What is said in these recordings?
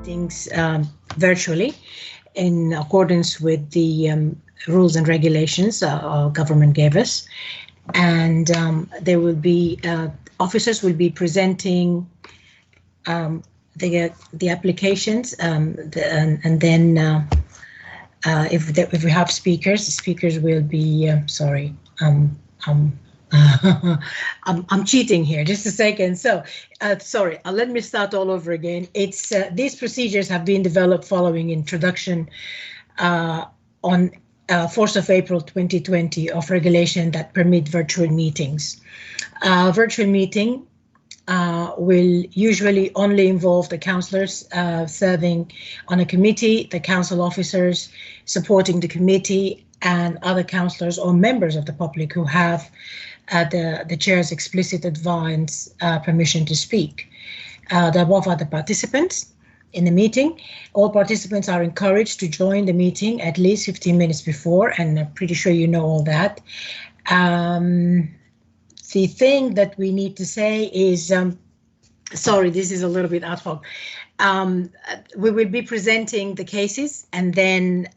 meetings virtually in accordance with the rules and regulations our government gave us. And there will be officers will be presenting the applications, and then if we have speakers, the speakers will be I'm cheating here. Just a second. So, sorry. Let me start all over again. It's these procedures have been developed following introduction on 4th of April 2020 of regulation that permit virtual meetings. Virtual meeting will usually only involve the councillors serving on a committee, the council officers supporting the committee, and other councillors or members of the public who have the chair's explicit advance permission to speak. The above are the participants in the meeting. All participants are encouraged to join the meeting at least 15 minutes before, and I'm pretty sure you know all that. The thing that we need to say is, sorry, this is a little bit ad hoc. We will be presenting the cases, and then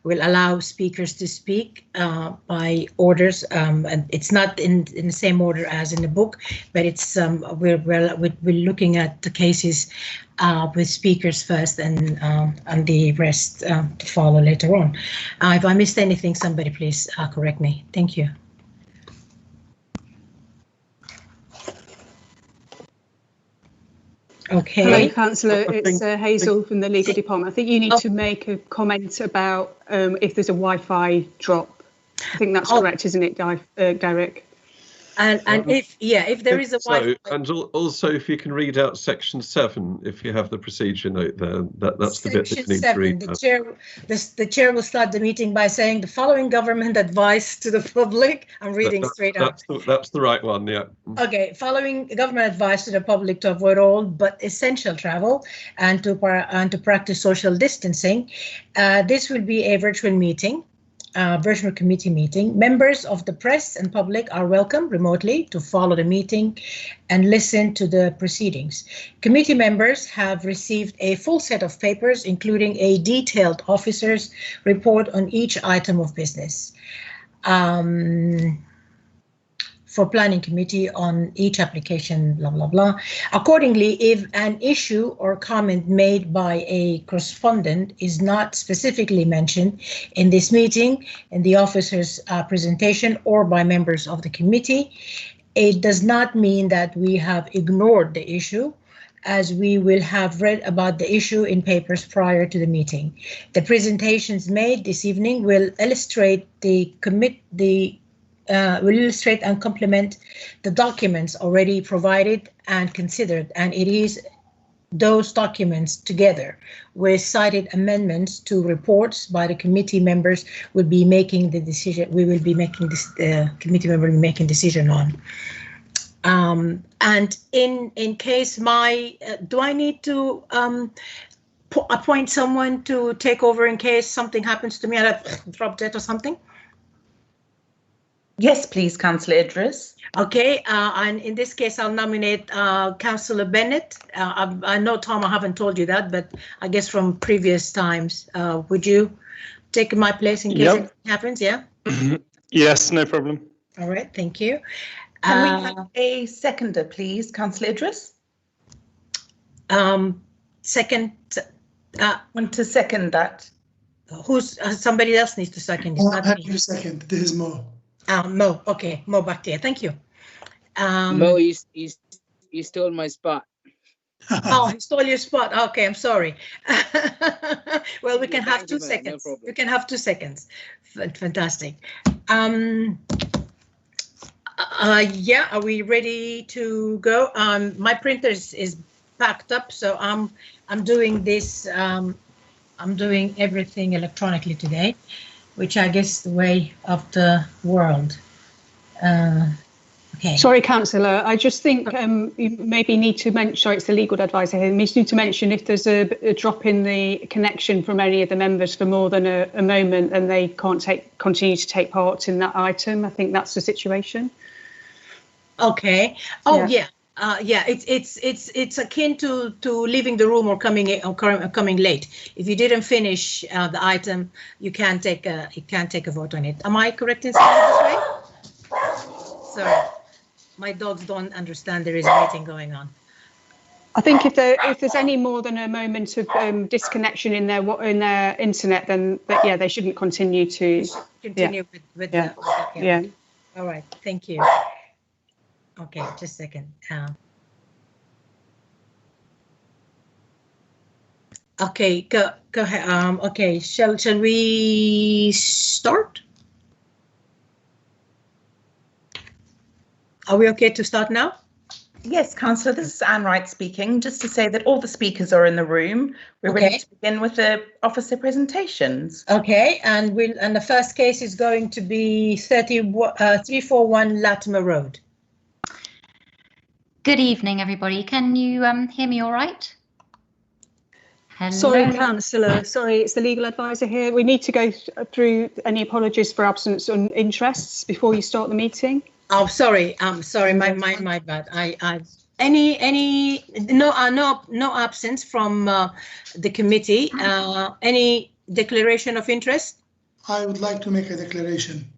we'll allow speakers to speak by orders. And it's not in the same order as in the book, but it's we're looking at the cases with speakers first, and the rest to follow later on. If I missed anything, somebody please correct me. Thank you. Okay. Hello, Councillor. It's Hazel from the Legal Department. I think you need to make a comment about if there's a Wi-Fi drop. I think that's correct, isn't it, Derek? And if there is a Wi-Fi. And also, if you can read out section 7, if you have the procedure note there, that's the bit that you need to read out. The chair will start the meeting by saying the following government advice to the public. I'm reading straight out. That's the right one, yeah. Okay, following government advice to the public to avoid all but essential travel and to practice social distancing. This will be a virtual meeting. Virtual committee meeting. Members of the press and public are welcome remotely to follow the meeting and listen to the proceedings. Committee members have received a full set of papers, including a detailed officer's report on each item of business. For planning committee on each application, blah, blah, blah. Accordingly, if an issue or comment made by a correspondent is not specifically mentioned in this meeting, in the officer's presentation, or by members of the committee, it does not mean that we have ignored the issue, as we will have read about the issue in papers prior to the meeting. The presentations made this evening will illustrate will illustrate and complement the documents already provided and considered, and it is those documents together with cited amendments to reports by the committee members will be making the decision. We will be making this. Committee member will be making decision on. And in case do I need to appoint someone to take over in case something happens to me and I drop dead or something? Yes, please, Councillor Idris. Okay, and in this case, I'll nominate Councillor Bennett. I know, Tom, I haven't told you that, but I guess from previous times, would you take my place in case anything happens? Yeah? Yes, no problem. All right, thank you. Can we have a seconder, please, Councillor Idris? Second. Want to second that? Somebody else needs to second. Oh, I have to second. This is Mo. Mo, okay, Mo Bakhtia, thank you. Mo, you stole my spot. Oh, he stole your spot. Okay, I'm sorry. Well, we can have 2 seconds. No, we can have 2 seconds. Fantastic. Yeah, are we ready to go? My printer is packed up, so I'm doing this. I'm doing everything electronically today, which I guess is the way of the world. Okay. Sorry, Councillor. I just think you maybe need to mention, sorry, it's the legal advisor here, you need to mention if there's a drop in the connection from any of the members for more than a moment and they can't continue to take part in that item. I think that's the situation. Okay. Oh, yeah. Yeah, it's akin to leaving the room or coming late. If you didn't finish the item, you can't take a vote on it. Am I correct in saying it this way? Sorry, my dogs don't understand there is a meeting going on. I think if there's any more than a moment of disconnection in their internet, then yeah, they shouldn't continue to continue with the yeah. All right, thank you. Okay, just a second. Okay, go ahead. Okay, shall we start? Are we okay to start now? Yes, Councillor, this is Anne Wright speaking. Just to say that all the speakers are in the room. We're ready to begin with the officer presentations. Okay, and the first case is going to be 341 Latimer Road. Good evening, everybody. Can you hear me all right? Hello. Sorry, Councillor. Sorry, it's the legal advisor here. We need to go through any apologies for absence on interests before you start the meeting. Oh, sorry. Sorry. My bad. No absence from the committee. Any declaration of interest? I would like to make a declaration.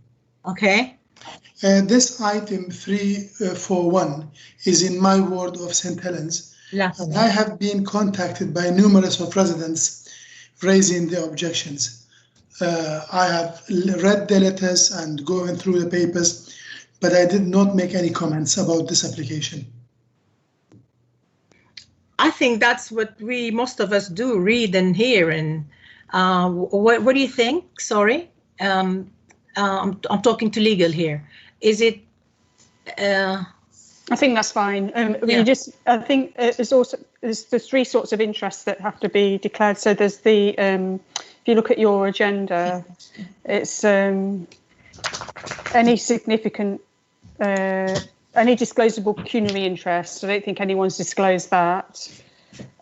Okay. This item 341 is in my ward of St. Helens. And I have been contacted by numerous of residents raising the objections. I have read the letters and going through the papers, but I did not make any comments about this application. I think that's what most of us do, read and hear. And what do you think? Sorry, I'm talking to legal here. Is it? I think that's fine. I think there's three sorts of interests that have to be declared. So there's the if you look at your agenda, it's any significant any disclosable pecuniary interest. I don't think anyone's disclosed that,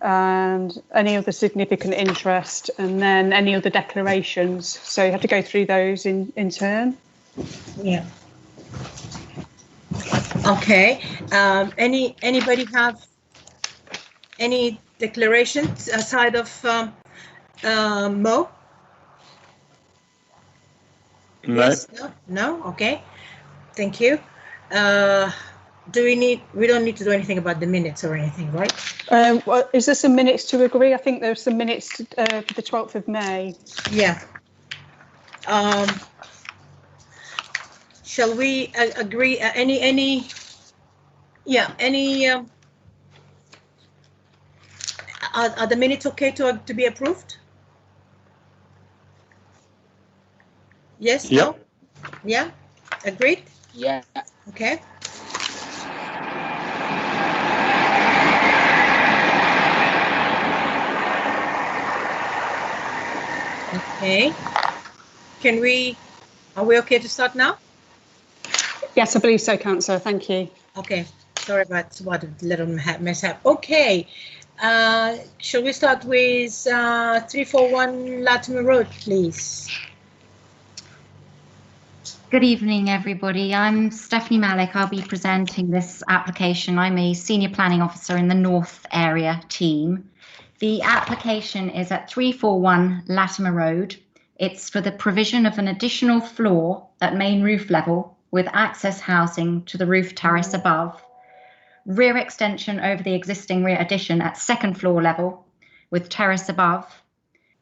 and any other significant interest, and then any other declarations. So you have to go through those in turn. Yeah. Okay. Anybody have any declarations aside of Mo? No. Yes. No. Okay. Thank you. We don't need to do anything about the minutes or anything, right? Well, is there some minutes to agree? I think there's some minutes for the 12th of May. Yeah. Shall we agree? Are the minutes okay to be approved? Yes. Yep. No? Yeah. Agreed. Yeah. Okay. Okay. Are we okay to start now? Yes, I believe so, Councillor. Thank you. Okay. Sorry about what a little mishap. Okay. Shall we start with 341 Latimer Road, please? Good evening, everybody. I'm Stephanie Malik. I'll be presenting this application. I'm a senior planning officer in the North area team. The application is at 341 Latimer Road. It's for the provision of an additional floor at main roof level with access housing to the roof terrace above, rear extension over the existing rear addition at second floor level with terrace above,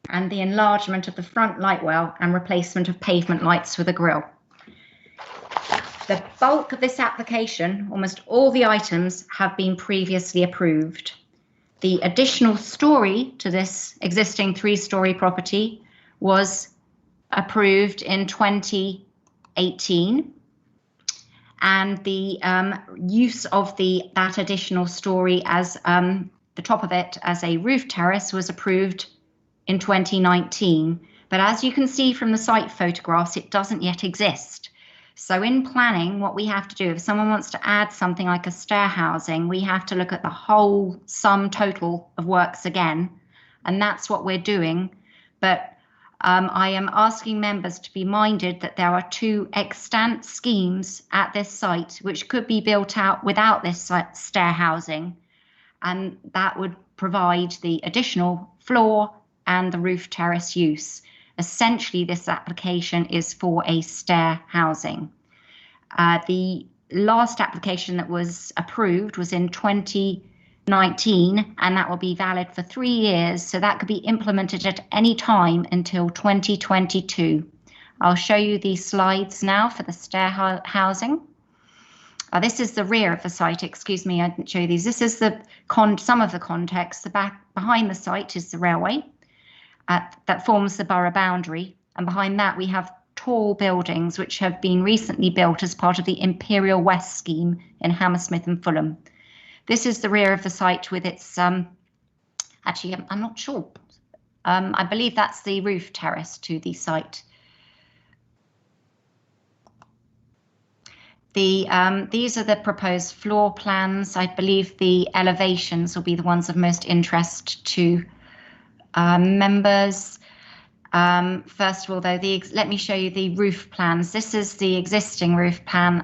and the enlargement of the front light well and replacement of pavement lights with a grille. The bulk of this application, almost all the items, have been previously approved. The additional story to this existing 3-story property was approved in 2018. And the use of that additional story as the top of it as a roof terrace was approved in 2019. But as you can see from the site photographs, it doesn't yet exist. So in planning, what we have to do, if someone wants to add something like a stair housing, we have to look at the whole sum total of works again. And that's what we're doing. But I am asking members to be minded that there are 2 extant schemes at this site which could be built out without this stair housing, and that would provide the additional floor and the roof terrace use. Essentially, this application is for a stair housing. The last application that was approved was in 2019, and that will be valid for 3 years, so that could be implemented at any time until 2022. I'll show you these slides now for the stair housing. This is the rear of the site. Excuse me, I didn't show you these. This is the some of the context. The back behind the site is the railway that forms the borough boundary, and behind that we have tall buildings which have been recently built as part of the Imperial West scheme in Hammersmith and Fulham. This is the rear of the site with its, actually, I'm not sure. I believe that's the roof terrace to the site. These are the proposed floor plans. I believe the elevations will be the ones of most interest to members. First of all, though, let me show you the roof plans. This is the existing roof plan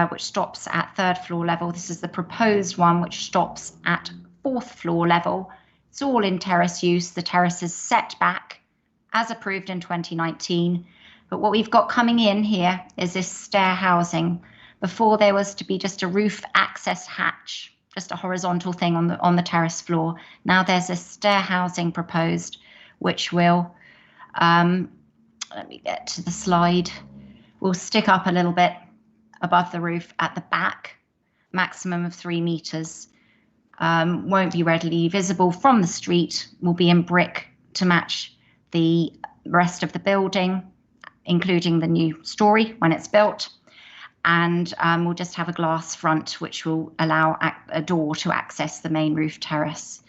which stops at 3rd floor level. This is the proposed one which stops at 4th floor level. It's all in terrace use. The terrace is set back as approved in 2019. But what we've got coming in here is this stair housing. Before, there was to be just a roof access hatch, just a horizontal thing on the terrace floor. Now there's a stair housing proposed, which will, let me get to the slide, will stick up a little bit above the roof at the back, maximum of 3 meters. Won't be readily visible from the street, will be in brick to match the rest of the building, including the new story when it's built. And we'll just have a glass front, which will allow a door to access the main roof terrace.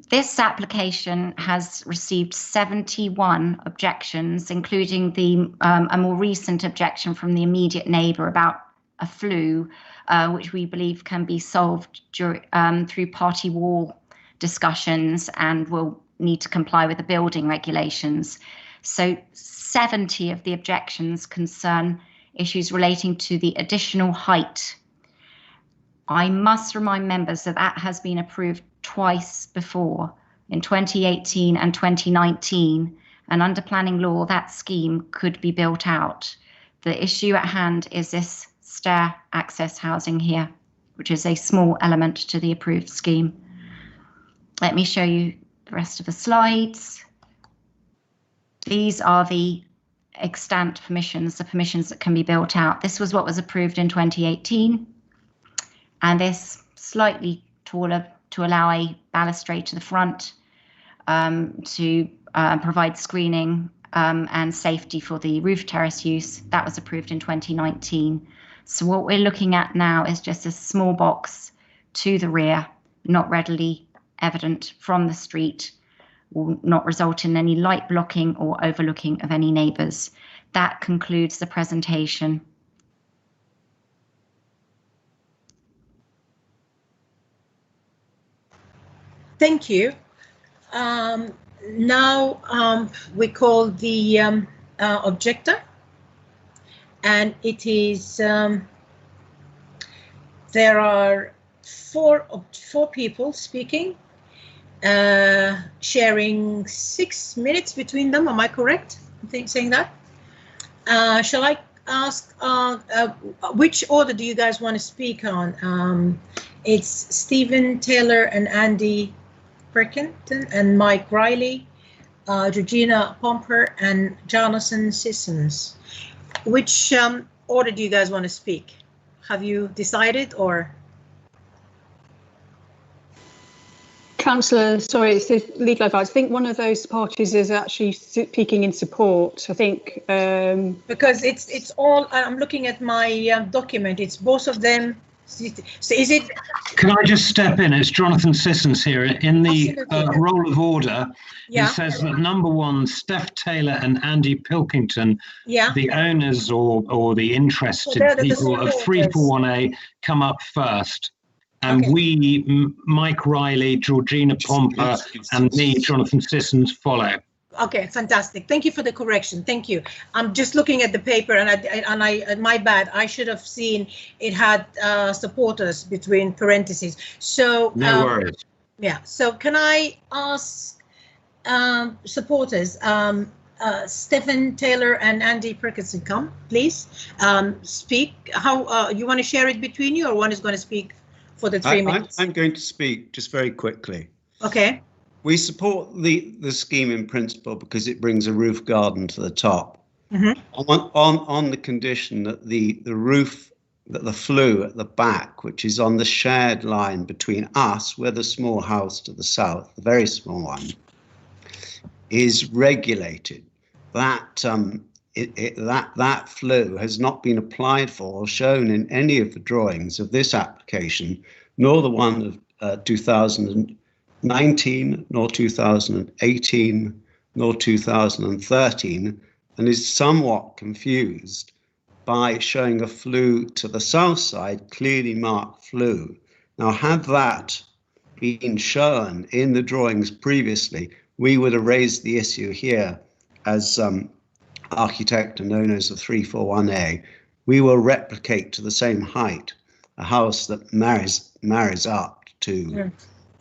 This application has received 71 objections, including a more recent objection from the immediate neighbour about a flue, which we believe can be solved through party wall discussions and will need to comply with the building regulations. So 70 of the objections concern issues relating to the additional height. I must remind members that that has been approved twice before, in 2018 and 2019, and under planning law that scheme could be built out. The issue at hand is this stair access housing here, which is a small element to the approved scheme. Let me show you the rest of the slides. These are the extant permissions, the permissions that can be built out. This was what was approved in 2018, and this slightly taller to allow a balustrade to the front to provide screening and safety for the roof terrace use. That was approved in 2019. So what we're looking at now is just a small box to the rear, not readily evident from the street, will not result in any light blocking or overlooking of any neighbours. That concludes the presentation. Thank you. Now we call the objector, and it is there are four people speaking, sharing 6 minutes between them. Am I correct in saying that? Shall I ask which order do you guys want to speak on? It's Stephen Taylor and Andy Perkington and Mike Riley, Georgina Pomper and Jonathan Sissons. Which order do you guys want to speak? Have you decided, or? Councillor, sorry, it's the legal advice. I think one of those parties is actually speaking in support. I think because it's all. I'm looking at my document. It's both of them. So is it? Can I just step in? It's Jonathan Sissons here. In the roll of order, yeah. It says that number 1, Steph Taylor and Andy Pilkington, yeah. the owners or the interested people of 341A, come up first. and we, Mike Riley, Georgina Pomper, and me, Jonathan Sissons, follow. Okay, fantastic. Thank you for the correction. Thank you. I'm just looking at the paper, and my bad. I should have seen it had supporters between parentheses. So no worries. Yeah. So can I ask supporters, Stephen Taylor and Andy Perkinson, come please speak. How you want to share it between you, or one is going to speak for the 3 minutes? I'm going to speak just very quickly. Okay. We support the scheme in principle because it brings a roof garden to the top. Mm-hmm. On the condition that the roof, that the flue at the back, which is on the shared line between us, we're the small house to the south, the very small one, is regulated. That that flue has not been applied for or shown in any of the drawings of this application, nor the one of 2019, nor 2018, nor 2013, and is somewhat confused by showing a flue to the south side, clearly marked flue. Now, had that been shown in the drawings previously, we would have raised the issue here as architect and owners of 341A. We will replicate to the same height a house that marries up to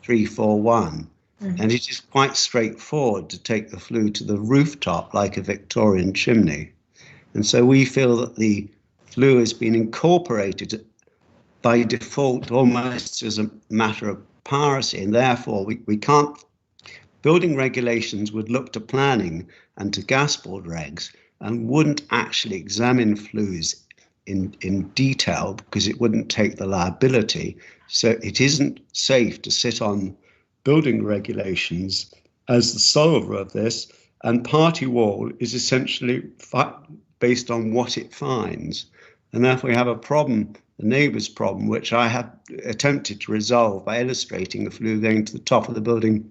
341. Mm-hmm. And it is quite straightforward to take the flue to the rooftop like a Victorian chimney. And so we feel that the flue has been incorporated by default almost as a matter of piracy, and therefore we can't. Building regulations would look to planning and to gas board regs and wouldn't actually examine flues in detail because it wouldn't take the liability. So it isn't safe to sit on building regulations as the solver of this, and party wall is essentially based on what it finds. And therefore we have a problem, the neighbour's problem, which I have attempted to resolve by illustrating the flue going to the top of the building,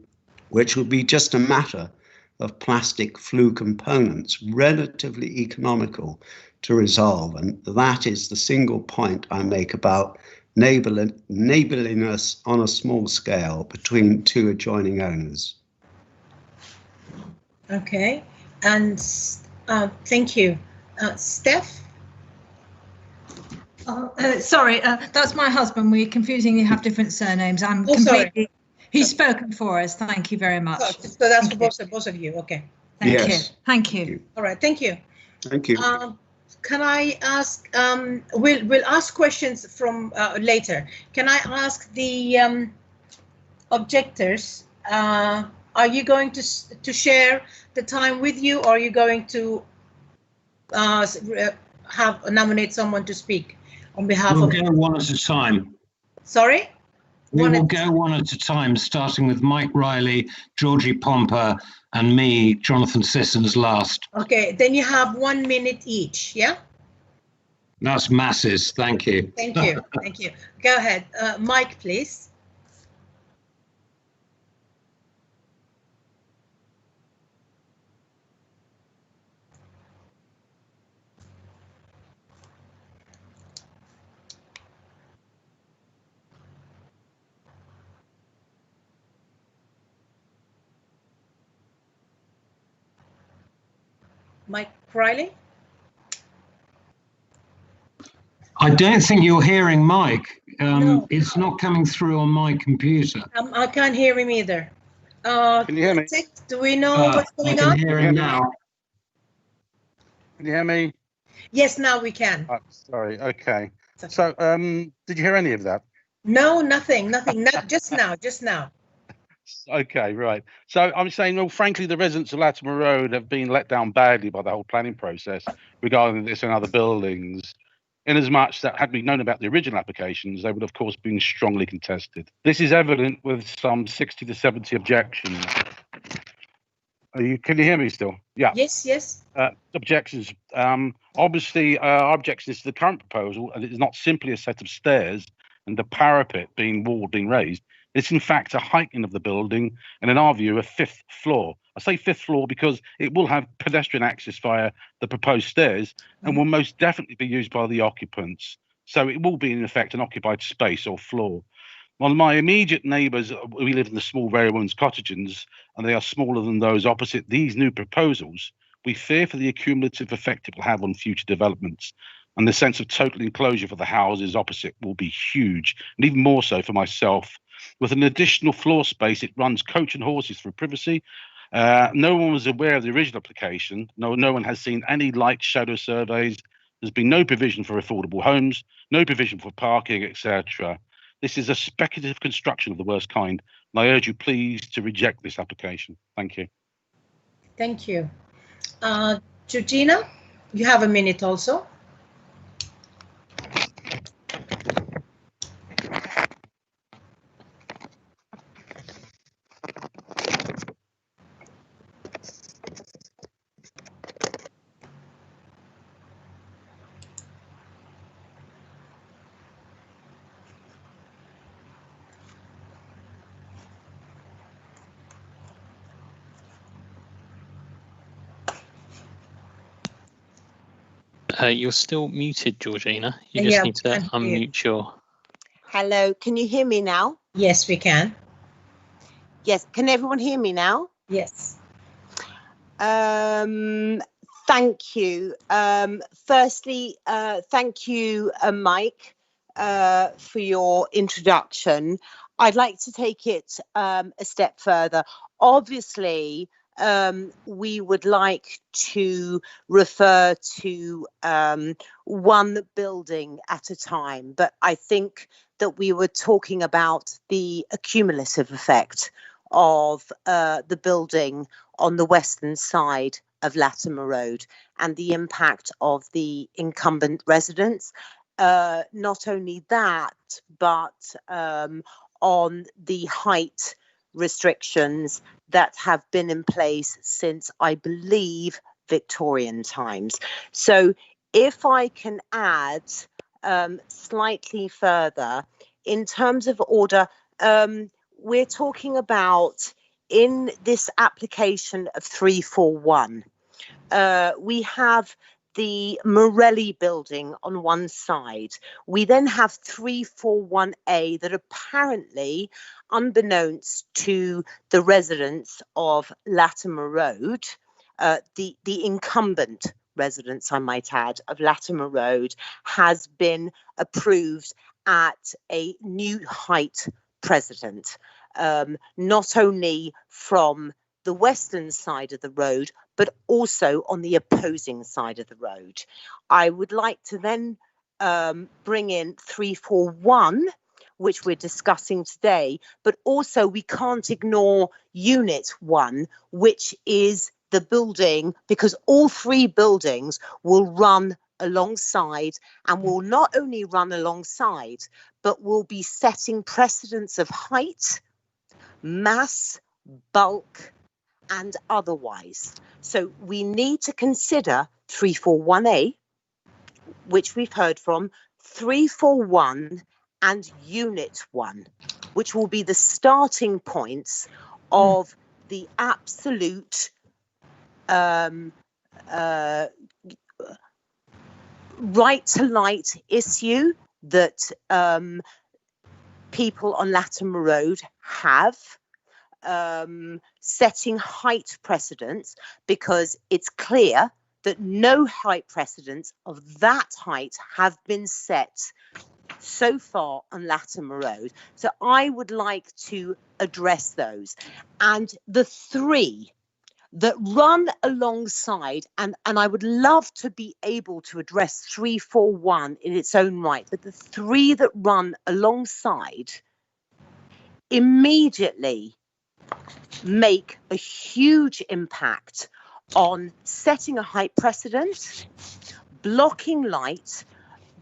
which would be just a matter of plastic flue components, relatively economical to resolve. And that is the single point I make about neighbourliness on a small scale between two adjoining owners. Okay, and thank you. Steph? Sorry, that's my husband. We confusingly have different surnames. I'm completely... Sorry. He's spoken for us. Thank you very much. So that's for both of you. Okay. Thank you. Thank you. All right. Thank you. Thank you. Can I ask? We'll ask questions from later. Can I ask the objectors? Are you going to share the time with you, or are you going to nominate someone to speak on behalf of? We'll go one at a time. Sorry? We will go one at a time, starting with Mike Riley, Georgie Pomper, and me, Jonathan Sissons, last. Okay, then you have 1 minute each, yeah? That's masses. Thank you. Thank you. Thank you. Go ahead. Mike, please. Mike Riley? I don't think you're hearing Mike. No. It's not coming through on my computer. I can't hear him either. Can you hear me? Do we know what's going on? I can hear him now. Can you hear me? Yes, now we can. Oh, sorry. Okay. So, did you hear any of that? No, nothing. Not just now. Okay, right. So I'm saying, well, frankly, the residents of Latimer Road have been let down badly by the whole planning process regarding this and other buildings, in as much that had we known about the original applications, they would, of course, been strongly contested. This is evident with some 60 to 70 objections. Can you hear me still? Yeah. Yes. Objections. Obviously, our objection is to the current proposal, and it is not simply a set of stairs and the parapet being raised. It's in fact a heightening of the building, and in our view, a fifth floor. I say fifth floor because it will have pedestrian access via the proposed stairs and will most definitely be used by the occupants. So it will be in effect an occupied space or floor. Well, my immediate neighbours, we live in the small Rare Women's cottages, and they are smaller than those opposite these new proposals. We fear for the cumulative effect it will have on future developments, and the sense of total enclosure for the houses opposite will be huge, and even more so for myself. With an additional floor space, it runs coach and horses for privacy. No one was aware of the original application. No one has seen any light shadow surveys. There's been no provision for affordable homes, no provision for parking, etc. This is a speculative construction of the worst kind, and I urge you please to reject this application. Thank you. Thank you. Georgina, you have a minute also. You're still muted, Georgina. You just need to unmute your... Hello, can you hear me now? Yes, we can. Yes, can everyone hear me now? Yes. Thank you. Firstly, thank you, Mike, for your introduction. I'd like to take it a step further. Obviously, we would like to refer to one building at a time, but I think that we were talking about the accumulative effect of the building on the western side of Latimer Road and the impact of the incumbent residents. Not only that, but on the height restrictions that have been in place since, I believe, Victorian times. So if I can add slightly further, in terms of order, we're talking about in this application of 341, we have the Morelli building on one side. We then have 341A that apparently, unbeknownst to the residents of Latimer Road, the incumbent residents, I might add, of Latimer Road, has been approved at a new height precedent, not only from the western side of the road, but also on the opposing side of the road. I would like to then bring in 341, which we're discussing today, but also we can't ignore Unit 1, which is the building, because all three buildings will run alongside and will not only run alongside, but will be setting precedents of height, mass, bulk, and otherwise. So we need to consider 341A, which we've heard from, 341 and Unit 1, which will be the starting points of the absolute right to light issue that people on Latimer Road have, setting height precedents, because it's clear that no height precedents of that height have been set so far on Latimer Road. So I would like to address those. And the three that run alongside, and I would love to be able to address 341 in its own right, but the three that run alongside immediately make a huge impact on setting a height precedent, blocking light,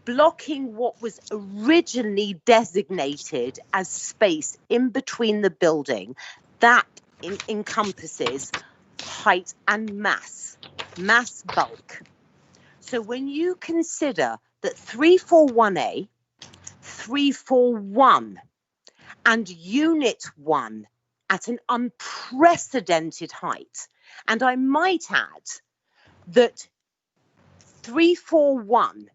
blocking what was originally designated as space in between the building that encompasses height and mass bulk. So when you consider that 341A, 341 and Unit 1 at an unprecedented height, and I might add that 341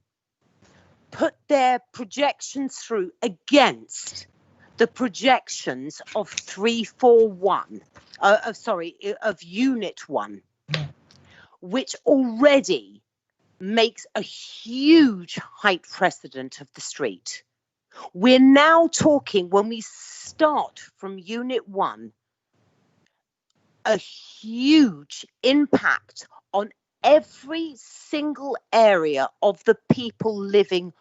put their projections through against the projections of 341, of Unit 1, which already makes a huge height precedent of the street. We're now talking, when we start from Unit 1, a huge impact on every single area of the people living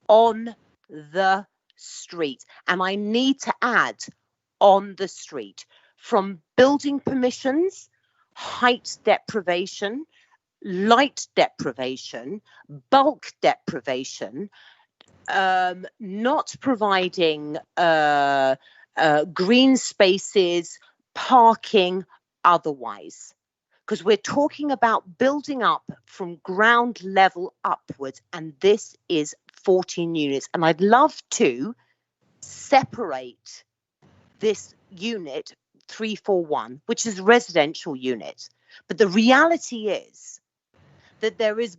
on the street. And I need to add on the street, from building permissions, height deprivation, light deprivation, bulk deprivation, not providing green spaces, parking, otherwise. Because we're talking about building up from ground level upwards, and this is 14 units. And I'd love to separate this unit 341, which is residential unit. But the reality is that there is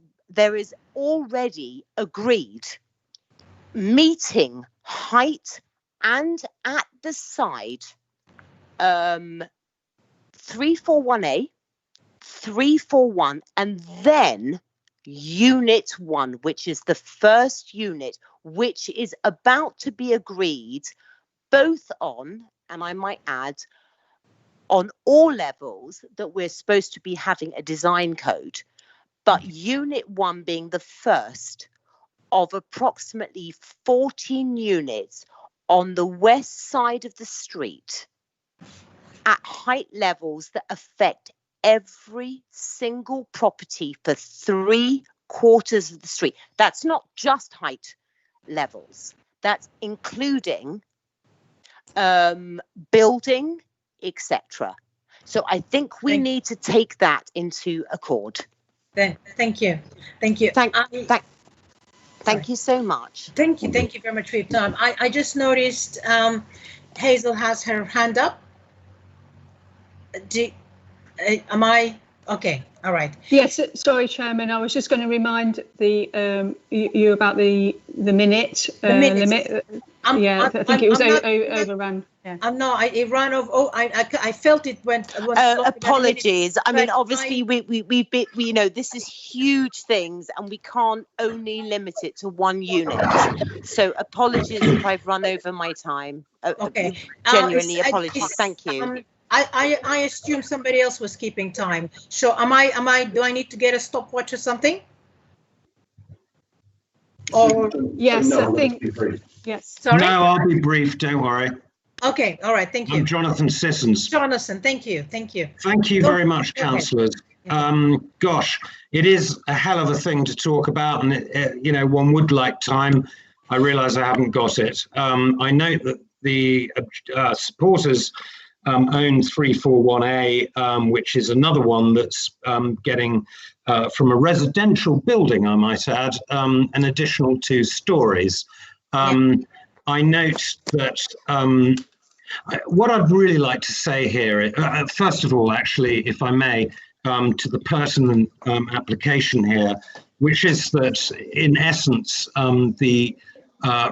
already agreed meeting height and at the side 341A, 341, and then Unit 1, which is the first unit, which is about to be agreed both on, and I might add, on all levels, that we're supposed to be having a design code, but Unit 1 being the first of approximately 14 units on the west side of the street at height levels that affect every single property for 3/4 of the street. That's not just height levels. That's including building, etc. So I think we need to take that into accord. Thank you. Thank you. Thank you so much. Thank you very much for your time. I just noticed Hazel has her hand up. Am I okay? All right. Yes, sorry, Chairman. I was just going to remind you about the minute limit. I think it was overrun. Yeah. No, it ran over. Oh, I felt it went. Apologies. I mean, obviously, we know this is huge things, and we can't only limit it to one unit. So apologies if I've run over my time. Okay. Genuinely, apologies. Thank you. I assume somebody else was keeping time. So do I need to get a stopwatch or something? Or yes, I think yes. Sorry? No, I'll be brief, don't worry. Okay, all right, thank you. I'm Jonathan Sissons. Jonathan, thank you. Thank you very much, councillors. Gosh, it is a hell of a thing to talk about, and one would like time. I realise I haven't got it. I note that the supporters own 341A, which is another one that's getting from a residential building, I might add, an additional 2 stories. I note that what I'd really like to say here, first of all, actually, if I may, to the pertinent application here, which is that in essence, the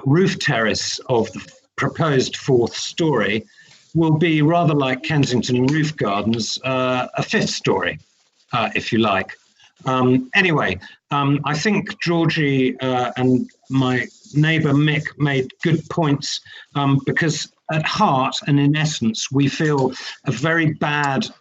roof terrace of the proposed 4th story will be rather like Kensington Roof Gardens, a 5th story, if you like. Anyway, I think Georgie and my neighbour Mick made good points, because at heart and in essence, we feel a very bad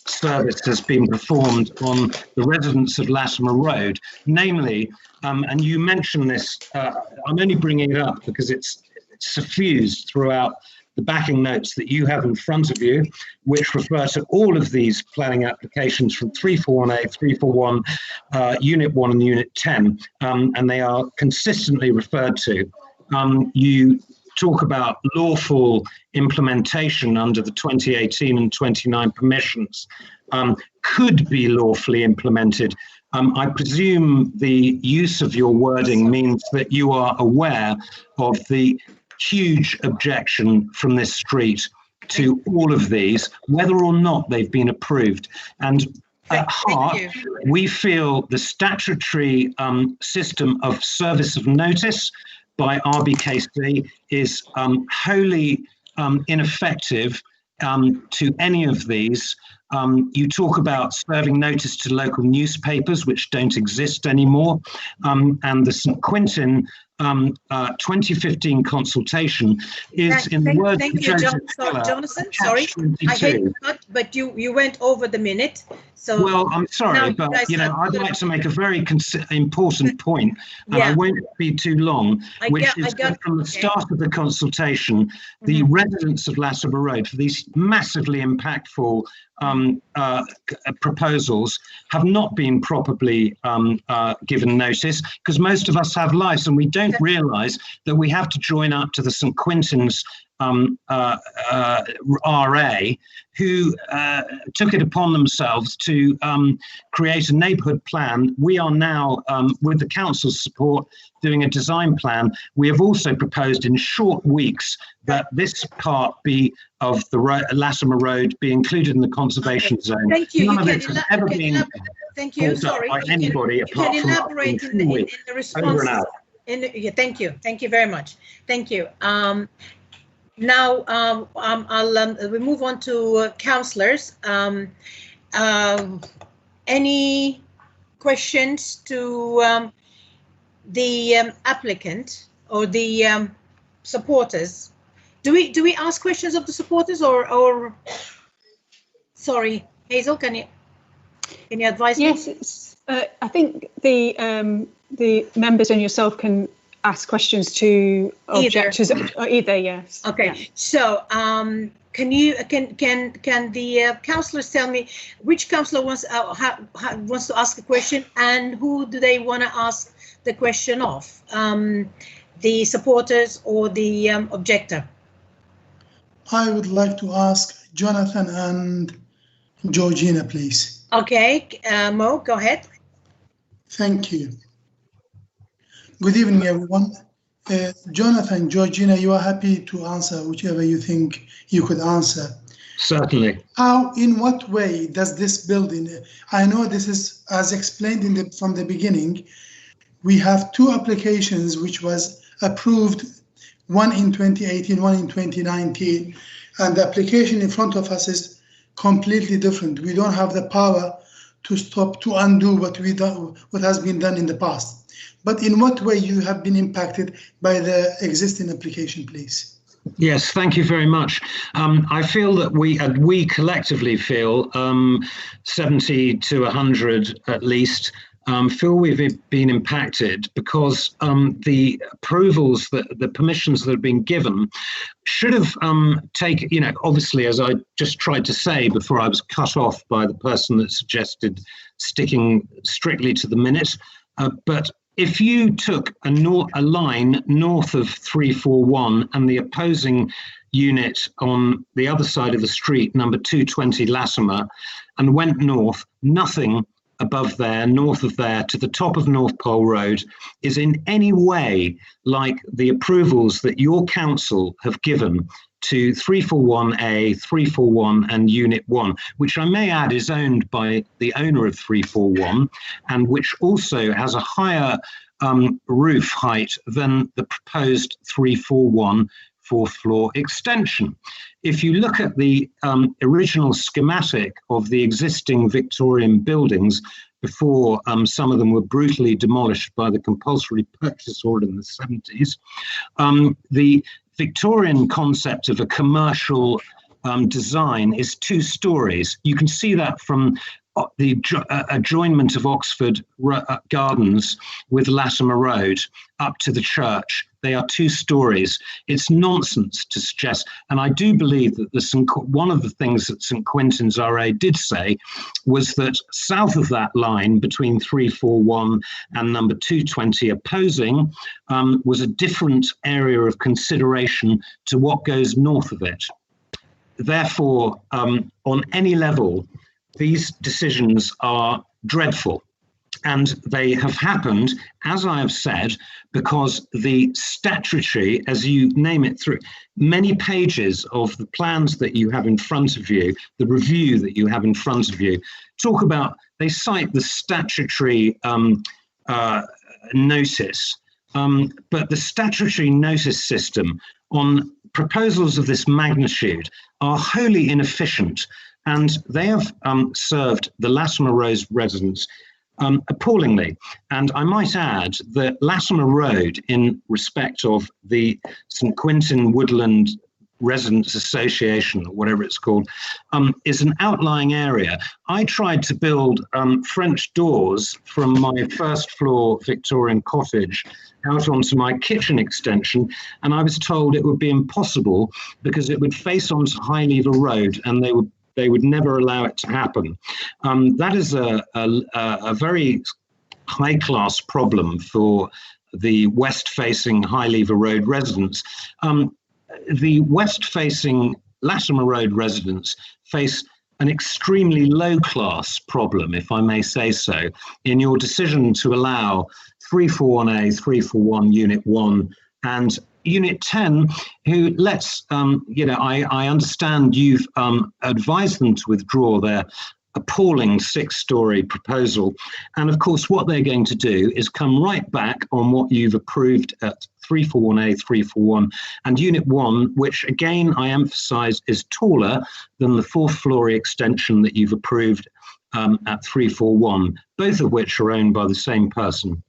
service has been performed on the residents of Latimer Road, namely, and you mentioned this, I'm only bringing it up because it's suffused throughout the backing notes that you have in front of you, which refer to all of these planning applications from 341A, 341, Unit 1 and Unit 10, and they are consistently referred to. You talk about lawful implementation under the 2018 and 29 permissions, could be lawfully implemented. I presume the use of your wording means that you are aware of the huge objection from this street to all of these, whether or not they've been approved. And at heart, we feel the statutory system of service of notice by RBKC is wholly ineffective to any of these. You talk about serving notice to local newspapers, which don't exist anymore, and the St. Quentin 2015 consultation is, in the words of Joseph Keller, Jonathan, sorry, I hate to cut, but you went over the minute. So well, I'm sorry, but I'd like to make a very important point, and I won't be too long, which is that from the start of the consultation, the residents of Latimer Road, for these massively impactful proposals, have not been properly given notice, because most of us have lives and we don't realise that we have to join up to the St. Quentin's RA, who took it upon themselves to create a neighbourhood plan. We are now, with the council's support, doing a design plan. We have also proposed in short weeks that this part of the Latimer Road be included in the conservation zone. Thank you. None of it has ever been thank you. Sorry. by anybody apart from elaborate in the response. Thank you. Thank you very much. Thank you. Now we move on to councillors. Any questions to the applicant or the supporters? Do we ask questions of the supporters or sorry, Hazel, can you advise me? Yes, I think the members and yourself can ask questions to objectors either. Yes. Okay. Yeah. So can the councillors tell me which councillor wants to ask a question, and who do they want to ask the question of? The supporters or the objector? I would like to ask Jonathan and Georgina, please. Okay, Mo, go ahead. Thank you. Good evening, everyone. Jonathan, Georgina, you are happy to answer whichever you think you could answer. Certainly. In what way does this building, I know this is, as explained from the beginning, we have two applications which was approved, one in 2018, one in 2019, and the application in front of us is completely different. We don't have the power to undo what has been done in the past. But in what way you have been impacted by the existing application, please? Yes, thank you very much. I feel that we collectively feel 70 to 100 at least feel we've been impacted because the approvals, the permissions that have been given should have taken, obviously, as I just tried to say before I was cut off by the person that suggested sticking strictly to the minute, but if you took a line north of 341 and the opposing unit on the other side of the street, number 220 Latimer, and went north, nothing above there, north of there, to the top of North Pole Road is in any way like the approvals that your council have given to 341A, 341 and Unit 1, which I may add is owned by the owner of 341 and which also has a higher roof height than the proposed 341 fourth floor extension. If you look at the original schematic of the existing Victorian buildings before some of them were brutally demolished by the compulsory purchase order in the 70s, the Victorian concept of a commercial design is 2 stories. You can see that from the adjoinment of Oxford Gardens with Latimer Road up to the church. They are 2 stories. It's nonsense to suggest, and I do believe that one of the things that St. Quentin's RA did say was that south of that line between 341 and number 220 opposing was a different area of consideration to what goes north of it. Therefore, on any level, these decisions are dreadful. And they have happened, as I have said, because the statutory, as you name it, through many pages of the plans that you have in front of you, the review that you have in front of you, talk about, they cite the statutory notice but the statutory notice system on proposals of this magnitude are wholly inefficient, and they have served the Latimer Road residents appallingly. And I might add that Latimer Road, in respect of the St Quintin Woodland Residents Association, or whatever it's called, is an outlying area. I tried to build French doors from my first floor Victorian cottage out onto my kitchen extension, and I was told it would be impossible because it would face onto High Lever Road, and they would never allow it to happen. That is a very high-class problem for the west-facing High Lever Road residents. The west-facing Latimer Road residents face an extremely low-class problem, if I may say so, in your decision to allow 341A, 341 Unit 1 and Unit 10, who I understand you've advised them to withdraw their appalling 6-story proposal. And of course, what they're going to do is come right back on what you've approved at 341A, 341 and Unit 1, which again, I emphasize, is taller than the 4th floor extension that you've approved at 341, both of which are owned by the same person.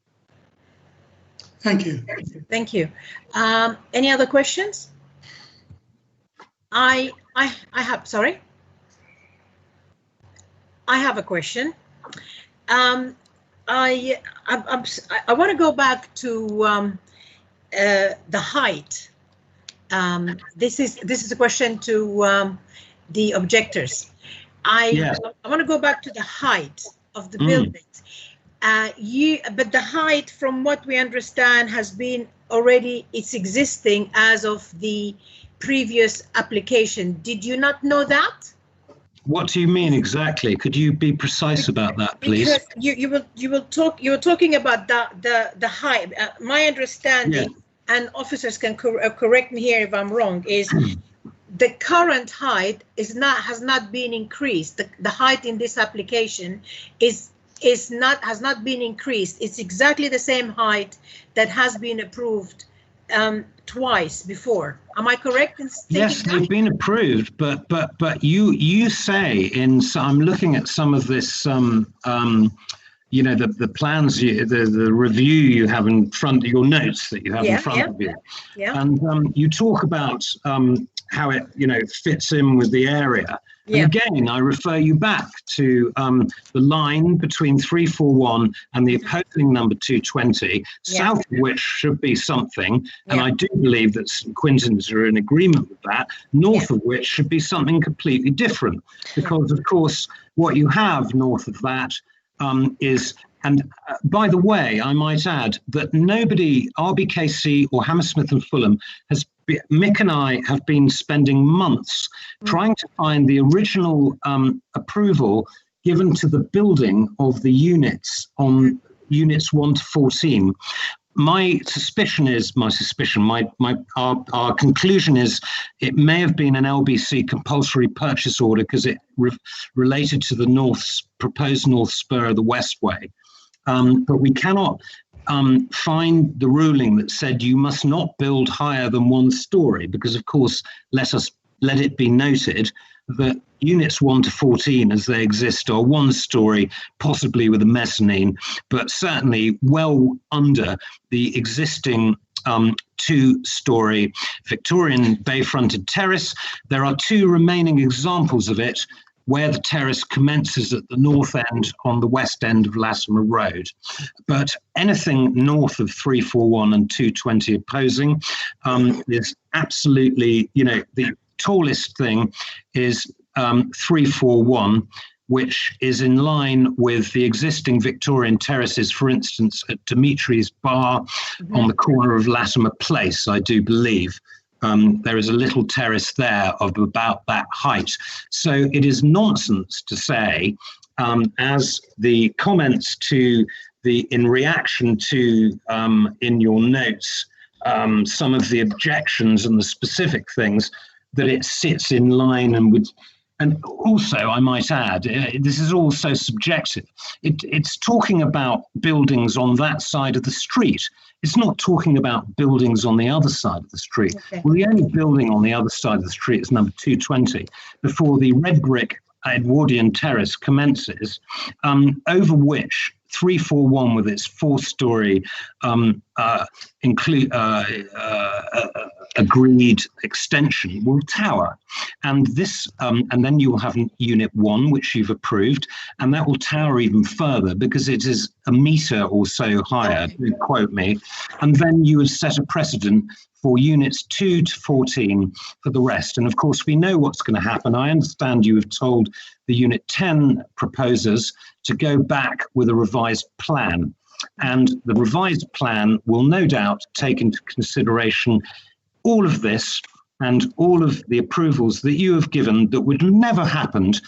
Thank you. Thank you. Any other questions? I have a question. I want to go back to the height. This is a question to the objectors. I want to go back to the height of the buildings. But the height, from what we understand, has been already, it's existing as of the previous application. Did you not know that? What do you mean exactly? Could you be precise about that, please? Because you were talking about the height. My understanding, and officers can correct me here if I'm wrong, is the current height has not been increased. The height in this application has not been increased. It's exactly the same height that has been approved twice before. Am I correct in thinking yes, they've been approved, but you say I'm looking at some of this you know, the plans, the review you have in front of your notes that you have in front of you, and you talk about how it, you know, fits in with the area. And again, I refer you back to the line between 341 and the opposing number 220, south of which should be something, and I do believe that St Quintins are in agreement with that, north of which should be something completely different, because of course what you have north of that is, and by the way, I might add that nobody, RBKC or Hammersmith and Fulham, Mick and I have been spending months trying to find the original approval given to the building of the units on units 1 to 14. Our conclusion is it may have been an LBC compulsory purchase order because it related to the proposed north spur of the Westway. But we cannot find the ruling that said you must not build higher than 1 story, because of course, let it be noted that units 1 to 14 as they exist are 1 story, possibly with a mezzanine, but certainly well under the existing 2-story Victorian bay-fronted terrace. There are 2 remaining examples of it where the terrace commences at the north end on the west end of Latimer Road. But anything north of 341 and 220 opposing is absolutely, you know, the tallest thing is 341, which is in line with the existing Victorian terraces, for instance, at Dimitri's Bar on the corner of Latimer Place, I do believe. There is a little terrace there of about that height. So it is nonsense to say, as the comments to in reaction to, in your notes, some of the objections and the specific things, that it sits in line and would And also, I might add, this is also subjective. It's talking about buildings on that side of the street. It's not talking about buildings on the other side of the street. Okay. Well, the only building on the other side of the street is number 220, before the red brick Edwardian terrace commences, over which 341 with its 4-story agreed extension will tower, and this and then you will have unit 1, which you've approved, and that will tower even further because it is a metre or so higher, don't quote me, and then you would set a precedent for units 2 to 14 for the rest. And of course, we know what's going to happen. I understand you have told the Unit 10 proposers to go back with a revised plan. And the revised plan will no doubt take into consideration all of this and all of the approvals that you have given that would never happened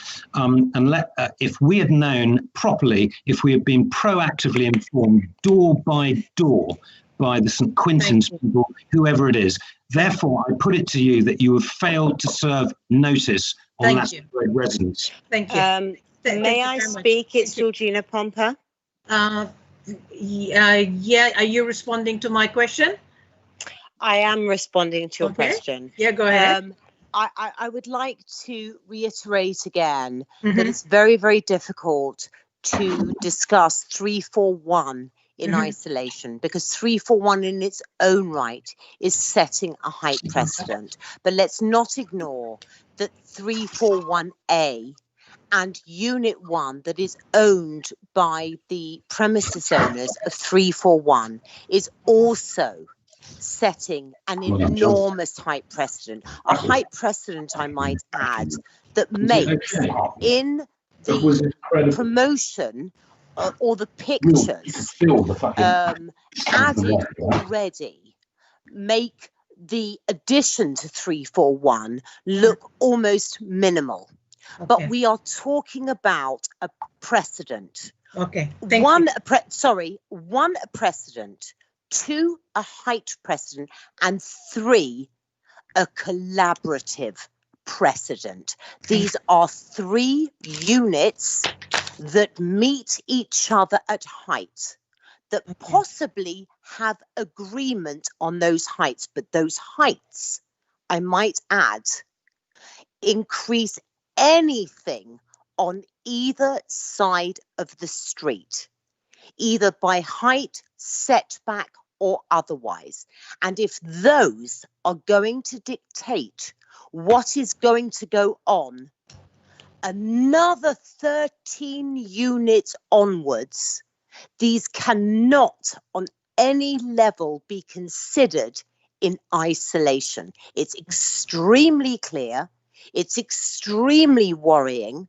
if we had known properly, if we had been proactively informed door by door by the St. Quintin's people, whoever it is. Therefore, I put it to you that you have failed to serve notice on Latterman Road residents. Thank you. May I speak? It's Georgina Pomper. Yeah, are you responding to my question? I am responding to your question. Yeah, go ahead. I would like to reiterate again that it's very, very difficult to discuss 341 in isolation, because 341 in its own right is setting a height precedent. But let's not ignore that 341A and Unit 1 that is owned by the premises owners of 341 is also setting an enormous height precedent. A height precedent, I might add, that makes in the promotion or the pictures added already make the addition to 341 look almost minimal. Okay. But we are talking about a precedent. Okay. One precedent, 2 a height precedent, and 3 a collaborative precedent. These are 3 units that meet each other at height, that possibly have agreement on those heights, but those heights, I might add, increase anything on either side of the street, either by height, setback, or otherwise. And if those are going to dictate what is going to go on another 13 units onwards, these cannot on any level be considered in isolation. It's extremely clear. It's extremely worrying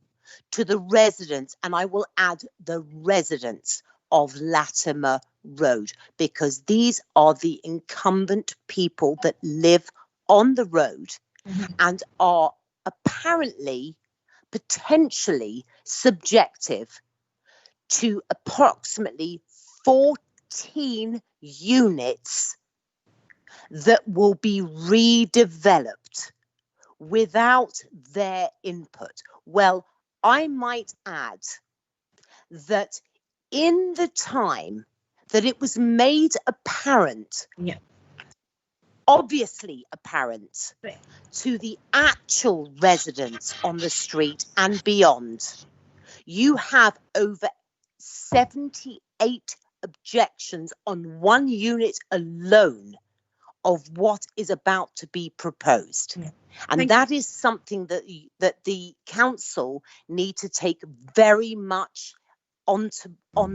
to the residents, and I will add the residents of Latimer Road, because these are the incumbent people that live on the road and are apparently potentially subjective to approximately 14 units that will be redeveloped without their input. Well, I might add that in the time that it was made apparent, obviously apparent to the actual residents on the street and beyond, you have over 78 objections on 1 unit alone of what is about to be proposed. And that is something that the council need to take very much on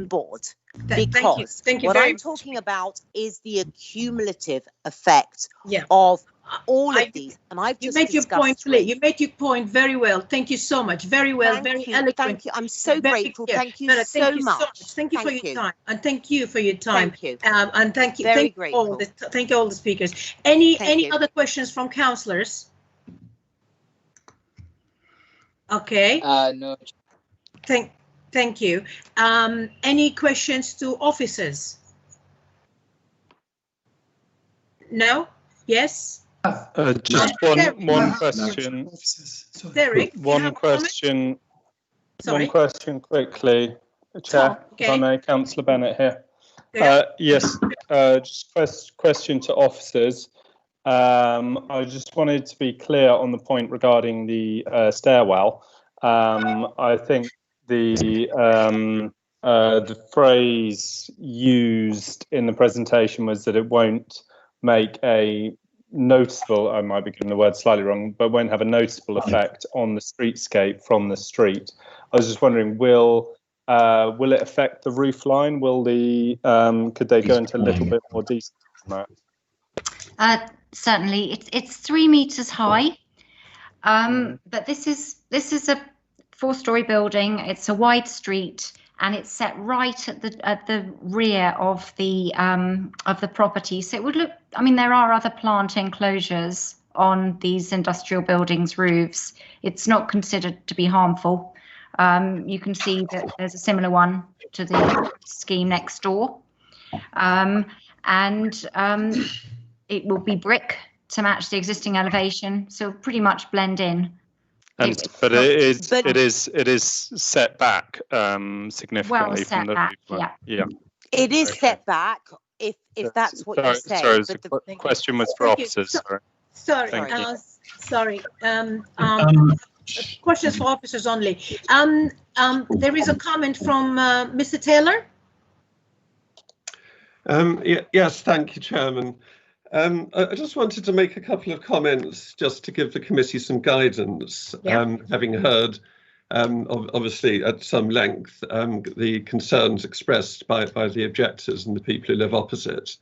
board, because what I'm talking about is the accumulative effect of all of these. And I've just made your point. You made your point very well. Thank you so much. Very well. Very eloquent. Thank you. I'm so grateful. Thank you so much. Thank you for your time. And thank you for your time. Thank you. And thank you. Very grateful. Thank you all the speakers. Any other questions from councillors? Okay. No. Thank you. Any questions to officers? No? Yes? Just one question. Derek, one question. One question quickly, Chair, if I may. Councillor Bennett here. Yes, just question to officers. I just wanted to be clear on the point regarding the stairwell. I think the phrase used in the presentation was that it won't make a noticeable, I might be getting the word slightly wrong, but won't have a noticeable effect on the streetscape from the street. I was just wondering, will it affect the roof line? Will could they go into a little bit more detail on that? Certainly, it's 3 meters high, but this is a 4-story building. It's a wide street, and it's set right at the rear of the property. So it would look. I mean, there are other plant enclosures on these industrial buildings' roofs. It's not considered to be harmful. You can see that there's a similar one to the scheme next door, and it will be brick to match the existing elevation, so pretty much blend in. But it is set back significantly from the back, roof line. Yeah. It is set back if that's what you're saying. Sorry, the question was for officers. Sorry. Questions for officers only. There is a comment from Mr. Taylor. Yes, thank you, Chairman. I just wanted to make a couple of comments just to give the committee some guidance, having heard obviously at some length the concerns expressed by the objectors and the people who live opposite.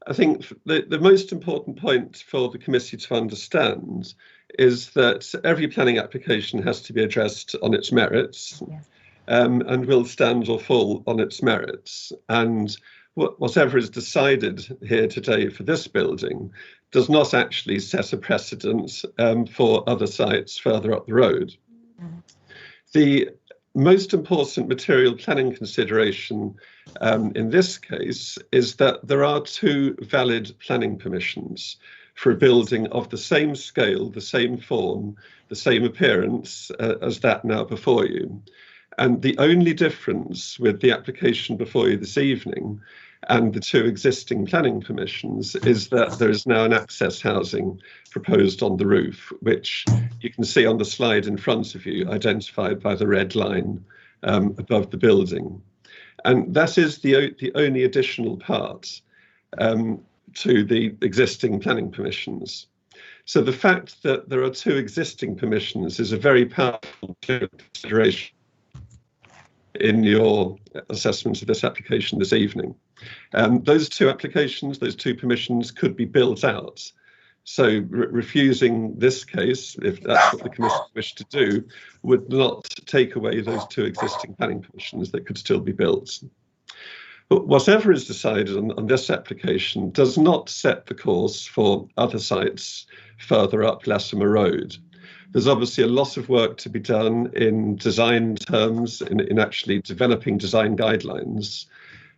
I think the most important point for the committee to understand is that every planning application has to be addressed on its merits, and will stand or fall on its merits. And whatever is decided here today for this building does not actually set a precedent for other sites further up the road. The most important material planning consideration in this case is that there are 2 valid planning permissions for a building of the same scale, the same form, the same appearance as that now before you. And the only difference with the application before you this evening and the 2 existing planning permissions is that there is now an access housing proposed on the roof, which you can see on the slide in front of you, identified by the red line above the building. And that is the only additional part to the existing planning permissions. So the fact that there are 2 existing permissions is a very powerful consideration in your assessment of this application this evening. Those 2 applications, those 2 permissions could be built out. So refusing this case, if that's what the Commission wished to do, would not take away those 2 existing planning permissions that could still be built. But whatever is decided on this application does not set the course for other sites further up Latimer Road. There's obviously a lot of work to be done in design terms, in actually developing design guidelines,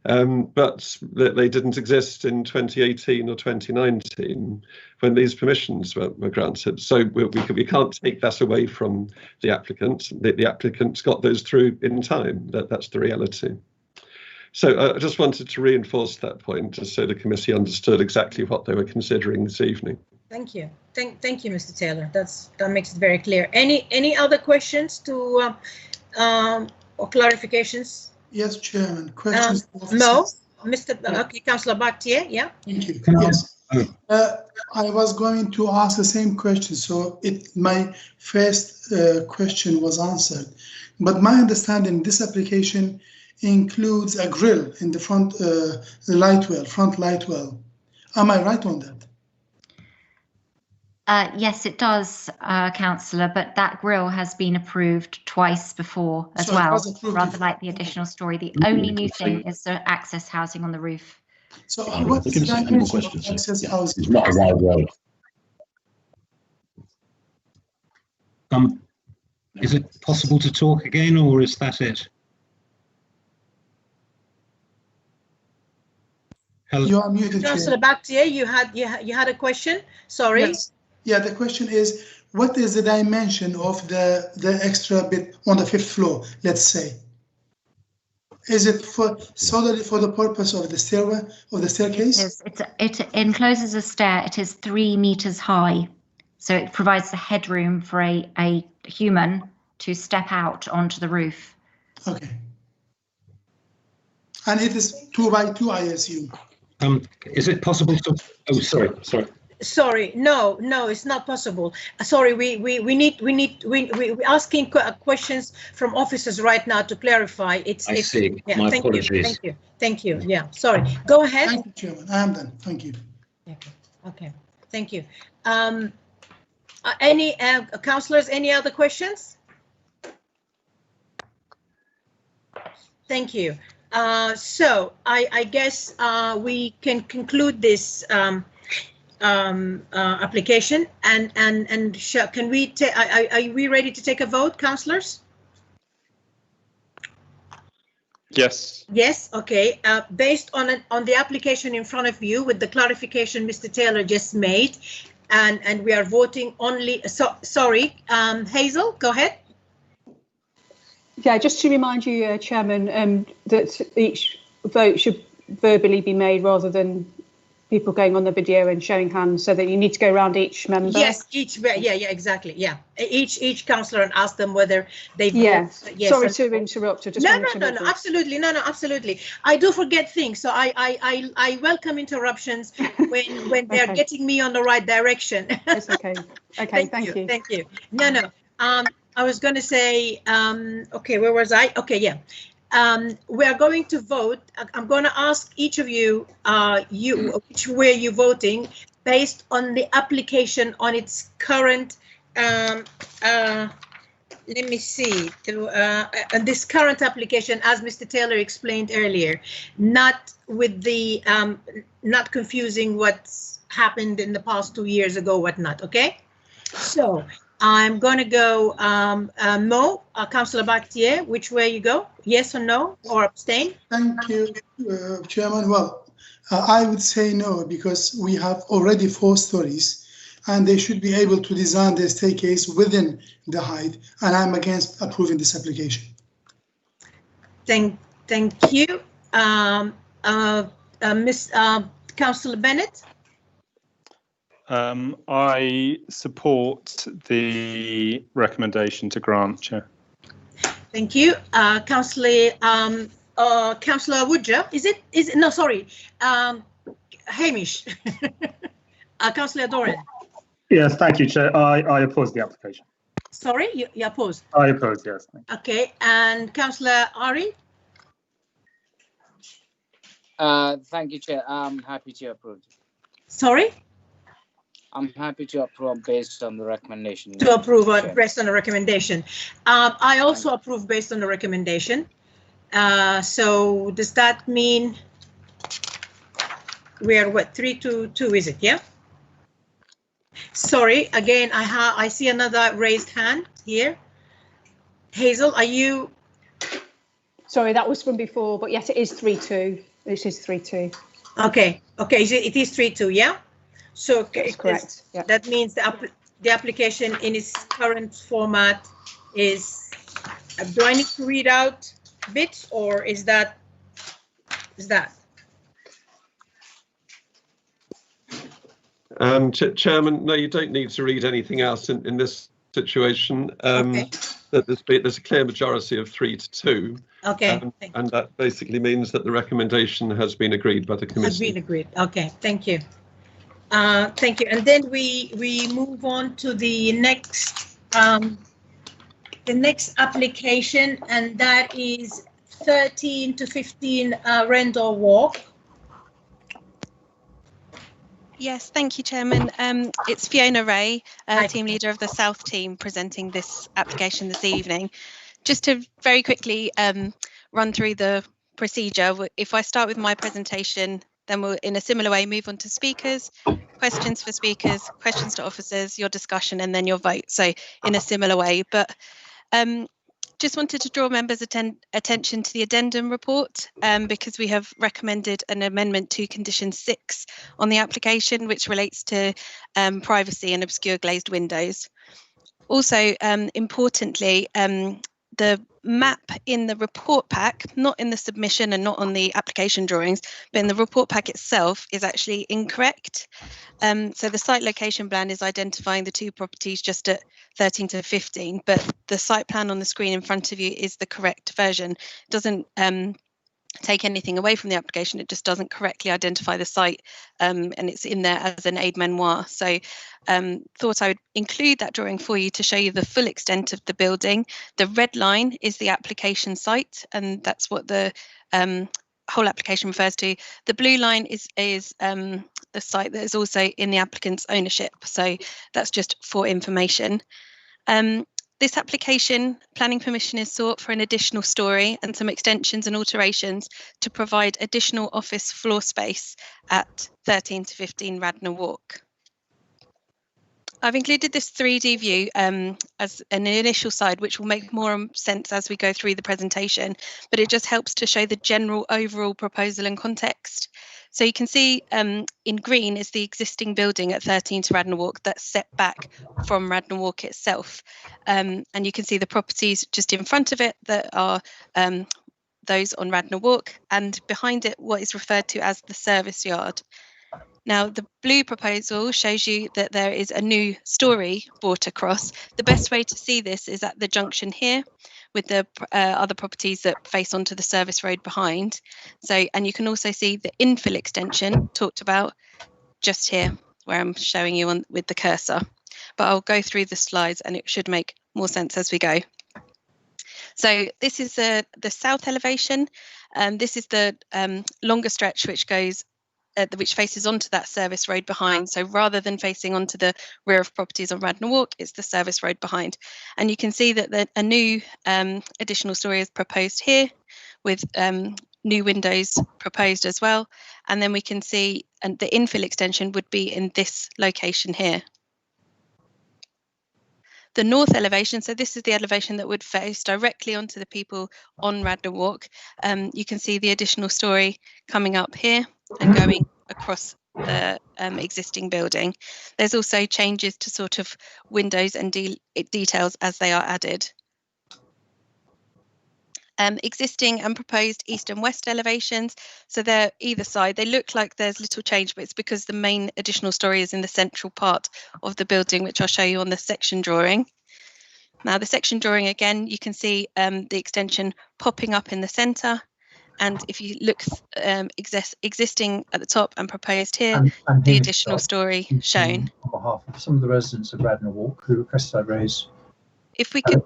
but they didn't exist in 2018 or 2019 when these permissions were granted. So we can't take that away from the applicant. The applicants got those through in time. That's the reality. So I just wanted to reinforce that point, just so the committee understood exactly what they were considering this evening. Thank you. Thank you, Mr. Taylor. That makes it very clear. Any other questions to or clarifications? Yes, Chairman. Questions? No, Mr. Okay, Councillor Bhatia. Yeah. Thank you. Yes. I was going to ask the same question, so my first question was answered. But my understanding, this application includes a grille in the front front light well. Am I right on that? Yes, it does, Councillor, but that grille has been approved twice before as well, rather like the additional story. The only new thing is the access housing on the roof. So what is the dimension of access housing? It's not a wide road. Is it possible to talk again, or is that it? Hello. You are muted, Councillor Chair. Bakhtiar, you had a question? Sorry. Yes. Yeah, the question is, what is the dimension of the extra bit on the 5th floor, let's say? Is it solely for the purpose of the stairway, of the staircase? It encloses a stair. It is 3 meters high. So it provides the headroom for a human to step out onto the roof. Okay. And it is 2 by 2, I assume. Is it possible to? Oh, sorry. Sorry, no, it's not possible. Sorry, we're asking questions from officers right now to clarify. I see. Yeah, My apologies. Thank you. Yeah, sorry. Go ahead. Thank you, Chairman. I am done. Thank you. Okay. Thank you. Any councillors? Any other questions? Thank you. So I guess we can conclude this application and can we are we ready to take a vote, councillors? Yes. Yes. Okay. Based on the application in front of you, with the clarification Mr. Taylor just made, and we are voting only. Sorry, Hazel, go ahead. Yeah, just to remind you, Chairman, that each vote should verbally be made rather than people going on the video and showing hands, so that you need to go around each member. Yes, exactly. Yeah, each councillor and ask them whether they vote. Yes. Yes. Sorry to interrupt. No, absolutely. I do forget things, so I welcome interruptions when they're Okay. getting me on the right direction. It's okay. Okay, thank you. Thank you. No. I was going to say, okay, where was I? Okay, yeah. We are going to vote. I'm going to ask each of you, which way you're voting based on the application on its current, let me see, this current application, as Mr. Taylor explained earlier, not with the, not confusing what's happened in the past 2 years ago, whatnot, okay? So I'm going to go, Mo, Councillor Bakhtiar, which way you go? Yes or no, or abstain? Thank you, Chairman. Well, I would say no, because we have already 4 stories and they should be able to design their staircase within the height, and I'm against approving this application. Thank you. Miss Councillor Bennett? I support the recommendation to grant, Chair. Thank you. Councillor Wooja, is it no, sorry, Hamish. Councillor Doran. Yes, thank you, Chair. I oppose the application. Sorry, you oppose? I oppose, yes. Okay, and Councillor Ari? Thank you, Chair. I'm happy to approve. Sorry? I'm happy to approve based on the recommendation. To approve based on the recommendation. I also approve based on the recommendation. So does that mean we are what, 3-2, is it? Yeah. Sorry, again, I see another raised hand here. Hazel, are you? Sorry, that was from before, but yes, it is 3-2. This is 3-2. Okay, it is 3-2, yeah? So that's correct. Yeah. That means the application in its current format is, do I need to read out bits, or is that? Chairman, no, you don't need to read anything else in this situation. Okay. That there's a clear majority of 3-2. Okay. And that basically means that the recommendation has been agreed by the committee. Has been agreed. Okay, thank you. Thank you. And then we move on to the next application, and that is 13 to 15 Rendell Walk. Yes, thank you, Chairman. It's Fiona Ray, team leader of the South team, presenting this application this evening. Just to very quickly run through the procedure, if I start with my presentation, then we'll, in a similar way, move on to speakers, questions for speakers, questions to officers, your discussion, and then your vote. So in a similar way. But Just wanted to draw members' attention to the addendum report because we have recommended an amendment to condition 6 on the application, which relates to privacy and obscure glazed windows. Also, importantly, the map in the report pack, not in the submission and not on the application drawings, but in the report pack itself is actually incorrect. So the site location plan is identifying the 2 properties just at 13 to 15, but the site plan on the screen in front of you is the correct version. It doesn't take anything away from the application, it just doesn't correctly identify the site, and it's in there as an aide-memoire. So thought I would include that drawing for you to show you the full extent of the building. The red line is the application site, and that's what the whole application refers to. The blue line is the site that is also in the applicant's ownership, so that's just for information. This application, planning permission is sought for an additional storey and some extensions and alterations to provide additional office floor space at 13 to 15 Radnor Walk. I've included this 3D view as an initial side, which will make more sense as we go through the presentation, but it just helps to show the general overall proposal and context. So you can see in green is the existing building at 13 to Radnor Walk that's set back from Radnor Walk itself. And you can see the properties just in front of it that are those on Radnor Walk, and behind it what is referred to as the service yard. Now, the blue proposal shows you that there is a new storey brought across. The best way to see this is at the junction here with the other properties that face onto the service road behind. So, and you can also see the infill extension talked about just here, where I'm showing you on with the cursor. But I'll go through the slides and it should make more sense as we go. So this is the south elevation. This is the longer stretch which goes which faces onto that service road behind. So rather than facing onto the rear of properties on Radnor Walk, it's the service road behind. And you can see that a new additional storey is proposed here with new windows proposed as well. And then we can see the infill extension would be in this location here. The north elevation, so this is the elevation that would face directly onto the people on Radnor Walk. You can see the additional storey coming up here and going across the existing building. There's also changes to sort of windows and details as they are added. Existing and proposed east and west elevations, so they're either side. They look like there's little change, but it's because the main additional storey is in the central part of the building, which I'll show you on the section drawing. Now, the section drawing, again, you can see the extension popping up in the centre. And if you look existing at the top and proposed here, and the additional storey shown. On behalf of some of the residents of Radnor Walk who requested I raise. If we could.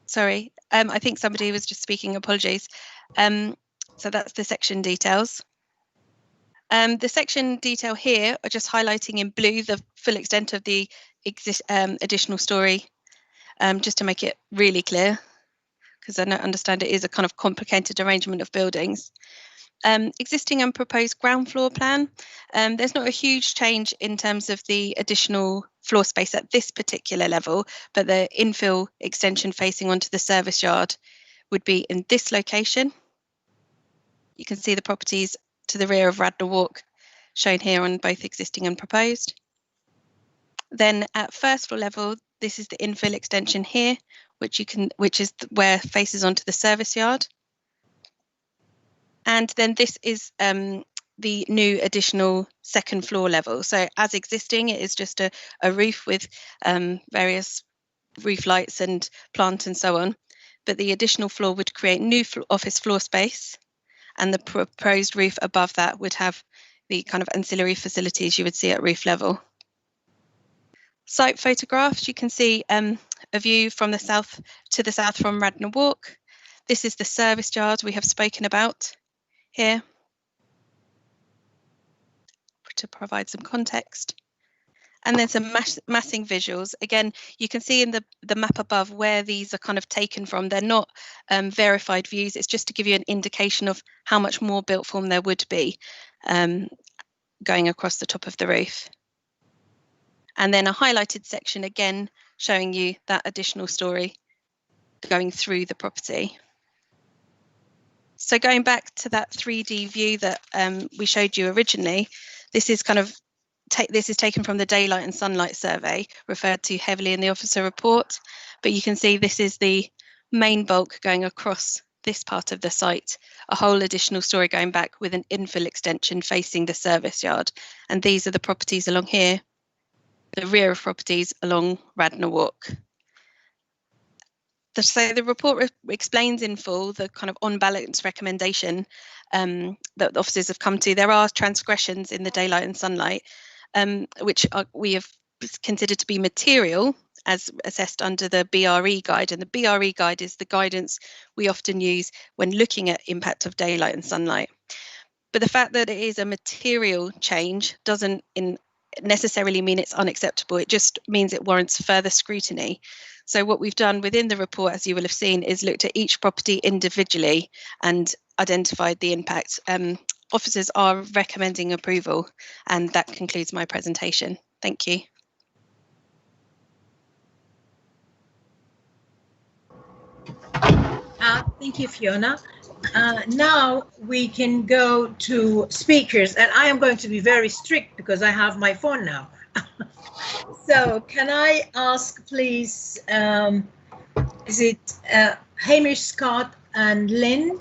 Sorry, I think somebody was just speaking, apologies. So that's the section details. The section detail here are just highlighting in blue the full extent of the additional storey, just to make it really clear, because I understand it is a kind of complicated arrangement of buildings. Existing and proposed ground floor plan. There's not a huge change in terms of the additional floor space at this particular level, but the infill extension facing onto the service yard would be in this location. You can see the properties to the rear of Radnor Walk shown here on both existing and proposed. Then at first floor level, this is the infill extension here, which is where faces onto the service yard. And then this is the new additional second floor level. So as existing, it is just a roof with various roof lights and plant and so on. But the additional floor would create new office floor space, and the proposed roof above that would have the kind of ancillary facilities you would see at roof level. Site photographs, you can see a view from the south to the south from Radnor Walk. This is the service yard we have spoken about here to provide some context. And then some massing visuals. Again, you can see in the map above where these are kind of taken from. They're not verified views. It's just to give you an indication of how much more built form there would be going across the top of the roof. And then a highlighted section, again, showing you that additional story going through the property. So going back to that 3D view that we showed you originally, this is kind of this is taken from the daylight and sunlight survey referred to heavily in the officer report, but you can see this is the main bulk going across this part of the site, a whole additional story going back with an infill extension facing the service yard. And these are the properties along here, the rear of properties along Radnor Walk. So the report explains in full the kind of on balance recommendation that the officers have come to. There are transgressions in the daylight and sunlight, which we have considered to be material as assessed under the BRE guide. And the BRE guide is the guidance we often use when looking at impact of daylight and sunlight. But the fact that it is a material change doesn't necessarily mean it's unacceptable. It just means it warrants further scrutiny. So what we've done within the report, as you will have seen, is looked at each property individually and identified the impact. Officers are recommending approval, and that concludes my presentation. Thank you. Thank you, Fiona. Now we can go to speakers, and I am going to be very strict because I have my phone now. So can I ask, please, is it Hamish, Scott and Lynn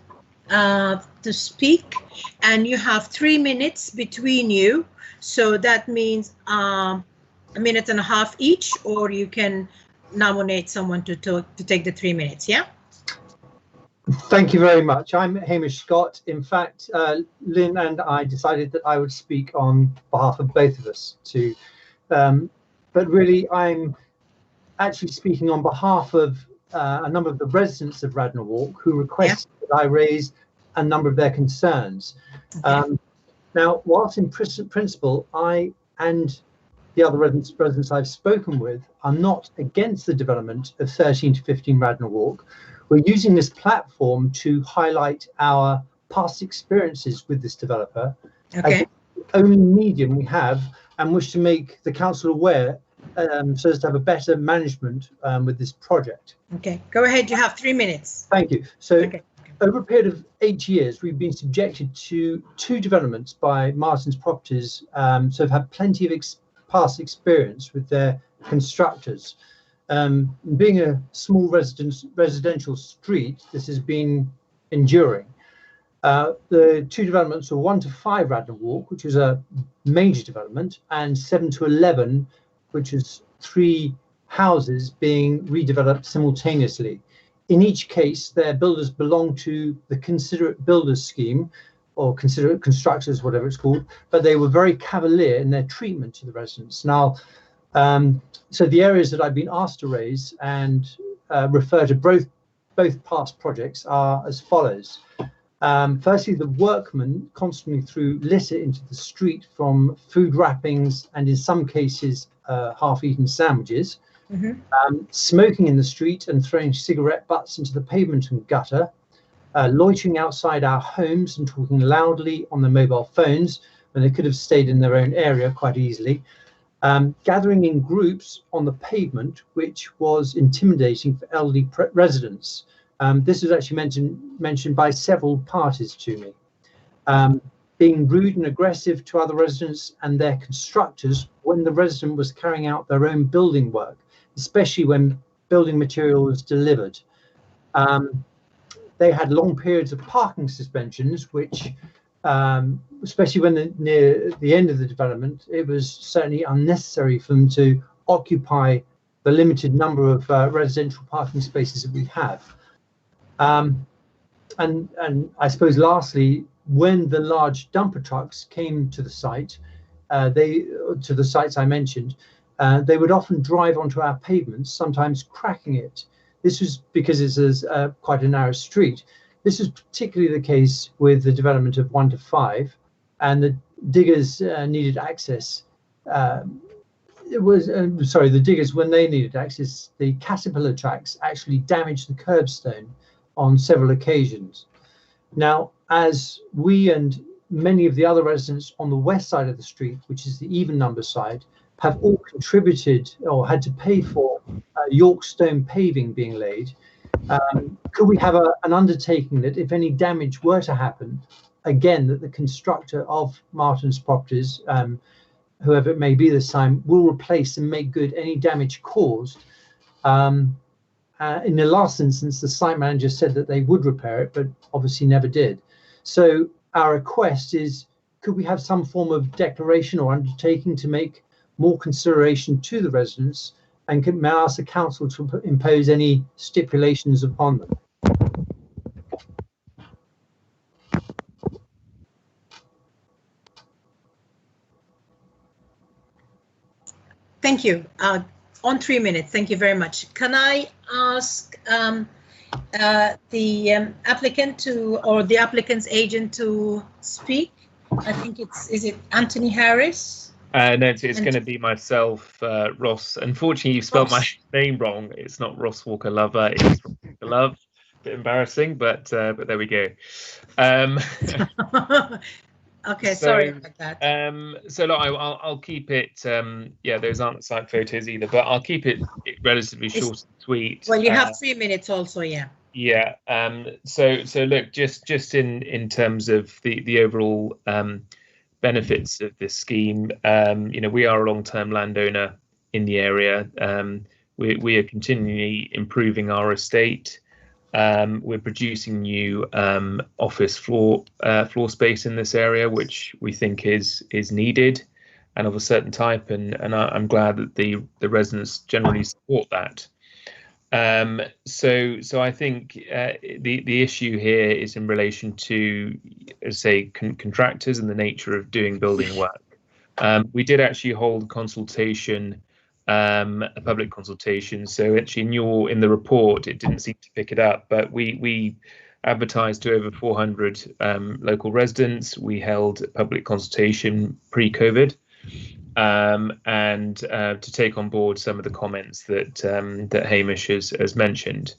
to speak? And you have 3 minutes between you. So that means a minute and a half each, or you can nominate someone to take the 3 minutes, yeah? Thank you very much. I'm Hamish Scott. In fact, Lynn and I decided that I would speak on behalf of both of us but really I'm actually speaking on behalf of a number of the residents of Radnor Walk who requested that I raise a number of their concerns. Okay. Now, whilst in principle, I and the other residents I've spoken with are not against the development of 13 to 15 Radnor Walk, we're using this platform to highlight our past experiences with this developer as the only medium we have, and wish to make the council aware so as to have a better management with this project. Okay, go ahead. You have 3 minutes. Thank you. So over a period of 8 years, we've been subjected to 2 developments by Martin's Properties, so have had plenty of past experience with their constructors. Being a small residential street, this has been enduring. The 2 developments were 1 to 5 Radnor Walk, which was a major development, and 7 to 11, which is 3 houses being redeveloped simultaneously. In each case, their builders belong to the Considerate Builders scheme, or Considerate Constructors, whatever it's called, but they were very cavalier in their treatment to the residents. Now, so the areas that I've been asked to raise and refer to both past projects are as follows. Firstly, the workmen constantly threw litter into the street from food wrappings and in some cases half-eaten sandwiches, smoking in the street and throwing cigarette butts into the pavement and gutter, loitering outside our homes and talking loudly on their mobile phones when they could have stayed in their own area quite easily, gathering in groups on the pavement, which was intimidating for elderly residents. This was actually mentioned by several parties to me. Being rude and aggressive to other residents and their constructors when the resident was carrying out their own building work, especially when building material was delivered. They had long periods of parking suspensions, which, especially when near the end of the development, it was certainly unnecessary for them to occupy the limited number of residential parking spaces that we have. And I suppose lastly, when the large dumper trucks came to the site, to the sites I mentioned, they would often drive onto our pavements, sometimes cracking it. This was because it's quite a narrow street. This is particularly the case with the development of 1 to 5, and the diggers needed access. The diggers, when they needed access, the caterpillar tracks actually damaged the curbstone on several occasions. Now, as we and many of the other residents on the west side of the street, which is the even number side, have all contributed or had to pay for York stone paving being laid, could we have an undertaking that if any damage were to happen, again, that the constructor of Martin's Properties, whoever it may be this time, will replace and make good any damage caused? In the last instance, the site manager said that they would repair it, but obviously never did. So our request is, could we have some form of declaration or undertaking to make more consideration to the residents, and may I ask the council to impose any stipulations upon them? Thank you. On 3 minutes. Thank you very much. Can I ask the applicant to, or the applicant's agent to speak? I think is it Anthony Harris? No, it's going to be myself, Ross. Unfortunately, you spelled my name wrong. It's not Ross Walker Lover. It's Ross Walker Love. Bit embarrassing, but there we go. Okay, sorry about that. So look, I'll keep it. Yeah, those aren't site photos either, but I'll keep it relatively short and sweet. Well, you have 3 minutes also, yeah. Yeah. So look, just in terms of the overall benefits of this scheme, we are a long-term landowner in the area. We are continually improving our estate. We're producing new office floor space in this area, which we think is needed and of a certain type, and I'm glad that the residents generally support that. So I think the issue here is in relation to, say, contractors and the nature of doing building work. We did actually hold a consultation, a public consultation. So actually in the report, it didn't seem to pick it up, but we advertised to over 400 local residents. We held a public consultation pre-COVID, and to take on board some of the comments that Hamish has mentioned.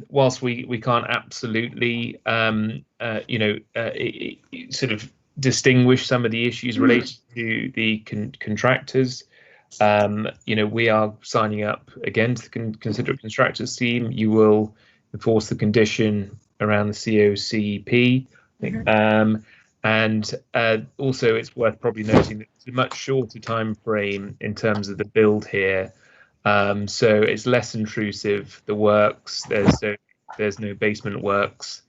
Whilst we can't absolutely sort of distinguish some of the issues related to the contractors, we are signing up again to the Considerate Constructors scheme. You will enforce the condition around the COCP. And also it's worth probably noting that it's a much shorter time frame in terms of the build here. So it's less intrusive, the works, there's no basement works.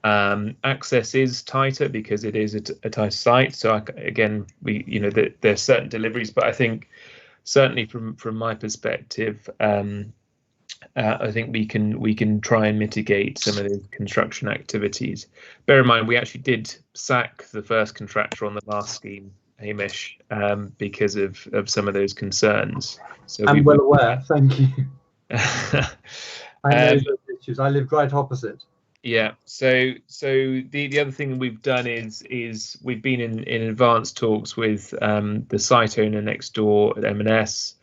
Access is tighter because it is a tight site. So again, there's certain deliveries, but I think certainly from my perspective, I think we can try and mitigate some of the construction activities. Bear in mind, we actually did sack the first contractor on the last scheme, Hamish, because of some of those concerns. So I'm well aware. Thank you. I know those issues. I live right opposite. Yeah. So the other thing we've done is we've been in advanced talks with the site owner next door at M&S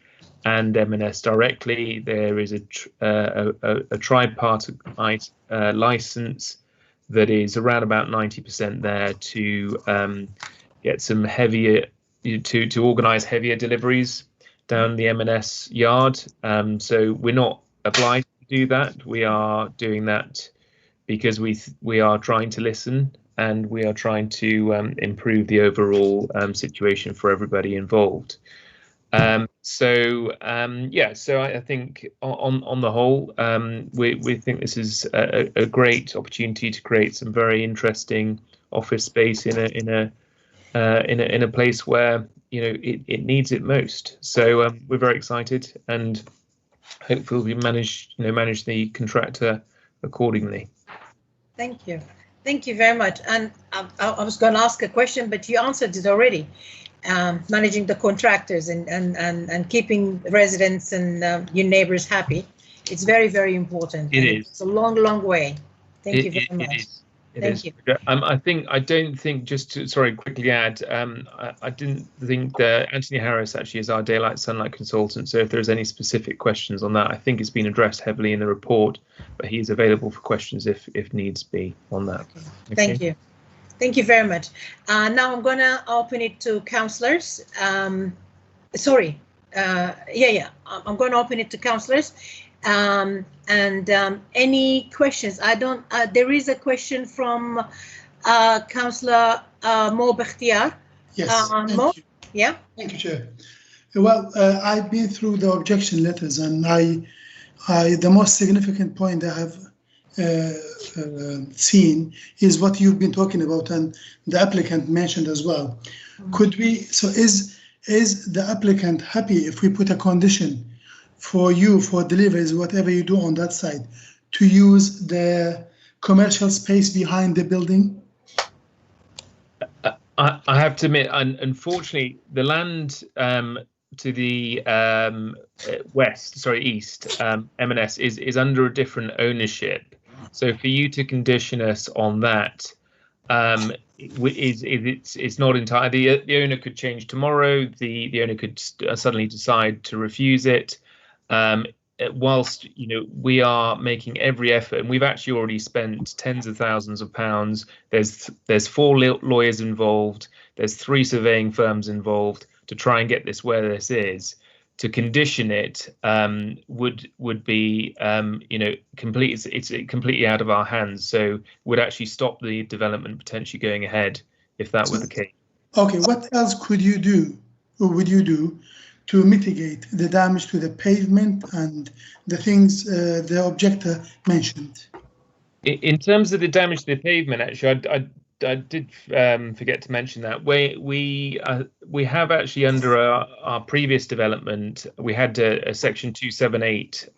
and M&S directly. There is a tripartite license that is around about 90% there to get some heavier to organise heavier deliveries down the M&S yard. So we're not obliged to do that. We are doing that because we are trying to listen and we are trying to improve the overall situation for everybody involved. So I think on the whole, we think this is a great opportunity to create some very interesting office space in a place where it needs it most. So we're very excited, and hopefully we manage the contractor accordingly. Thank you very much. And I was going to ask a question, but you answered it already. Managing the contractors and keeping residents and your neighbors happy. It's very, very important. It is. It's a long way. Thank you very much. Thank you. I don't think, just to quickly add, I didn't think that Anthony Harris actually is our daylight sunlight consultant. So if there's any specific questions on that, I think it's been addressed heavily in the report, but he's available for questions if needs be on that. Okay. Thank you. Thank you very much. Now I'm going to open it to councillors. Sorry, I'm going to open it to councillors. Any questions? There is a question from Councillor Mo Bakhtiar. Yes. Mo? Yeah. Thank you, Chair. Well, I've been through the objection letters, and the most significant point I have seen is what you've been talking about, and the applicant mentioned as well. Could we? So is the applicant happy if we put a condition for you for deliveries, whatever you do on that side, to use the commercial space behind the building? I have to admit, unfortunately, the land to the east, M&S, is under a different ownership. So for you to condition us on that, it's not entirely. The owner could change tomorrow. The owner could suddenly decide to refuse it. Whilst we are making every effort, and we've actually already spent tens of thousands of pounds. There's 4 lawyers involved. There's 3 surveying firms involved to try and get this where this is. To condition it would be it's completely out of our hands. So would actually stop the development potentially going ahead if that were the case. Okay, what else could you do, or would you do, to mitigate the damage to the pavement and the things the objector mentioned? In terms of the damage to the pavement, actually, I did forget to mention that we have actually, under our previous development, we had a section 278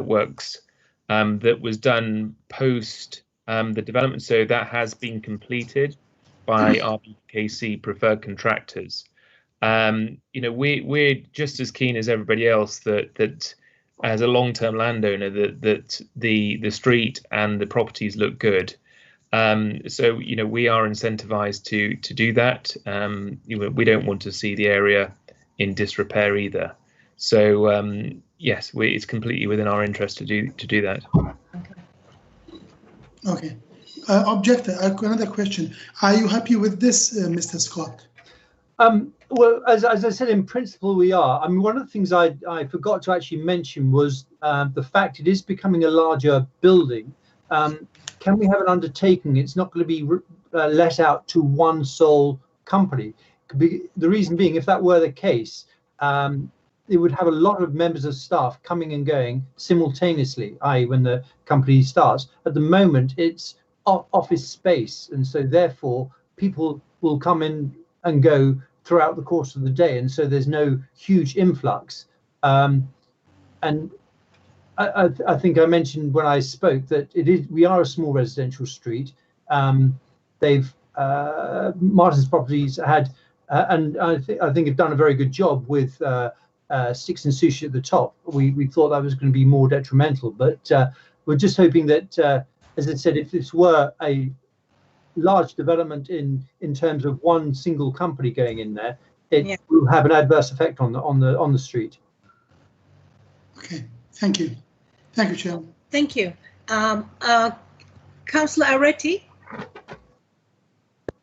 works that was done post the development, so that has been completed by RBKC preferred contractors. We're just as keen as everybody else that as a long-term landowner that the street and the properties look good. So we are incentivized to do that. We don't want to see the area in disrepair either. So yes, it's completely within our interest to do that. Okay. Objector, another question. Are you happy with this, Mr. Scott? Well, as I said, in principle, we are. I mean, one of the things I forgot to actually mention was the fact it is becoming a larger building. Can we have an undertaking? It's not going to be let out to one sole company. The reason being, if that were the case, it would have a lot of members of staff coming and going simultaneously, i.e. when the company starts. At the moment, it's office space, and so therefore people will come in and go throughout the course of the day, and so there's no huge influx. And I think I mentioned when I spoke that we are a small residential street. Martin's Properties had, and I think have done a very good job with Sticks and Sushi at the top. We thought that was going to be more detrimental, but we're just hoping that, as I said, if this were a large development in terms of one single company going in there, it will have an adverse effect on the street. Okay, thank you. Thank you, Chairman. Thank you. Councillor Aretti?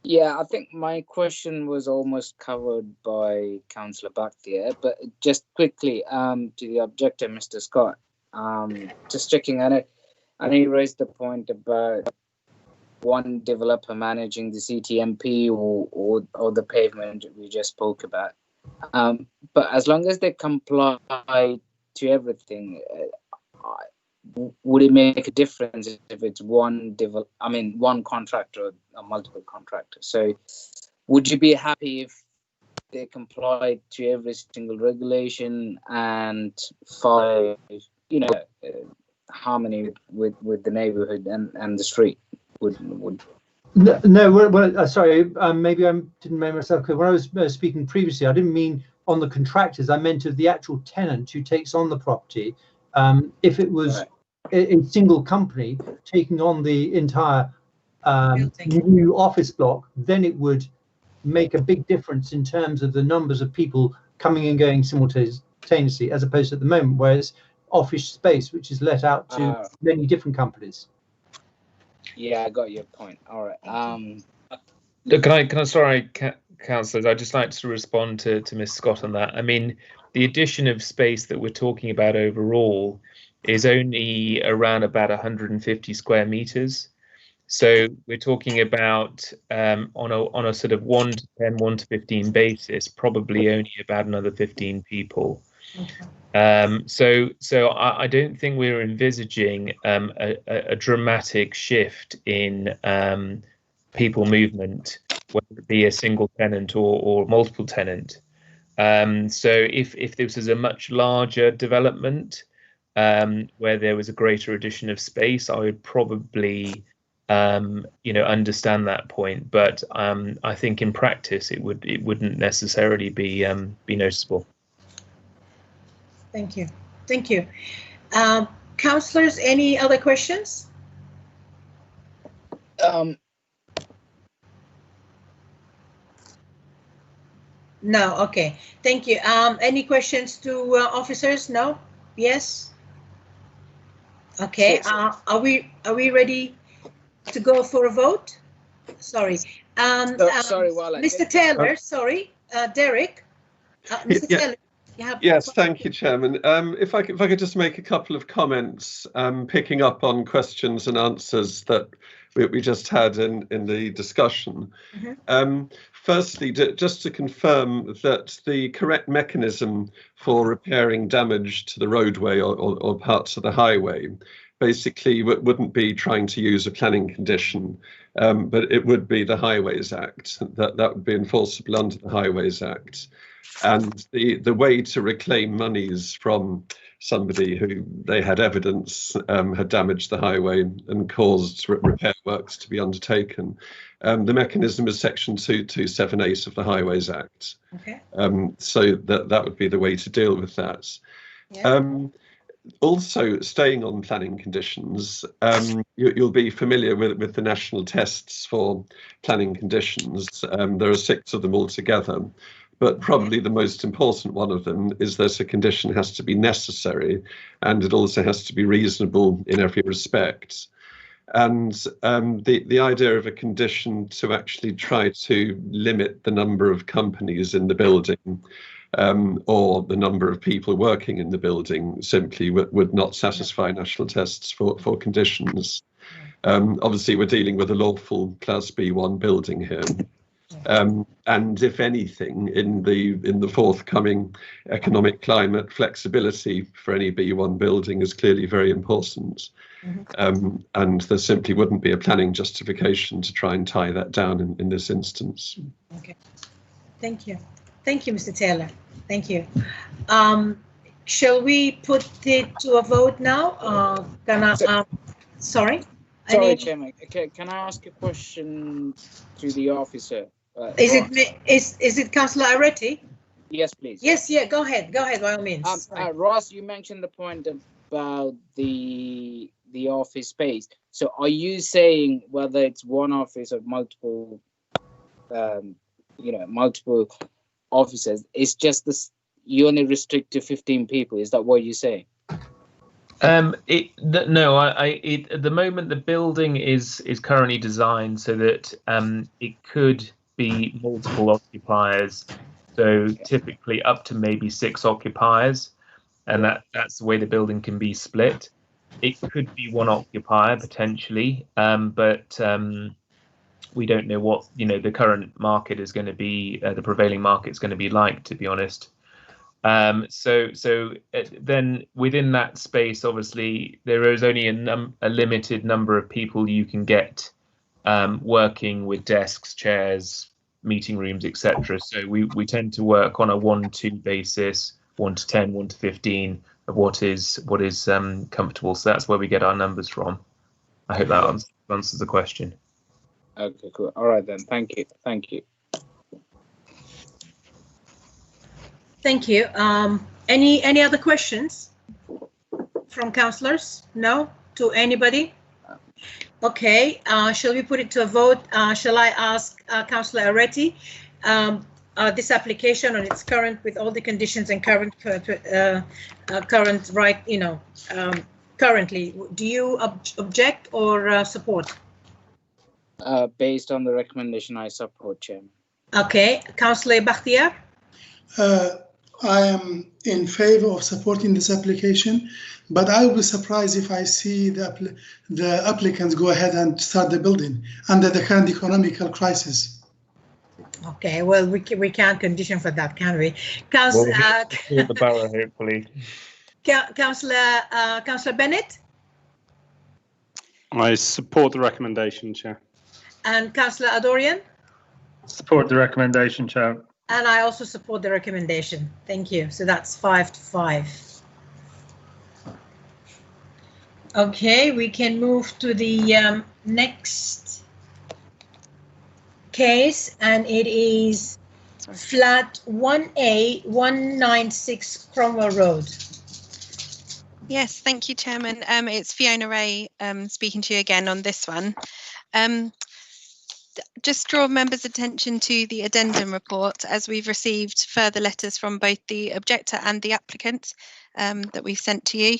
Yeah, I think my question was almost covered by Councillor Bakhtiar, but just quickly to the objector, Mr. Scott, just checking on it. I know you raised the point about one developer managing the CTMP or the pavement we just spoke about. But as long as they comply to everything, would it make a difference if it's one contractor or multiple contractors? So would you be happy if they complied to every single regulation and follow, harmony with the neighborhood and the street? No, well, sorry, maybe I didn't make myself clear. When I was speaking previously, I didn't mean on the contractors. I meant of the actual tenant who takes on the property. If it was a single company taking on the entire new office block, then it would make a big difference in terms of the numbers of people coming and going simultaneously, as opposed to at the moment where it's office space which is let out to many different companies. Yeah, I got your point. All right. Look, can I sorry, councillors, I'd just like to respond to Ms. Scott on that. I mean, the addition of space that we're talking about overall is only around about 150 square meters. So we're talking about on a sort of 1 to 10, 1 to 15 basis, probably only about another 15 people. So I don't think we're envisaging a dramatic shift in people movement, whether it be a single tenant or multiple tenant. So if this is a much larger development where there was a greater addition of space, I would probably understand that point. But I think in practice it wouldn't necessarily be noticeable. Thank you. Thank you. Councillors, any other questions? No. Okay. Thank you. Any questions to officers? No. Yes. Okay. Are we ready to go for a vote? Sorry. Sorry, Mr. Taylor. Sorry, Derek. Mr. Taylor. Yes, thank you, Chairman. If I could just make a couple of comments, picking up on questions and answers that we just had in the discussion. Firstly, just to confirm that the correct mechanism for repairing damage to the roadway or parts of the highway basically wouldn't be trying to use a planning condition, but it would be the Highways Act. That would be enforceable under the Highways Act. And the way to reclaim monies from somebody who they had evidence had damaged the highway and caused repair works to be undertaken, the mechanism is section 2278 of the Highways Act. Okay. So that would be the way to deal with that. Yeah. Also, staying on planning conditions, you'll be familiar with the national tests for planning conditions. There are 6 of them altogether. But probably the most important one of them is that a condition has to be necessary, and it also has to be reasonable in every respect. And the idea of a condition to actually try to limit the number of companies in the building or the number of people working in the building simply would not satisfy national tests for conditions. Obviously, we're dealing with a lawful Class B1 building here. And if anything, in the forthcoming economic climate, flexibility for any B1 building is clearly very important. And there simply wouldn't be a planning justification to try and tie that down in this instance. Okay. Thank you. Thank you, Mr. Taylor. Thank you. Shall we put it to a vote now? Sorry? Sorry, Chairman. Okay, can I ask a question to the officer? Is it Councillor Aretti? Yes, please. Yes, yeah, go ahead, by all means. Ross, you mentioned the point about the office space. So are you saying whether it's one office or multiple, multiple offices, it's just this, you only restrict to 15 people? Is that what you're saying? No, at the moment the building is currently designed so that it could be multiple occupiers, so typically up to maybe 6 occupiers, and that's the way the building can be split. It could be 1 occupier potentially, but we don't know what the current market is going to be, the prevailing market is going to be like, to be honest. So then within that space, obviously there is only a limited number of people you can get working with desks, chairs, meeting rooms, etc. So we tend to work on a 1-2 basis, 1 to 10, 1 to 15 of what is comfortable. So that's where we get our numbers from. I hope that answers the question. Okay, cool. All right then. Thank you. Thank you. Thank you. Any other questions from councillors? No? To anybody? Okay. Shall we put it to a vote? Shall I ask Councillor Aretti, this application on its current, with all the conditions and current right, currently, do you object or support? Based on the recommendation, I support, Chairman. Okay. Councillor Bakhtiar? I am in favor of supporting this application, but I will be surprised if I see the applicants go ahead and start the building under the current economical crisis. Okay, well, we can't condition for that, can we? We'll hit the borough, hopefully. Councillor Bennett? I support the recommendation, Chair. And Councillor Adorian? Support the recommendation, Chair. And I also support the recommendation. Thank you. So that's 5-5. Okay, we can move to the next case, and it is flat 1A 196 Cromwell Road. Yes, thank you, Chairman. It's Fiona Ray speaking to you again on this one. Just draw members' attention to the addendum report, as we've received further letters from both the objector and the applicant that we've sent to you.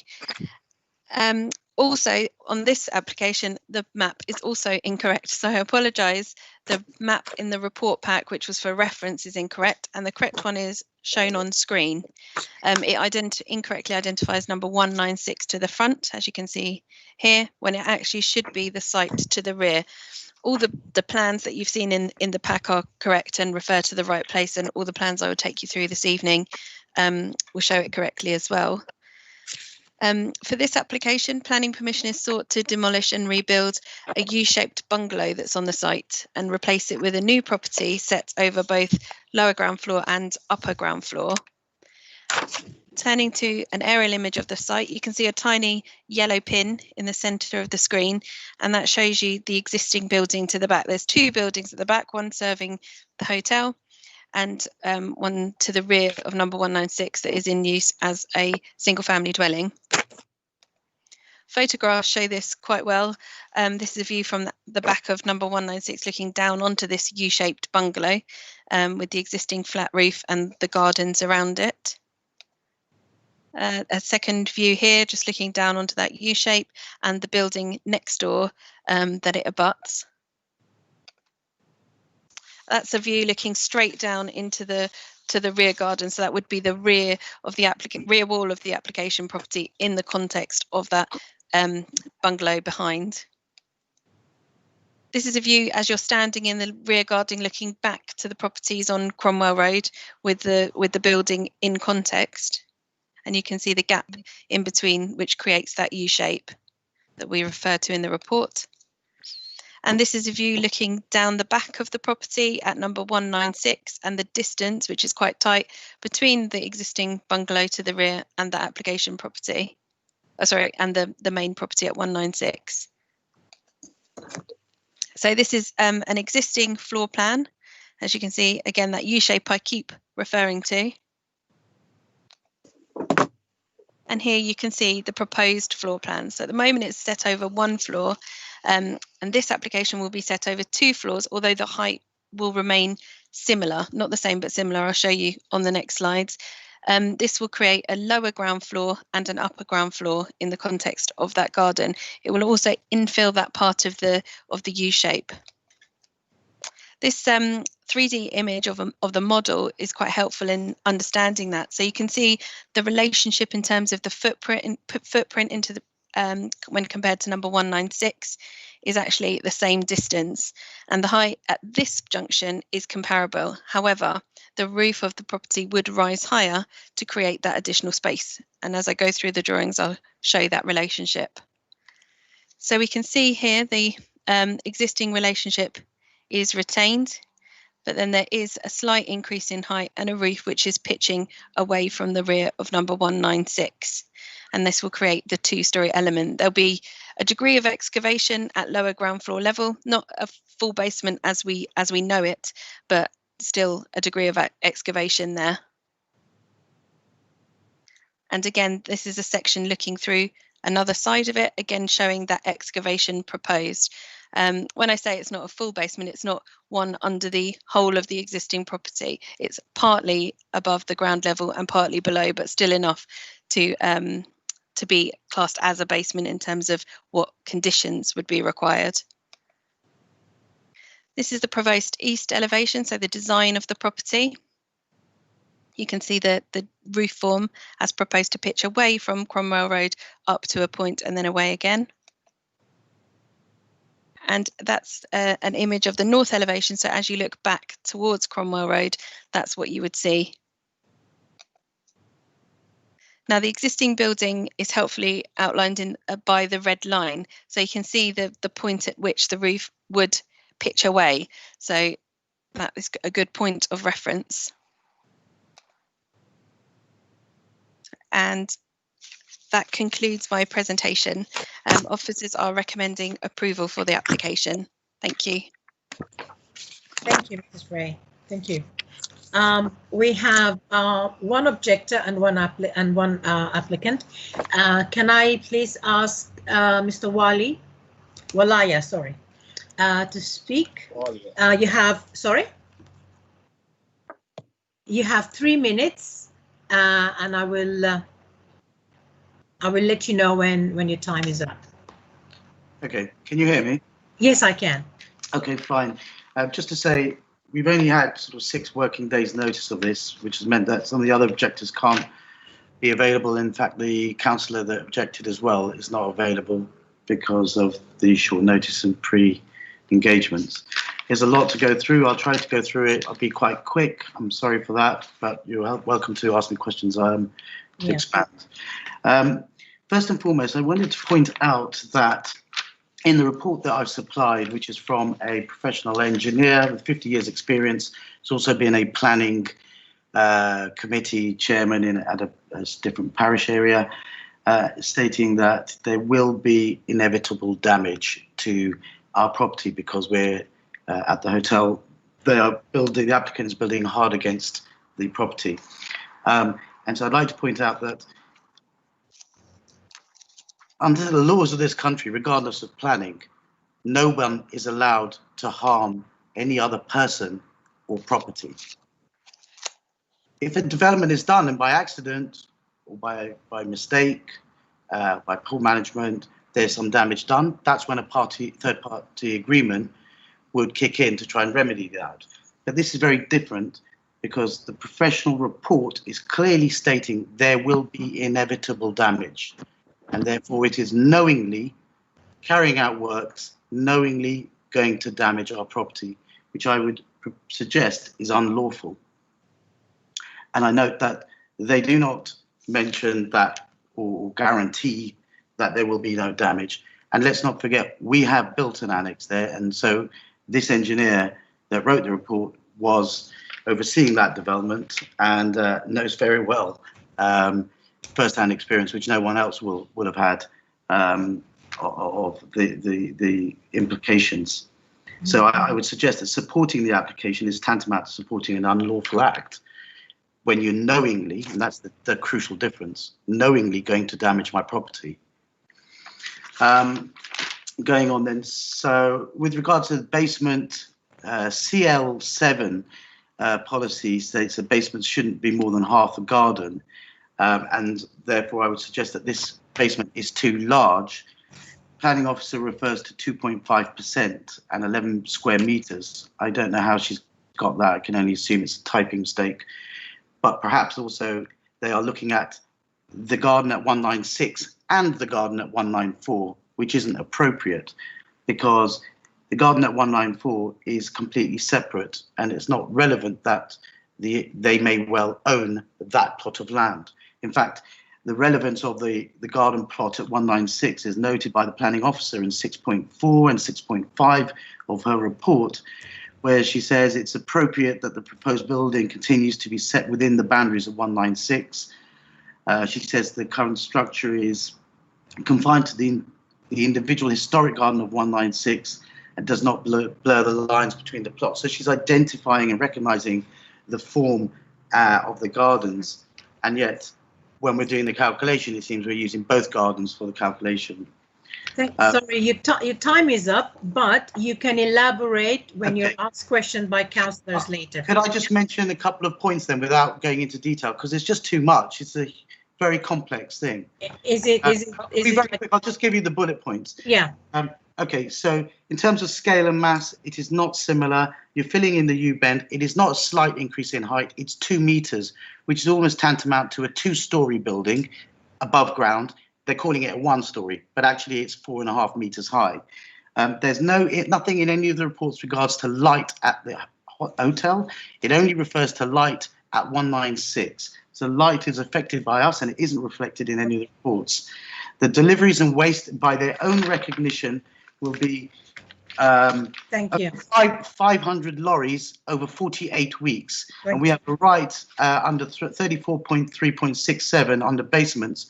Also, on this application, the map is also incorrect, so I apologise. The map in the report pack, which was for reference, is incorrect, and the correct one is shown on screen. It incorrectly identifies number 196 to the front, as you can see here, when it actually should be the site to the rear. All the plans that you've seen in the pack are correct and refer to the right place, and all the plans I will take you through this evening will show it correctly as well. For this application, planning permission is sought to demolish and rebuild a U-shaped bungalow that's on the site and replace it with a new property set over both lower ground floor and upper ground floor. Turning to an aerial image of the site, you can see a tiny yellow pin in the centre of the screen, and that shows you the existing building to the back. There's two buildings at the back, one serving the hotel and one to the rear of number 196 that is in use as a single family dwelling. Photographs show this quite well. This is a view from the back of number 196 looking down onto this U-shaped bungalow with the existing flat roof and the gardens around it. A second view here, just looking down onto that U-shape and the building next door that it abuts. That's a view looking straight down into the rear garden, so that would be the rear of the rear wall of the application property in the context of that bungalow behind. This is a view as you're standing in the rear garden looking back to the properties on Cromwell Road with the building in context. And you can see the gap in between, which creates that U shape that we refer to in the report. And this is a view looking down the back of the property at number 196, and the distance, which is quite tight, between the existing bungalow to the rear and the application property. And the main property at 196. So this is an existing floor plan. As you can see, again, that U shape I keep referring to. And here you can see the proposed floor plan. So at the moment it's set over one floor, and this application will be set over 2 floors, although the height will remain similar, not the same, but similar. I'll show you on the next slides. This will create a lower ground floor and an upper ground floor in the context of that garden. It will also infill that part of the U shape. This 3D image of the model is quite helpful in understanding that. So you can see the relationship in terms of the footprint into the when compared to number 196 is actually the same distance, and the height at this junction is comparable. However, the roof of the property would rise higher to create that additional space. And as I go through the drawings, I'll show that relationship. So we can see here the existing relationship is retained, but then there is a slight increase in height and a roof which is pitching away from the rear of number 196. And this will create the 2-storey element. There'll be a degree of excavation at lower ground floor level, not a full basement as we know it, but still a degree of excavation there. And again, this is a section looking through another side of it, again showing that excavation proposed. When I say it's not a full basement, it's not one under the whole of the existing property. It's partly above the ground level and partly below, but still enough to be classed as a basement in terms of what conditions would be required. This is the proposed east elevation, so the design of the property. You can see the roof form as proposed to pitch away from Cromwell Road up to a point and then away again. And that's an image of the north elevation. So as you look back towards Cromwell Road, that's what you would see. Now the existing building is helpfully outlined by the red line. So you can see the point at which the roof would pitch away. So that is a good point of reference. And that concludes my presentation. Officers are recommending approval for the application. Thank you. Thank you, Mrs. Ray. Thank you. We have one objector and one applicant. Can I please ask Mr. Walaya, sorry, to speak? You have, sorry? You have 3 minutes, and I will let you know when your time is up. Okay, can you hear me? Yes, I can. Okay, fine. Just to say, we've only had sort of 6 working days notice of this, which has meant that some of the other objectors can't be available. In fact, the councillor that objected as well is not available because of the short notice and pre-engagements. There's a lot to go through. I'll try to go through it. I'll be quite quick. I'm sorry for that, but you're welcome to ask me questions to expand. First and foremost, I wanted to point out that in the report that I've supplied, which is from a professional engineer with 50 years experience, it's also been a planning committee chairman at a different parish area, stating that there will be inevitable damage to our property because we're at the hotel. The applicant is building hard against the property. And so I'd like to point out that under the laws of this country, regardless of planning, no one is allowed to harm any other person or property. If a development is done and by accident or by mistake, by poor management, there's some damage done, that's when a third-party agreement would kick in to try and remedy that. But this is very different because the professional report is clearly stating there will be inevitable damage. And therefore it is knowingly carrying out works, knowingly going to damage our property, which I would suggest is unlawful. And I note that they do not mention that or guarantee that there will be no damage. And let's not forget, we have built an annex there. And so this engineer that wrote the report was overseeing that development and knows very well first-hand experience, which no one else would have had of the implications. So I would suggest that supporting the application is tantamount to supporting an unlawful act when you're knowingly, and that's the crucial difference, knowingly going to damage my property. Going on then, so with regard to the basement, CL7 policy states that basements shouldn't be more than half a garden. And therefore, I would suggest that this basement is too large. Planning officer refers to 2.5% and 11 square meters. I don't know how she's got that. I can only assume it's a typing mistake. But perhaps also they are looking at the garden at 196 and the garden at 194, which isn't appropriate because the garden at 194 is completely separate and it's not relevant that they may well own that plot of land. In fact, the relevance of the garden plot at 196 is noted by the planning officer in 6.4 and 6.5 of her report, where she says it's appropriate that the proposed building continues to be set within the boundaries of 196. She says the current structure is confined to the individual historic garden of 196 and does not blur the lines between the plots. So she's identifying and recognizing the form of the gardens, and yet when we're doing the calculation, it seems we're using both gardens for the calculation. Sorry, your time is up, but you can elaborate when you're asked questions by councillors later. Could I just mention a couple of points then without going into detail, because it's just too much. It's a very complex thing. Is it? Very quick. I'll just give you the bullet points. Yeah. Okay, so in terms of scale and mass, it is not similar. You're filling in the U-bend. It is not a slight increase in height. It's 2 meters, which is almost tantamount to a 2-story building above ground. They're calling it a 1-story, but actually it's 4.5 meters high. There's nothing in any of the reports regards to light at the hotel. It only refers to light at 196. So light is affected by us and it isn't reflected in any of the reports. The deliveries and waste, by their own recognition, will be 500 lorries over 48 weeks. And we have a right under 34.3.67 on the basements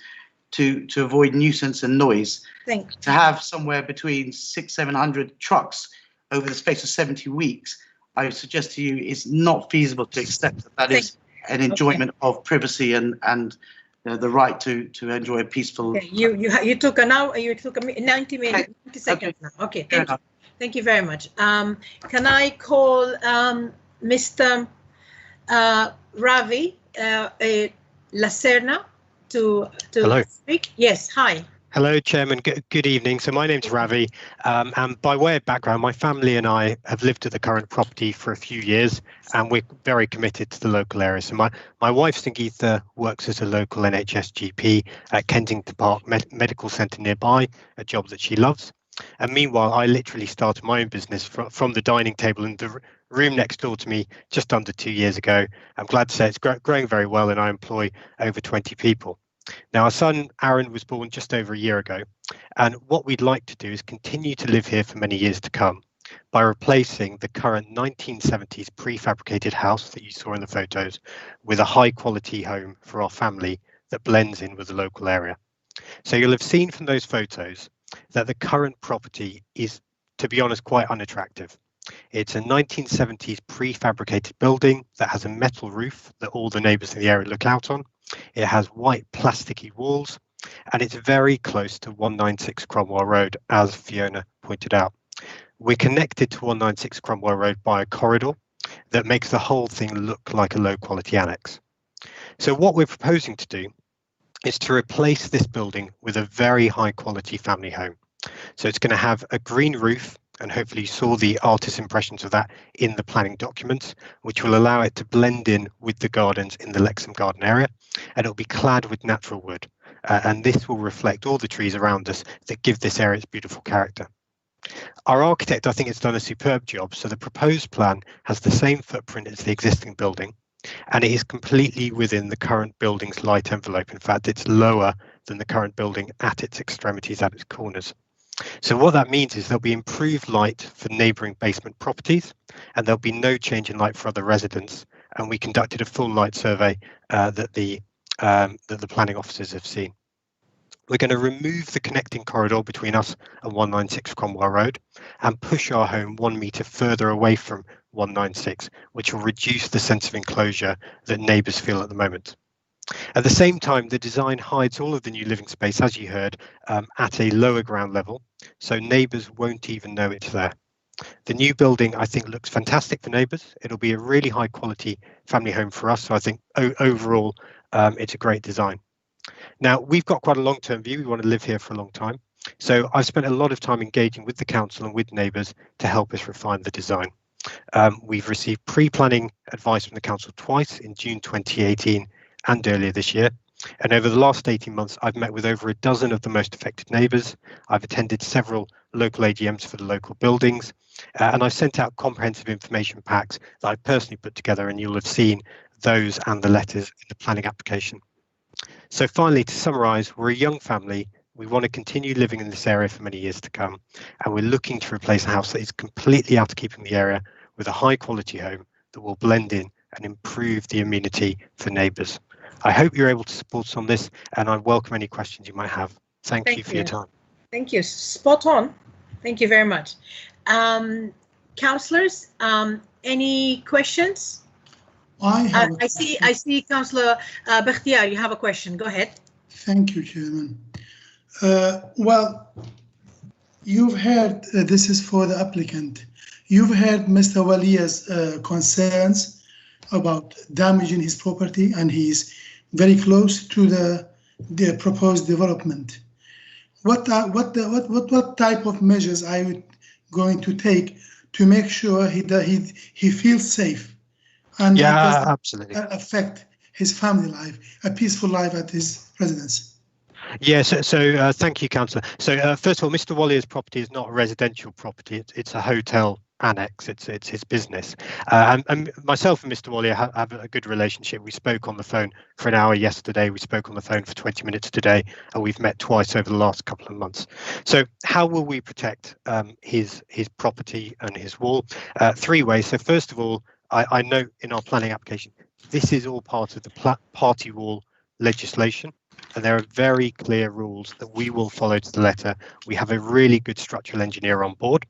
to avoid nuisance and noise. To have somewhere between 600-700 trucks over the space of 70 weeks, I would suggest to you is not feasible to accept that is an enjoyment of privacy and the right to enjoy a peaceful. Okay. You took an hour. You took 90 minutes, 90 seconds now. Okay, thank you. Thank you very much. Can I call Mr. Ravi Lacerna to speak? Yes. Hi. Hello, Chairman. Good evening. So my name's Ravi, and by way of background, my family and I have lived at the current property for a few years, and we're very committed to the local area. So my wife, Sangeetha, works as a local NHS GP at Kensington Park Medical Centre nearby, a job that she loves. And meanwhile, I literally started my own business from the dining table in the room next door to me just under 2 years ago. I'm glad to say it's growing very well, and I employ over 20 people. Now, our son Aaron was born just over a year ago, and what we'd like to do is continue to live here for many years to come by replacing the current 1970s prefabricated house that you saw in the photos with a high quality home for our family that blends in with the local area. So you'll have seen from those photos that the current property is, to be honest, quite unattractive. It's a 1970s prefabricated building that has a metal roof that all the neighbours in the area look out on. It has white plasticky walls, and it's very close to 196 Cromwell Road, as Fiona pointed out. We're connected to 196 Cromwell Road by a corridor that makes the whole thing look like a low quality annex. So what we're proposing to do is to replace this building with a very high quality family home. So it's going to have a green roof, and hopefully you saw the artist's impressions of that in the planning documents, which will allow it to blend in with the gardens in the Lexham Garden area, and it'll be clad with natural wood. And this will reflect all the trees around us that give this area its beautiful character. Our architect, I think, has done a superb job. So the proposed plan has the same footprint as the existing building, and it is completely within the current building's light envelope. In fact, it's lower than the current building at its extremities, at its corners. So what that means is there'll be improved light for neighbouring basement properties, and there'll be no change in light for other residents. And we conducted a full light survey that the planning officers have seen. We're going to remove the connecting corridor between us and 196 Cromwell Road and push our home 1 metre further away from 196, which will reduce the sense of enclosure that neighbours feel at the moment. At the same time, the design hides all of the new living space, as you heard, at a lower ground level, so neighbours won't even know it's there. The new building, I think, looks fantastic for neighbours. It'll be a really high quality family home for us, so I think overall it's a great design. Now, we've got quite a long-term view. We want to live here for a long time. So I've spent a lot of time engaging with the council and with neighbours to help us refine the design. We've received pre-planning advice from the council twice, in June 2018 and earlier this year. And over the last 18 months, I've met with over a dozen of the most affected neighbours. I've attended several local AGMs for the local buildings, and I've sent out comprehensive information packs that I've personally put together, and you'll have seen those and the letters in the planning application. So finally, to summarise, we're a young family. We want to continue living in this area for many years to come, and we're looking to replace a house that is completely out of keeping the area with a high quality home that will blend in and improve the amenity for neighbours. I hope you're able to support us on this, and I welcome any questions you might have. Thank you for your time. Thank you. Spot on. Thank you very much. Councillors, any questions? I see Councillor Bakhtiar, you have a question. Go ahead. Thank you, Chairman. Well, you've heard, this is for the applicant, you've heard Mr. Walia's concerns about damaging his property, and he's very close to the proposed development. what type of measures are you going to take to make sure he feels safe and it doesn't absolutely affect his family life, a peaceful life at his residence? Yes, so thank you, Councillor. So first of all, Mr. Wallier's property is not a residential property; it's a hotel annex. It's his business, and myself and Mr. Wallier have a good relationship. We spoke on the phone for an hour yesterday. We spoke on the phone for 20 minutes today, and we've met twice over the last couple of months. So how will we protect his property and his wall? 3 ways. So first of all, I note in our planning application, this is all part of the party wall legislation. And there are very clear rules that we will follow to the letter. We have a really good structural engineer on board.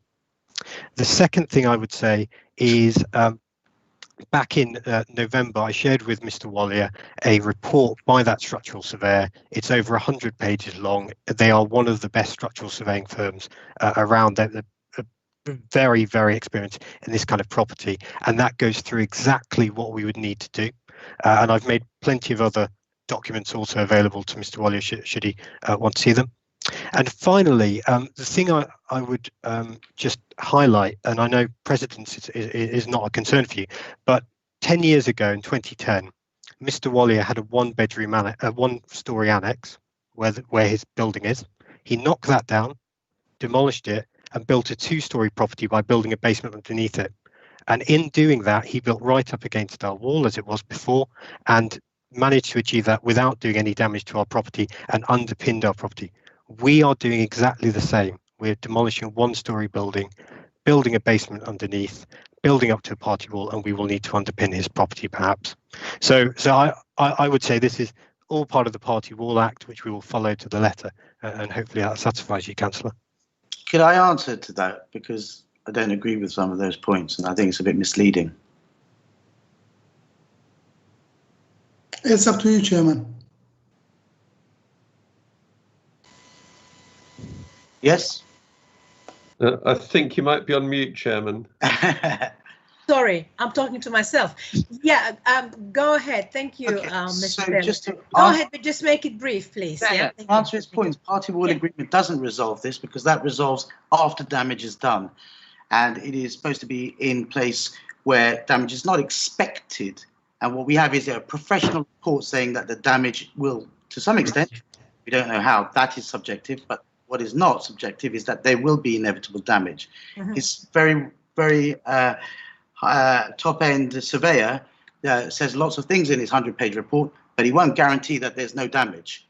The second thing I would say is back in November, I shared with Mr. Wallier a report by that structural surveyor. It's over 100 pages long. They are one of the best structural surveying firms around. They're very, very experienced in this kind of property. And that goes through exactly what we would need to do. And I've made plenty of other documents also available to Mr. Wallier should he want to see them. And finally, the thing I would just highlight, and I know precedence is not a concern for you, but 10 years ago in 2010, Mr. Wallier had a one-story annex where his building is. He knocked that down, demolished it, and built a 2-story property by building a basement underneath it. And in doing that, he built right up against our wall as it was before, and managed to achieve that without doing any damage to our property and underpinned our property. We are doing exactly the same. We're demolishing a 1-story building, building a basement underneath, building up to a party wall, and we will need to underpin his property perhaps. So I would say this is all part of the Party Wall Act, which we will follow to the letter, and hopefully that satisfies you, Councillor. Could I answer to that? Because I don't agree with some of those points, and I think it's a bit misleading. It's up to you, Chairman. Yes? I think you might be on mute, Chairman. Sorry, I'm talking to myself. Yeah, go ahead. Thank you, Okay, Mr. so Go ahead, but just make it brief, please. Yeah. To answer his points, Party Wall Agreement doesn't resolve this because that resolves after damage is done. And it is supposed to be in place where damage is not expected. And what we have is a professional report saying that the damage will, to some extent, we don't know how, that is subjective, but what is not subjective is that there will be inevitable damage. His very, very top-end surveyor says lots of things in his 100-page report, but he won't guarantee that there's no damage.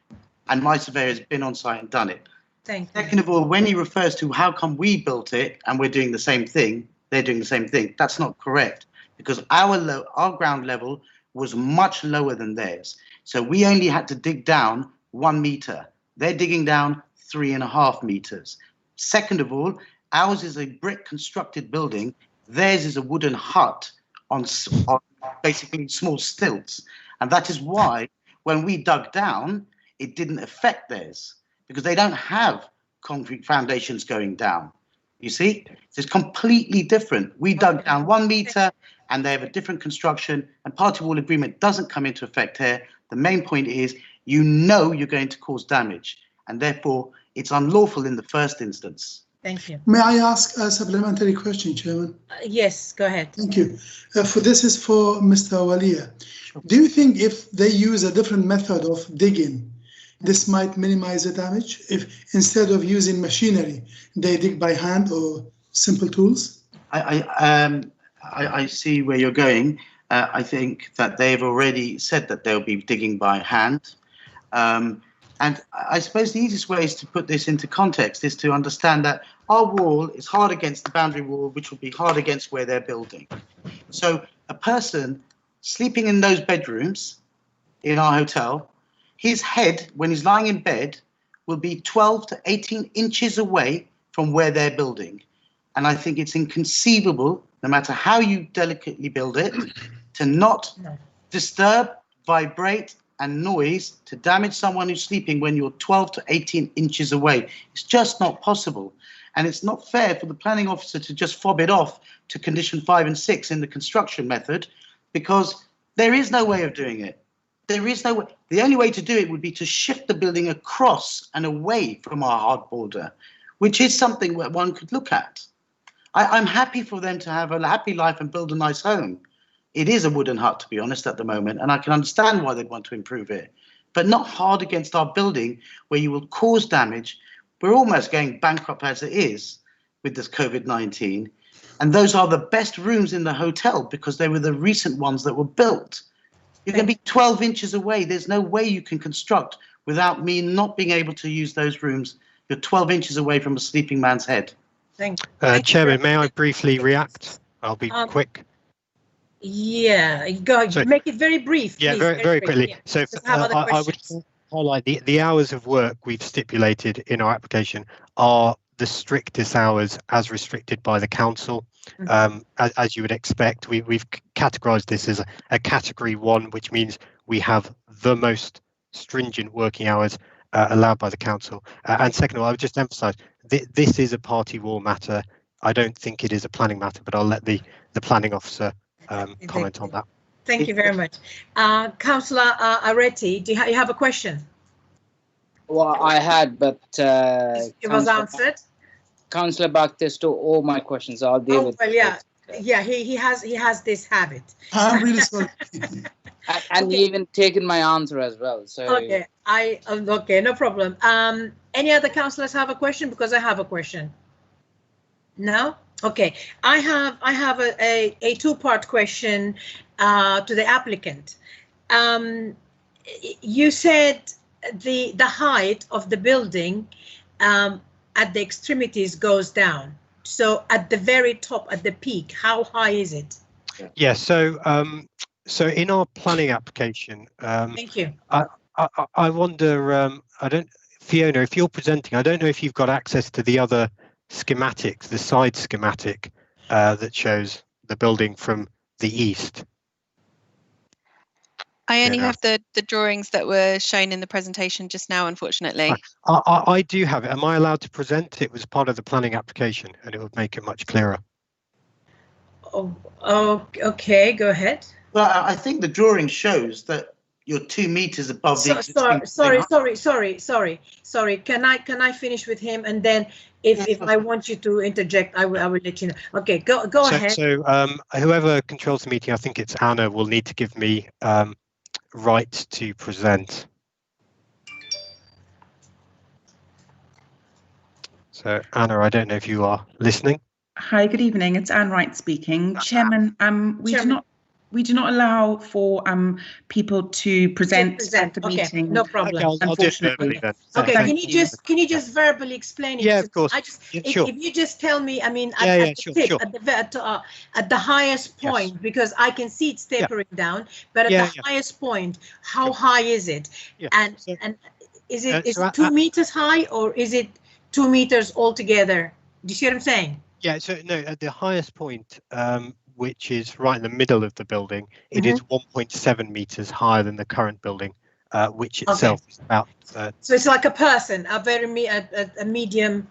And my surveyor has been on site and done it. Second of all, when he refers to how come we built it and we're doing the same thing, they're doing the same thing, that's not correct. Because our ground level was much lower than theirs. So we only had to dig down 1 meter. They're digging down 3.5 meters. Second of all, ours is a brick constructed building. Theirs is a wooden hut on basically small stilts. And that is why when we dug down, it didn't affect theirs because they don't have concrete foundations going down. You see, so it's completely different. We dug down 1 meter and they have a different construction, and Party Wall Agreement doesn't come into effect here. The main point is you know you're going to cause damage, and therefore it's unlawful in the first instance. Thank you. May I ask a supplementary question, Chairman? Yes, go ahead. Thank you. This is for Mr. Wallier. Do you think if they use a different method of digging, this might minimize the damage? If instead of using machinery, they dig by hand or simple tools? I see where you're going. I think that they've already said that they'll be digging by hand. And I suppose the easiest way is to put this into context is to understand that our wall is hard against the boundary wall, which will be hard against where they're building. So a person sleeping in those bedrooms in our hotel, his head, when he's lying in bed, will be 12 to 18 inches away from where they're building. And I think it's inconceivable, no matter how you delicately build it, to not disturb, vibrate, and noise to damage someone who's sleeping when you're 12 to 18 inches away. It's just not possible. And it's not fair for the planning officer to just fob it off to condition 5 and 6 in the construction method, because there is no way of doing it. There is no way. The only way to do it would be to shift the building across and away from our hard border, which is something that one could look at. I'm happy for them to have a happy life and build a nice home. It is a wooden hut, to be honest, at the moment, and I can understand why they'd want to improve it, but not hard against our building where you will cause damage. We're almost going bankrupt as it is with this COVID-19, and those are the best rooms in the hotel because they were the recent ones that were built. You're going to be 12 inches away. There's no way you can construct without me not being able to use those rooms. You're 12 inches away from a sleeping man's head. Thank you. Chairman, may I briefly react? I'll be quick. Yeah, go. Make it very brief. Yeah, please, very quickly. Yeah. So I would highlight the hours of work we've stipulated in our application are the strictest hours as restricted by the council. As you would expect, we've categorised this as a category 1, which means we have the most stringent working hours allowed by the council. And second of all, I would just emphasise this is a party war matter. I don't think it is a planning matter, but I'll let the planning officer comment on that. Thank you very much. Councillor Areti, do you have a question? Well, I had, but it was answered. Councillor Bakhtis to all my questions. I'll deal with. Well, yeah, he has this habit. I'm really sorry. And you even taken my answer as well. So okay, okay, no problem. Any other councillors have a question? Because I have a question. No? Okay, I have a two-part question to the applicant. You said the height of the building at the extremities goes down. So at the very top, at the peak, how high is it? Yeah, so so in our planning application, thank you. I wonder, Fiona, if you're presenting, I don't know if you've got access to the other schematics, the side schematic that shows the building from the east. I only have the drawings that were shown in the presentation just now, unfortunately. I do have it. Am I allowed to present? It was part of the planning application and it would make it much clearer. Oh, okay, go ahead. Well, I think the drawing shows that you're 2 meters above the sorry. Can I finish with him, and then if I want you to interject, I will let you know. Okay, go ahead. So whoever controls the meeting, I think it's Anna, will need to give me right to present. So Anna, I don't know if you are listening. Hi, good evening. It's Anne Wright speaking. Chairman, we do not allow for people to present at the meeting. No problem. Okay, I'll just verbally then. Okay, can you just verbally explain it? Yeah, of course. If you just tell me, I mean, at the highest point, because I can see it's tapering down, but at the highest point, how high is it? Yeah. And is it 2 meters high, or is it 2 meters altogether? Do you see what I'm saying? Yeah, so no, at the highest point, which is right in the middle of the building, it is 1.7 meters higher than the current building, which itself is about. So it's like a person, a medium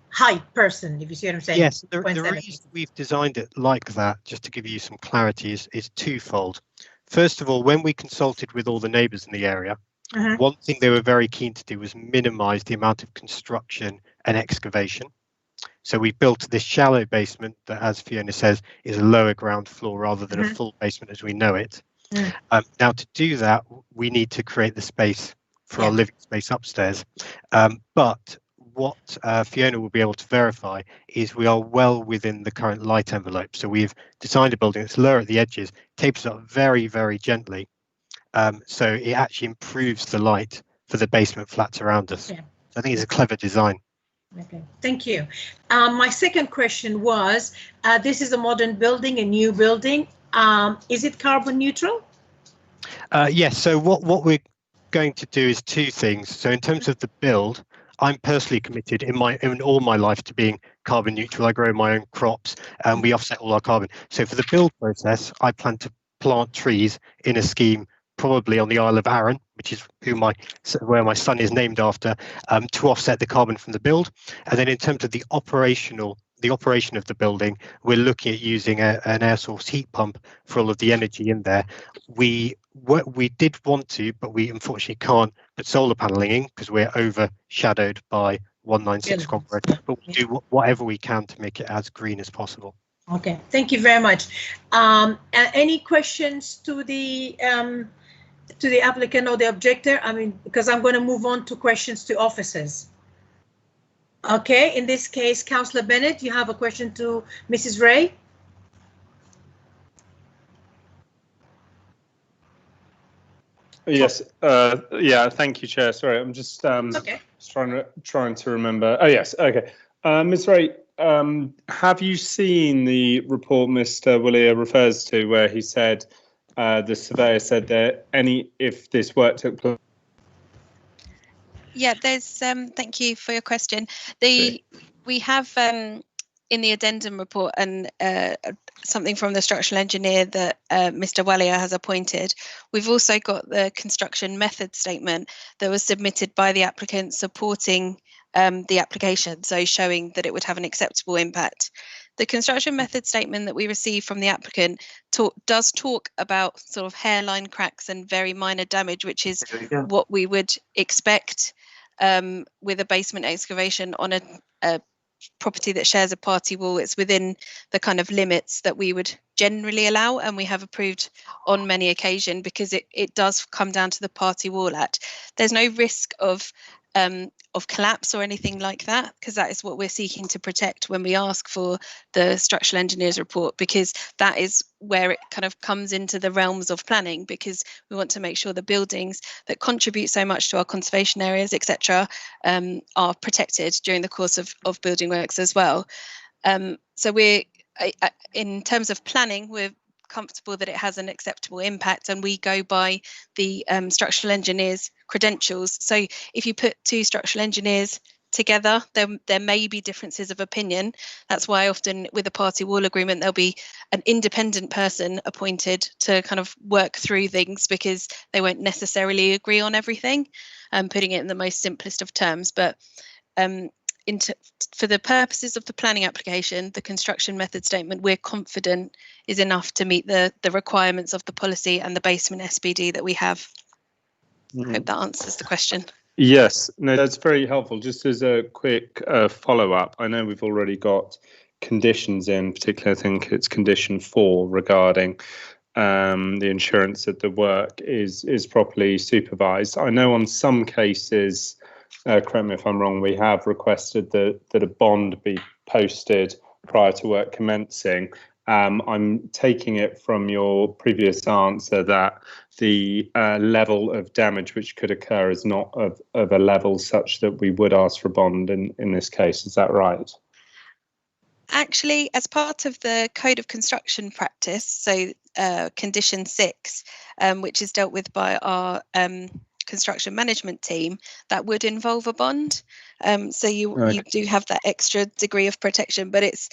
height person, if you see what I'm saying. Yes, the reason we've designed it like that, just to give you some clarity, is twofold. First of all, when we consulted with all the neighbours in the area, one thing they were very keen to do was minimise the amount of construction and excavation. So we built this shallow basement that, as Fiona says, is a lower ground floor rather than a full basement as we know it. Now, to do that, we need to create the space for our living space upstairs. But what Fiona will be able to verify is we are well within the current light envelope. So we've designed a building that's lower at the edges, tapers up very, very gently. So it actually improves the light for the basement flats around us. Yeah. So I think it's a clever design. Okay, thank you. My second question was, this is a modern building, a new building. Is it carbon neutral? Yes, so what we're going to do is two things. So in terms of the build, I'm personally committed in all my life to being carbon neutral. I grow my own crops and we offset all our carbon. So for the build process, I plan to plant trees in a scheme probably on the Isle of Arran, which is where my son is named after, to offset the carbon from the build. And then in terms of the operational the operation of the building. We're looking at using an air source heat pump for all of the energy in there. We did want to, but we unfortunately can't put solar paneling in because we're overshadowed by 196 Conrad. But we do whatever we can to make it as green as possible. Okay, thank you very much. Any questions to the applicant or the objector? I mean, because I'm going to move on to questions to officers. Okay, in this case, Councillor Bennett, you have a question to Mrs. Ray? Yes. Yeah. Thank you, Chair. Sorry, I'm just trying to remember. Oh yes. Okay. Ms. Ray, have you seen the report Mr. Willier refers to, where he said the surveyor said that if this work took place? Yeah, there's thank you for your question. We have in the addendum report and something from the structural engineer that Mr. Wallier has appointed. We've also got the construction method statement that was submitted by the applicant supporting the application, so showing that it would have an acceptable impact. The construction method statement that we received from the applicant does talk about sort of hairline cracks and very minor damage, which is what we would expect with a basement excavation on a property that shares a party wall. It's within the kind of limits that we would generally allow, and we have approved on many occasions, because it does come down to the Party Wall Act. There's no risk of collapse or anything like that, because that is what we're seeking to protect when we ask for the structural engineer's report, because that is where it kind of comes into the realms of planning, because we want to make sure the buildings that contribute so much to our conservation areas, etc., are protected during the course of building works as well. So we're, in terms of planning, we're comfortable that it has an acceptable impact, and we go by the structural engineer's credentials. So if you put two structural engineers together, there may be differences of opinion. That's why often with a party wall agreement, there'll be an independent person appointed to kind of work through things, because they won't necessarily agree on everything, putting it in the most simplest of terms. But for the purposes of the planning application, the construction method statement, we're confident is enough to meet the requirements of the policy and the basement SBD that we have. I hope that answers the question. Yes, no, that's very helpful. Just as a quick follow-up, I know we've already got conditions in, particularly I think it's condition 4 regarding the insurance that the work is properly supervised. I know on some cases, correct me if I'm wrong, we have requested that a bond be posted prior to work commencing. I'm taking it from your previous answer that the level of damage which could occur is not of a level such that we would ask for a bond in this case. Is that right? Actually, as part of the Code of Construction Practice, so condition 6, which is dealt with by our construction management team, that would involve a bond. So you do have that extra degree of protection, but it's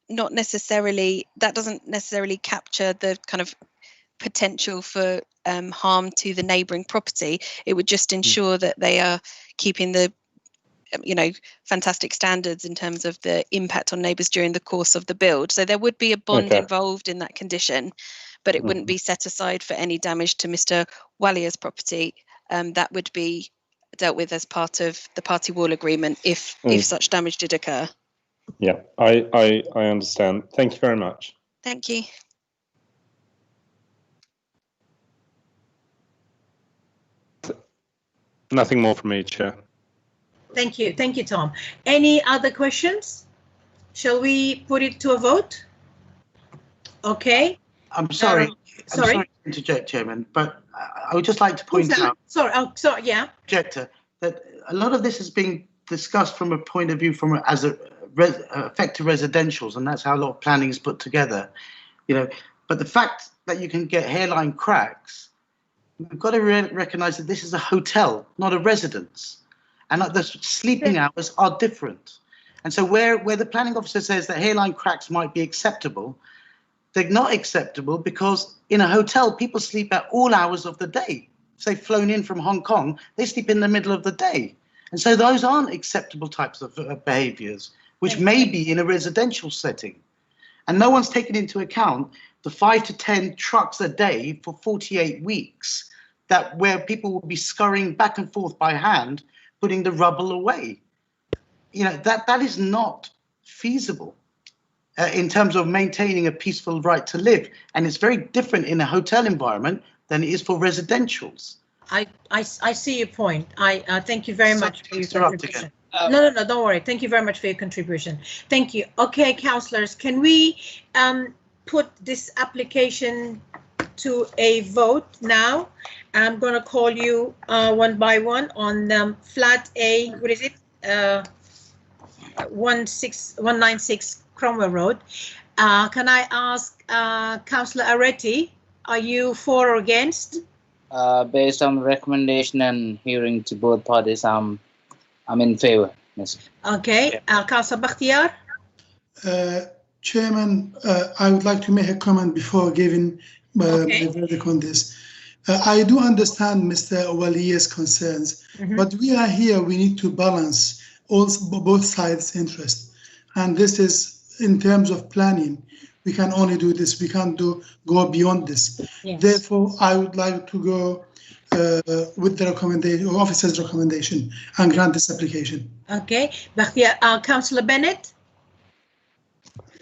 not necessarily, that doesn't necessarily capture the kind of potential for harm to the neighbouring property. It would just ensure that they are keeping the fantastic standards in terms of the impact on neighbours during the course of the build. So there would be a bond involved in that condition, but it wouldn't be set aside for any damage to Mr. Wallier's property. That would be dealt with as part of the party wall agreement if such damage did occur. Yeah, I understand. Thank you very much. Thank you. Nothing more from me, Chair. Thank you, Tom. Any other questions? Shall we put it to a vote? Okay. I'm sorry to interject, Chairman, but I would just like to point out. Sorry, yeah. Objector, that a lot of this is being discussed from a point of view as affected residentials, and that's how a lot of planning is put together. But the fact that you can get hairline cracks, we've got to recognise that this is a hotel, not a residence, and that the sleeping hours are different. And so where the planning officer says that hairline cracks might be acceptable, they're not acceptable, because in a hotel, people sleep at all hours of the day. If they've flown in from Hong Kong, they sleep in the middle of the day. And so those aren't acceptable types of behaviours. which may be in a residential setting. And no one's taken into account the 5 to 10 trucks a day for 48 weeks, where people will be scurrying back and forth by hand, putting the rubble away. You know, that is not feasible in terms of maintaining a peaceful right to live. And it's very different in a hotel environment than it is for residentials. I see your point. I thank you very much for your contribution. No, don't worry. Thank you very much for your contribution. Thank you. Okay, councillors, can we put this application to a vote now? I'm going to call you one by one on flat A. What is it? 196 Cromwell Road. Can I ask Councillor Aretti, are you for or against? Based on the recommendation and hearing to both parties, I'm in favour. Yes. Okay, Councillor Bakhtiar. Chairman, I would like to make a comment before giving my verdict on this. I do understand Mr. Wali's concerns, but we are here, we need to balance both sides' interest. And this is, in terms of planning, we can only do this, we can't go beyond this. Yes. Therefore, I would like to go with the recommendation, or officer's recommendation, and grant this application. Okay, Councillor Bennett?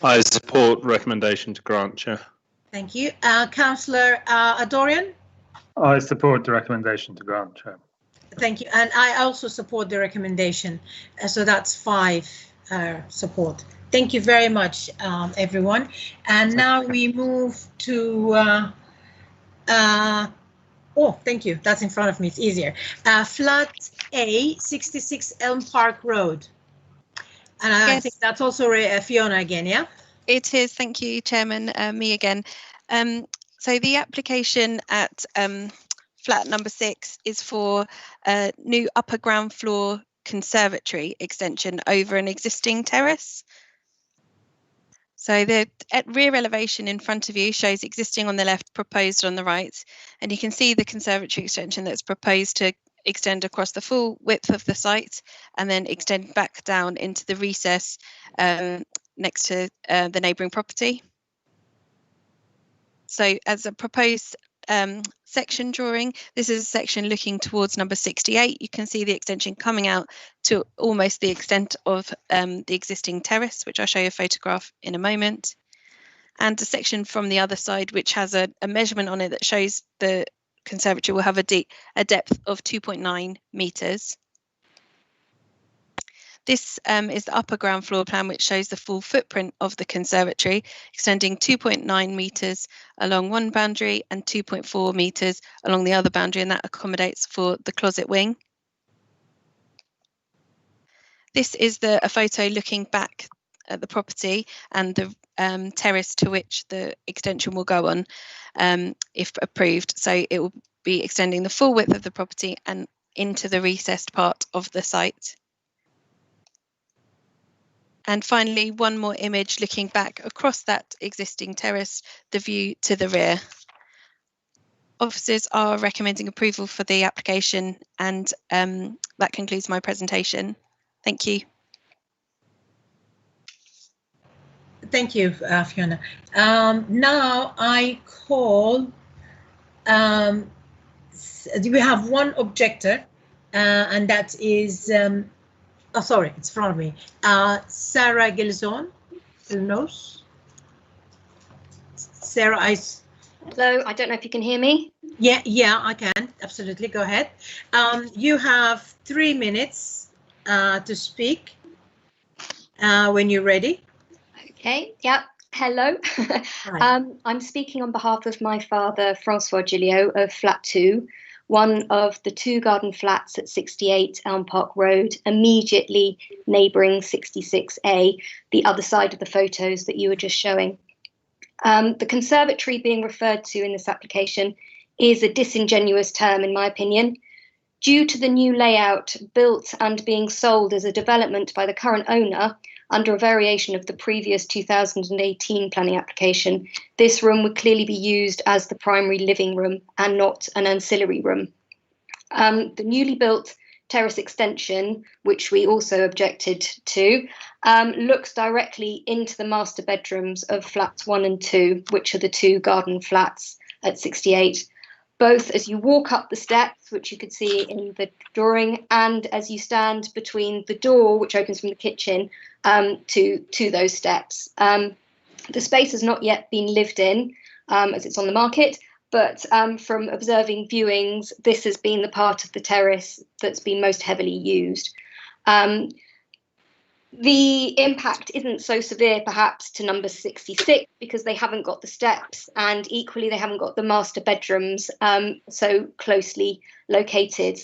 I support recommendation to grant, Chair. Thank you. Councillor Adorian? I support the recommendation to grant, Chair. Thank you. And I also support the recommendation. So that's 5 support. Thank you very much, everyone. And now we move to, oh, thank you. That's in front of me. It's easier. Flat A, 66 Elm Park Road. And I think that's also Fiona again, yeah? It is. Thank you, Chairman. Me again. So the application at flat number 6 is for a new upper ground floor conservatory extension over an existing terrace. So the rear elevation in front of you shows existing on the left, proposed on the right, and you can see the conservatory extension that's proposed to extend across the full width of the site and then extend back down into the recess next to the neighbouring property. So as a proposed section drawing, this is a section looking towards number 68. You can see the extension coming out to almost the extent of the existing terrace, which I'll show you a photograph in a moment, and a section from the other side which has a measurement on it that shows the conservatory will have a depth of 2.9 metres. This is the upper ground floor plan, which shows the full footprint of the conservatory, extending 2.9 metres along one boundary and 2.4 metres along the other boundary, and that accommodates for the closet wing. This is a photo looking back at the property and the terrace to which the extension will go on if approved. So it will be extending the full width of the property and into the recessed part of the site. And finally, one more image looking back across that existing terrace, the view to the rear. Officers are recommending approval for the application, and that concludes my presentation. Thank you. Thank you, Fiona. Now I call, we have one objector, and that is, oh, sorry, it's in front of me. Sarah Gilzon. Sarah, hello, I don't know if you can hear me. Yeah, I can. Absolutely. Go ahead. You have 3 minutes to speak when you're ready. Okay, yeah. Hello. I'm speaking on behalf of my father, Francois Gilliot, of Flat 2. One of the 2 garden flats at 68 Elm Park Road, immediately neighbouring 66A, the other side of the photos that you were just showing. The conservatory being referred to in this application is a disingenuous term, in my opinion. Due to the new layout built and being sold as a development by the current owner, under a variation of the previous 2018 planning application, this room would clearly be used as the primary living room and not an ancillary room. The newly built terrace extension, which we also objected to, looks directly into the master bedrooms of flats 1 and 2, which are the 2 garden flats at 68. Both as you walk up the steps, which you could see in the drawing, and as you stand between the door, which opens from the kitchen, to those steps. The space has not yet been lived in, as it's on the market, but from observing viewings, this has been the part of the terrace that's been most heavily used. The impact isn't so severe, perhaps, to number 66 because they haven't got the steps, and equally they haven't got the master bedrooms so closely located.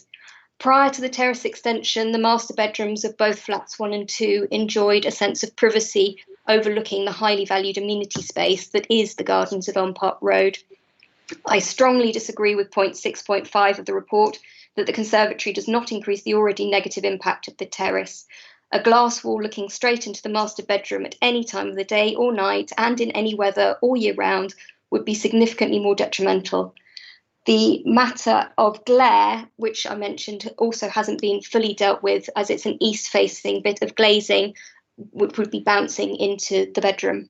Prior to the terrace extension, the master bedrooms of both flats 1 and 2 enjoyed a sense of privacy overlooking the highly valued amenity space that is the gardens of Elm Park Road. I strongly disagree with point 6.5 of the report that the conservatory does not increase the already negative impact of the terrace. A glass wall looking straight into the master bedroom at any time of the day or night and in any weather all year round would be significantly more detrimental. The matter of glare, which I mentioned, also hasn't been fully dealt with as it's an east-facing bit of glazing which would be bouncing into the bedroom.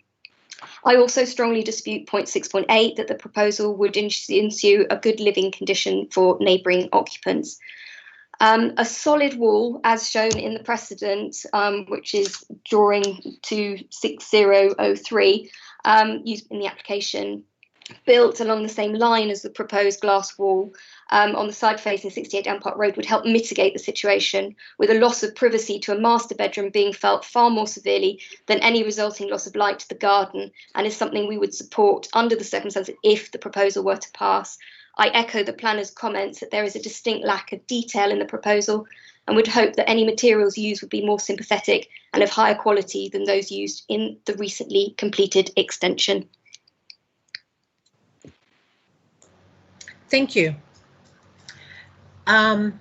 I also strongly dispute point 6.8 that the proposal would ensue a good living condition for neighbouring occupants. A solid wall, as shown in the precedent, which is drawing 26003, used in the application, built along the same line as the proposed glass wall on the side facing 68 Elm Park Road, would help mitigate the situation, with a loss of privacy to a master bedroom being felt far more severely than any resulting loss of light to the garden, and is something we would support under the circumstances if the proposal were to pass. I echo the planner's comments that there is a distinct lack of detail in the proposal and would hope that any materials used would be more sympathetic and of higher quality than those used in the recently completed extension. Thank you. We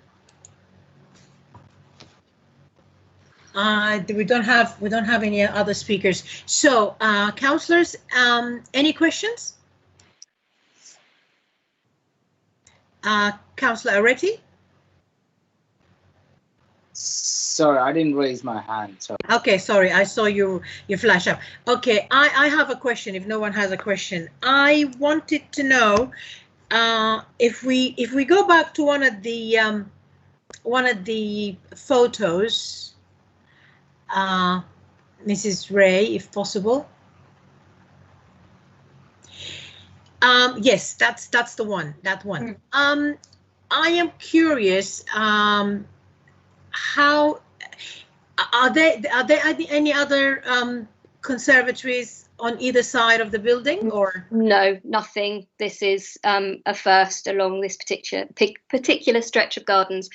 don't have any other speakers. So, councillors, any questions? Councillor Aretti? Sorry, I didn't raise my hand. Sorry. Okay, sorry, I saw you flash up. Okay, I have a question. If no one has a question, I wanted to know if we go back to one of the photos, Mrs. Ray, if possible. Yes, that's the one. That one. I am curious. How are there any other conservatories on either side of the building, or no? Nothing. This is a first along this particular stretch of gardens.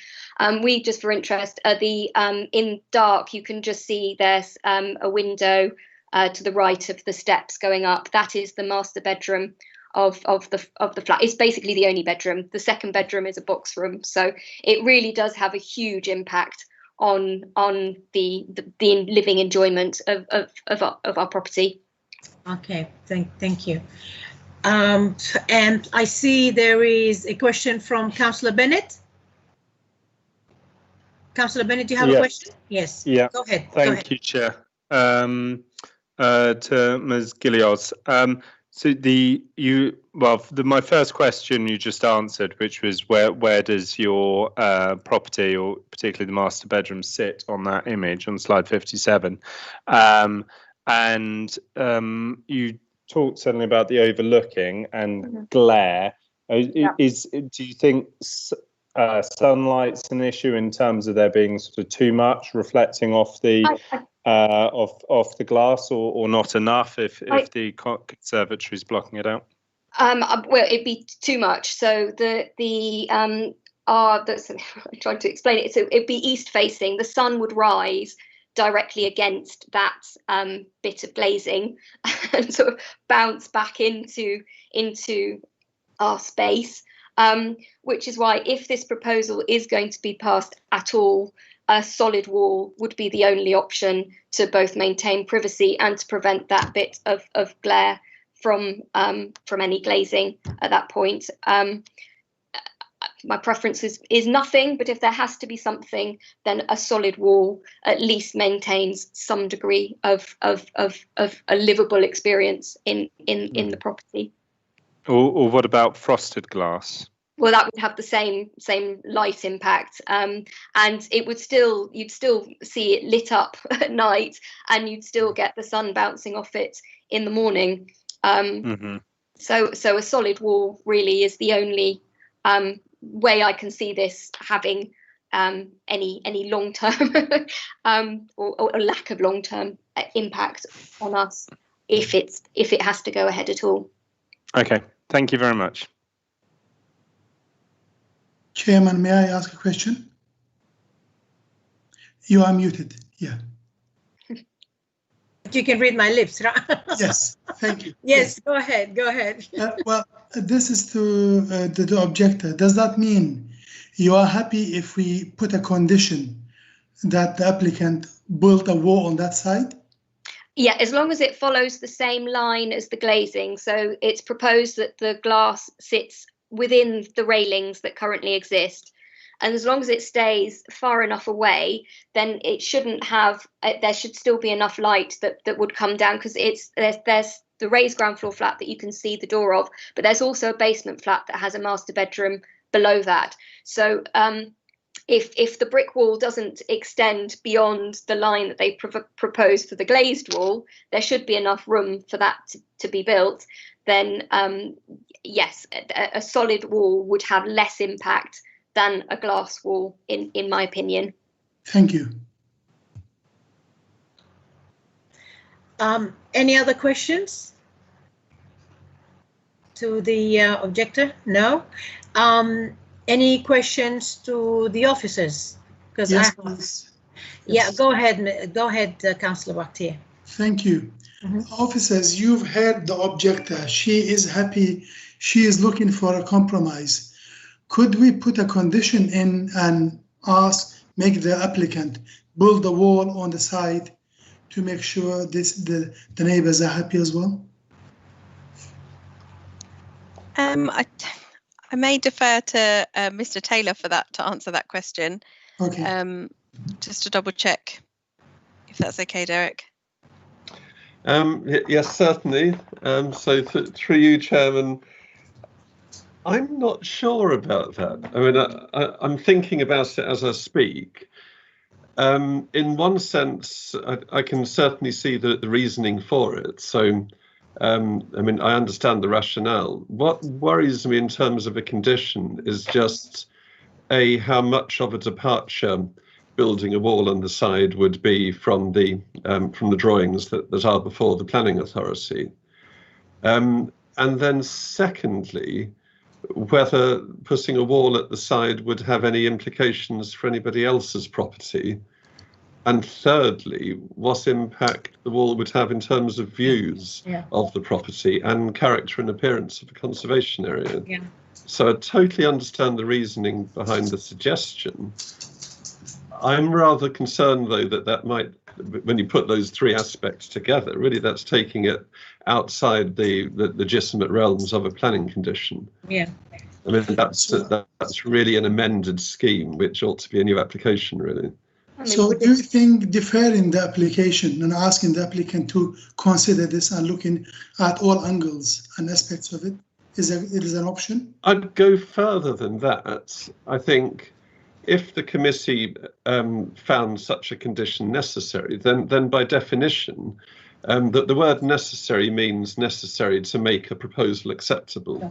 We, just for interest, in dark you can just see there's a window to the right of the steps going up. That is the master bedroom of the flat. It's basically the only bedroom. The second bedroom is a box room, so it really does have a huge impact on the living enjoyment of our property. Okay, thank you. And I see there is a question from Councillor Bennett. Councillor Bennett, do you have a question? Yes. Yeah. Go ahead. Thank you, Chair. To Ms. Gillios. So my first question you just answered, which was where does your property, or particularly the master bedroom, sit on that image on slide 57? And you talked suddenly about the overlooking and glare. Do you think sunlight's an issue in terms of there being sort of too much reflecting off the off the glass, or not enough if the conservatory is blocking it out? Well, it'd be too much. So I'm trying to explain it. So it'd be east facing. The sun would rise directly against that bit of glazing and sort of bounce back into our space, which is why, if this proposal is going to be passed at all, a solid wall would be the only option to both maintain privacy and to prevent that bit of glare from any glazing at that point. my preference is nothing, but if there has to be something, then a solid wall at least maintains some degree of a livable experience in the property. Or what about frosted glass? Well, that would have the same light impact, and you'd still see it lit up at night, and you'd still get the sun bouncing off it in the morning. So a solid wall really is the only way I can see this having any long-term or lack of long-term impact on us if it has to go ahead at all. Okay, thank you very much. Chairman, may I ask a question? You are muted. Yeah. You can read my lips, right? Yes, thank you. Yes, go ahead. Go ahead. Well, this is to the objector. Does that mean you are happy if we put a condition that the applicant built a wall on that side? Yeah, as long as it follows the same line as the glazing. So it's proposed that the glass sits within the railings that currently exist. And as long as it stays far enough away, then it shouldn't have, there should still be enough light that would come down, because there's the raised ground floor flat that you can see the door of, but there's also a basement flat that has a master bedroom below that. So if the brick wall doesn't extend beyond the line that they proposed for the glazed wall, there should be enough room for that to be built. Then yes, a solid wall would have less impact than a glass wall, in my opinion. Thank you. Any other questions to the objector? No. Any questions to the officers? Because yes, yeah, go ahead, Councillor Bakhtiar. Thank you. Officers, you've heard the objector. She is happy. She is looking for a compromise. Could we put a condition in and make the applicant build a wall on the side to make sure the neighbors are happy as well? I may defer to Mr. Taylor for that, to answer that question. Okay. Just to double check, if that's okay, Derek. Yes, certainly. So through you, Chairman, I'm not sure about that. I mean, I'm thinking about it as I speak. In one sense, I can certainly see the reasoning for it. So, I mean, I understand the rationale. What worries me in terms of a condition is just how much of a departure building a wall on the side would be from the drawings that are before the planning authority. And then secondly, whether putting a wall at the side would have any implications for anybody else's property. And thirdly, what impact the wall would have in terms of views of the property and character and appearance of a conservation area. Yeah. So I totally understand the reasoning behind the suggestion. I'm rather concerned, though, that might, when you put those three aspects together, really that's taking it outside the legitimate realms of a planning condition. Yeah. I mean, that's really an amended scheme, which ought to be a new application, really. So do you think deferring the application and asking the applicant to consider this and looking at all angles and aspects of it is an option? I'd go further than that. I think if the committee found such a condition necessary, then by definition, that the word necessary means necessary to make a proposal acceptable. Yeah.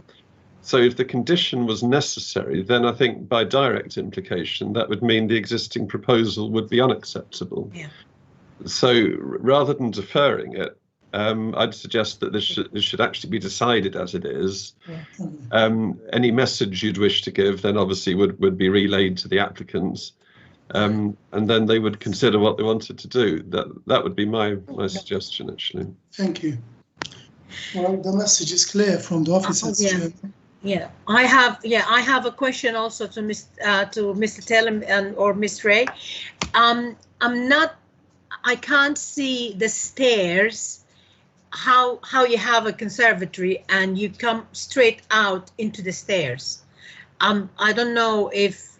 So if the condition was necessary, then I think by direct implication, that would mean the existing proposal would be unacceptable. Yeah. So rather than deferring it, I'd suggest that this should actually be decided as it is. Yeah. Any message you'd wish to give then obviously would be relayed to the applicants, and then they would consider what they wanted to do. That would be my suggestion, actually. Thank you. Well, the message is clear from the officers. Yeah, I have a question also to Mr. Taylor or Ms. Ray. I can't see the stairs, how you have a conservatory and you come straight out into the stairs. I don't know if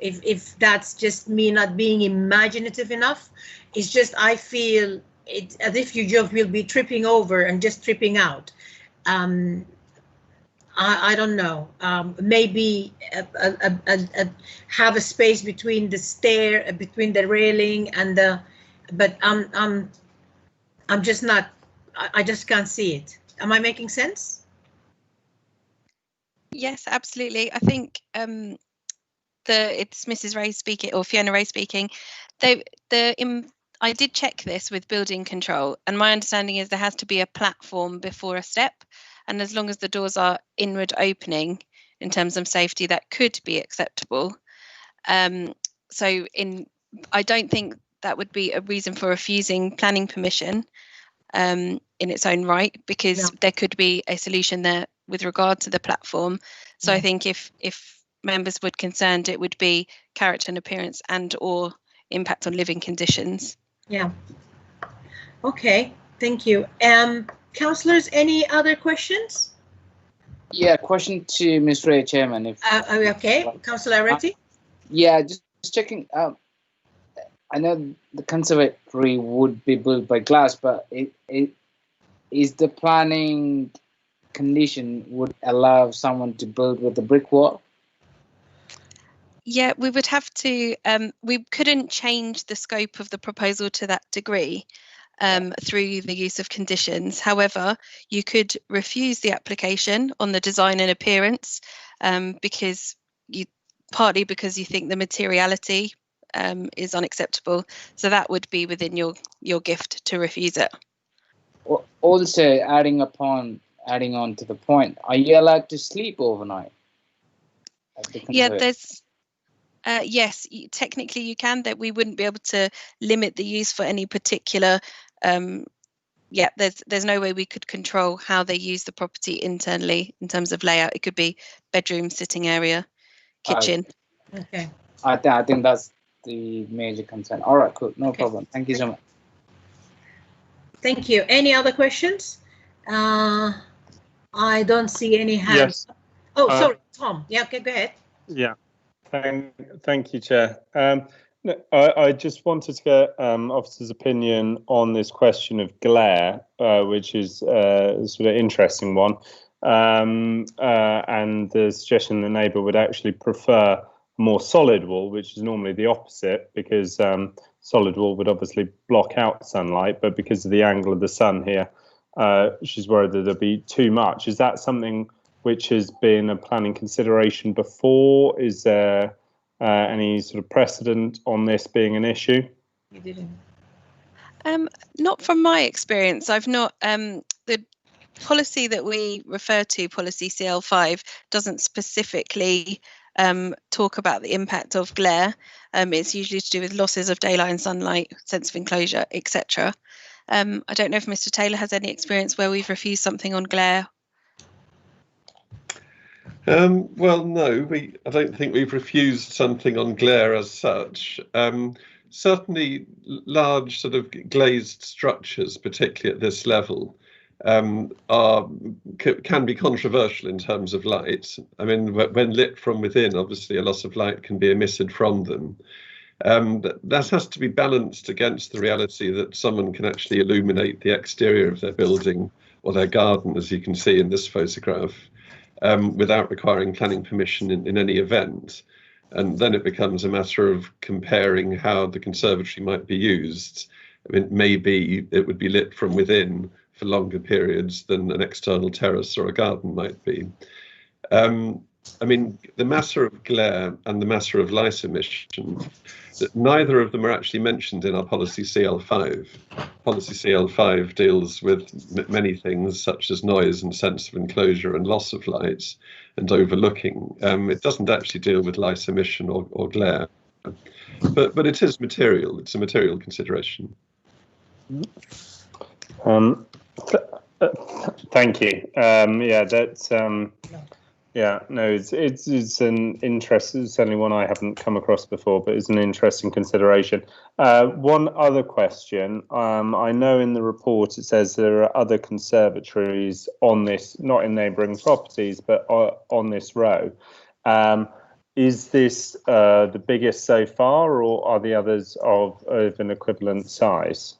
that's just me not being imaginative enough. It's just I feel it as if you just will be tripping over and just tripping out. I don't know. Maybe have a space between the stair, between the railing and the. But I'm just not. I just can't see it. Am I making sense? Yes, absolutely. I think it's Mrs. Ray speaking, or Fiona Ray speaking. I did check this with building control, and my understanding is there has to be a platform before a step, and as long as the doors are inward opening in terms of safety, that could be acceptable. So I don't think that would be a reason for refusing planning permission in its own right, because there could be a solution there with regard to the platform. So I think if members were concerned, it would be character and appearance and or impact on living conditions. Yeah. Okay, thank you. Councillors, any other questions? Yeah, question to Ms. Ray, Chairman. If okay, Councillor Retty. Yeah, just checking. I know the conservatory would be built by glass, but it is the planning condition would allow someone to build with a brick wall? Yeah, we would have to. We couldn't change the scope of the proposal to that degree through the use of conditions. However, you could refuse the application on the design and appearance partly because you think the materiality is unacceptable. So that would be within your gift to refuse it. Also, adding on to the point, are you allowed to sleep overnight? Yeah, there's. Yes, technically you can. That we wouldn't be able to limit the use for any particular. There's no way we could control how they use the property internally in terms of layout. It could be bedroom, sitting area, kitchen. Okay. I think that's the major concern. All right, cool, no problem. Thank you so much. Thank you. Any other questions? I don't see any hands. Yes. Oh, sorry, Tom. Yeah, okay, go ahead. Yeah. Thank you, Chair. I just wanted to get officer's opinion on this question of glare, which is a sort of interesting one, and the suggestion the neighbour would actually prefer a more solid wall, which is normally the opposite, because solid wall would obviously block out sunlight, but because of the angle of the sun here, she's worried that there'll be too much. Is that something which has been a planning consideration before? Is there any sort of precedent on this being an issue? You didn't. Not from my experience. I've not. The policy that we refer to, policy CL5, doesn't specifically talk about the impact of glare. It's usually to do with losses of daylight and sunlight, sense of enclosure, etc. I don't know if Mr. Taylor has any experience where we've refused something on glare. Well, no, I don't think we've refused something on glare as such. Certainly large sort of glazed structures, particularly at this level, can be controversial in terms of light. I mean, when lit from within, obviously a loss of light can be emitted from them. That has to be balanced against the reality that someone can actually illuminate the exterior of their building or their garden, as you can see in this photograph, without requiring planning permission in any event. And then it becomes a matter of comparing how the conservatory might be used. I mean, maybe it would be lit from within for longer periods than an external terrace or a garden might be. I mean, the matter of glare and the matter of light emission, neither of them are actually mentioned in our policy CL5. Policy CL5 deals with many things such as noise and sense of enclosure and loss of light and overlooking. It doesn't actually deal with light emission or glare, but it is material. It's a material consideration. Thank you. Yeah, that's. Yeah, no, it's an interesting, certainly one I haven't come across before, but it's an interesting consideration. One other question. I know in the report it says there are other conservatories on this, not in neighbouring properties, but on this row. Is this the biggest so far, or are the others of an equivalent size?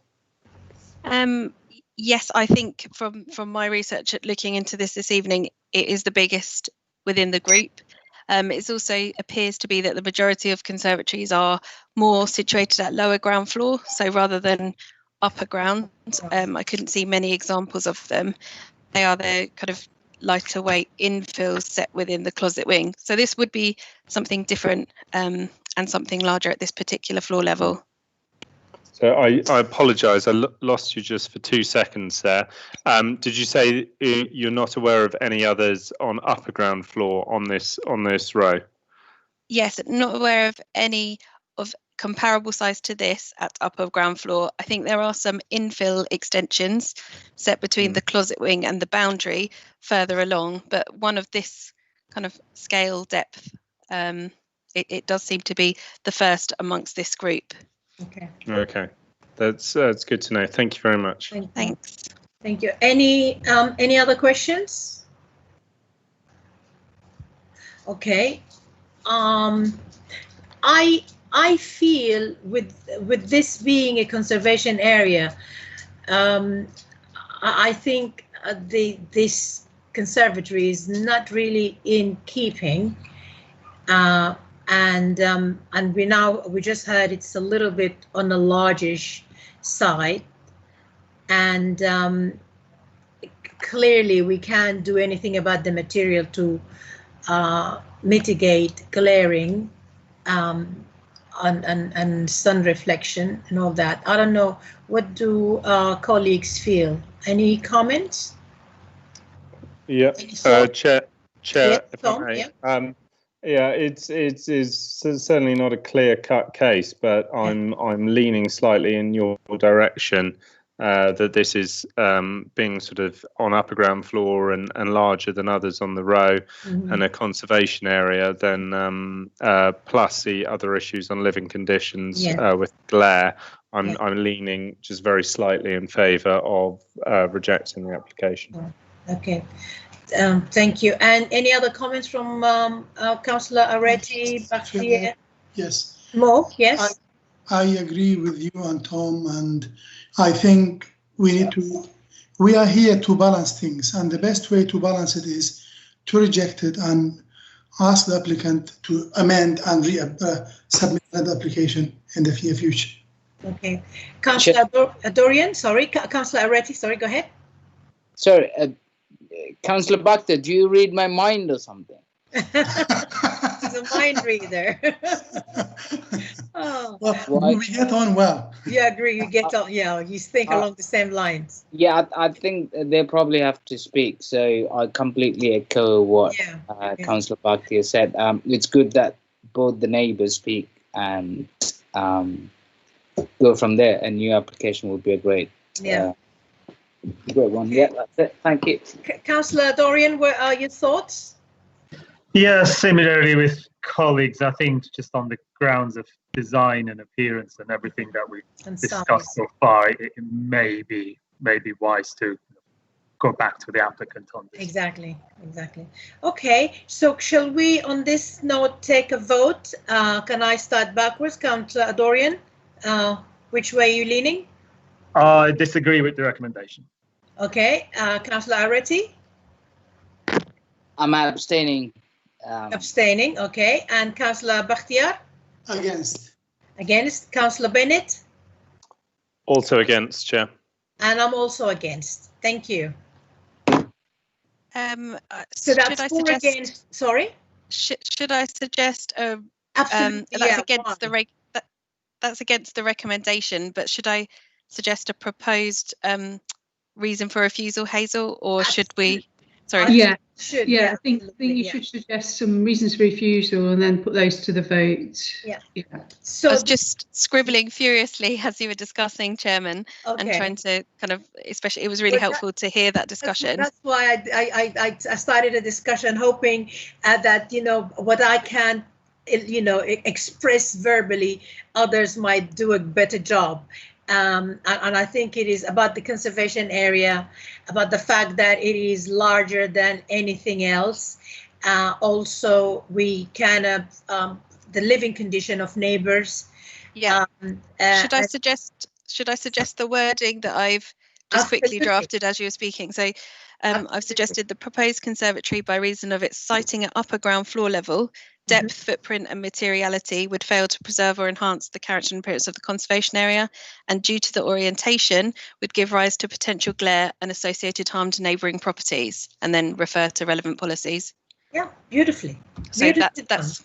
Yes, I think from my research at looking into this evening, it is the biggest within the group. It also appears to be that the majority of conservatories are more situated at lower ground floor, so rather than upper ground. I couldn't see many examples of them. They are the kind of lighter weight infills set within the closet wing. So this would be something different and something larger at this particular floor level. So I apologise, I lost you just for 2 seconds there. Did you say you're not aware of any others on upper ground floor on this row? Yes, not aware of any of comparable size to this at upper ground floor. I think there are some infill extensions set between the closet wing and the boundary further along, but one of this kind of scale depth, it does seem to be the first amongst this group. Okay. Okay, that's good to know. Thank you very much. Thanks. Thank you. Any other questions? Okay. I feel with this being a conservation area, I think this conservatory is not really in keeping, and we just heard it's a little bit on the largish side, and clearly we can't do anything about the material to mitigate glaring and sun reflection and all that. I don't know, what do colleagues feel? Any comments? Yeah, Chair, Yeah, if I may. Yeah, it's certainly not a clear-cut case, but I'm leaning slightly in your direction that this is being sort of on upper ground floor and larger than others on the row, and a conservation area, then plus the other issues on living conditions with glare. I'm leaning just very slightly in favour of rejecting the application. Okay. Thank you. And any other comments from Councillor Aretti, Bakhtiar? Yes. Mo, yes. I agree with you and Tom, and I think we are here to balance things, and the best way to balance it is to reject it and ask the applicant to amend and submit that application in the future. Okay. Councillor Dorian, sorry. Councillor Aretti, sorry, go ahead. Sorry, Councillor Bakhtiar, do you read my mind or something? He's a mind reader. Oh. Well, we get on well. Yeah, I agree. You get on. Yeah, you think along the same lines. Yeah, I think they probably have to speak. So I completely echo what Councillor Bakhtiar said. It's good that both the neighbours speak and go from there. A new application would be a great. Great one. Yeah, that's it. Thank you. Councillor Dorian, what are your thoughts? Yeah, similarly with colleagues, I think just on the grounds of design and appearance and everything that we've discussed so far, it may be wise to go back to the applicant on this. Exactly. Okay, so shall we on this note take a vote? Can I start backwards? Councillor Dorian, which way are you leaning? I disagree with the recommendation. Okay, Councillor Aretti? I'm abstaining. Abstaining, okay. And Councillor Bakhtiar? Against. Against. Councillor Bennett? Also against, Chair. And I'm also against. Thank you. So that's 4 against. Sorry? Should I suggest Absolutely, that's against the recommendation, but should I suggest a proposed reason for refusal, Hazel, or should we? Sorry. Yeah, I think you should suggest some reasons for refusal and then put those to the vote. Yeah. So I was just scribbling furiously as you were discussing, Chairman, and trying to kind of, especially, it was really helpful to hear that discussion. That's why I started a discussion, hoping that what I can express verbally, others might do a better job. And I think it is about the conservation area, about the fact that it is larger than anything else, Also, we kind of the living condition of neighbors. Yeah. Should I suggest the wording that I've just quickly drafted as you were speaking? So I've suggested the proposed conservatory, by reason of its siting at upper ground floor level, depth, footprint and materiality, would fail to preserve or enhance the character and appearance of the conservation area, and due to the orientation would give rise to potential glare and associated harm to neighbouring properties, and then refer to relevant policies. Yeah, beautifully. So that's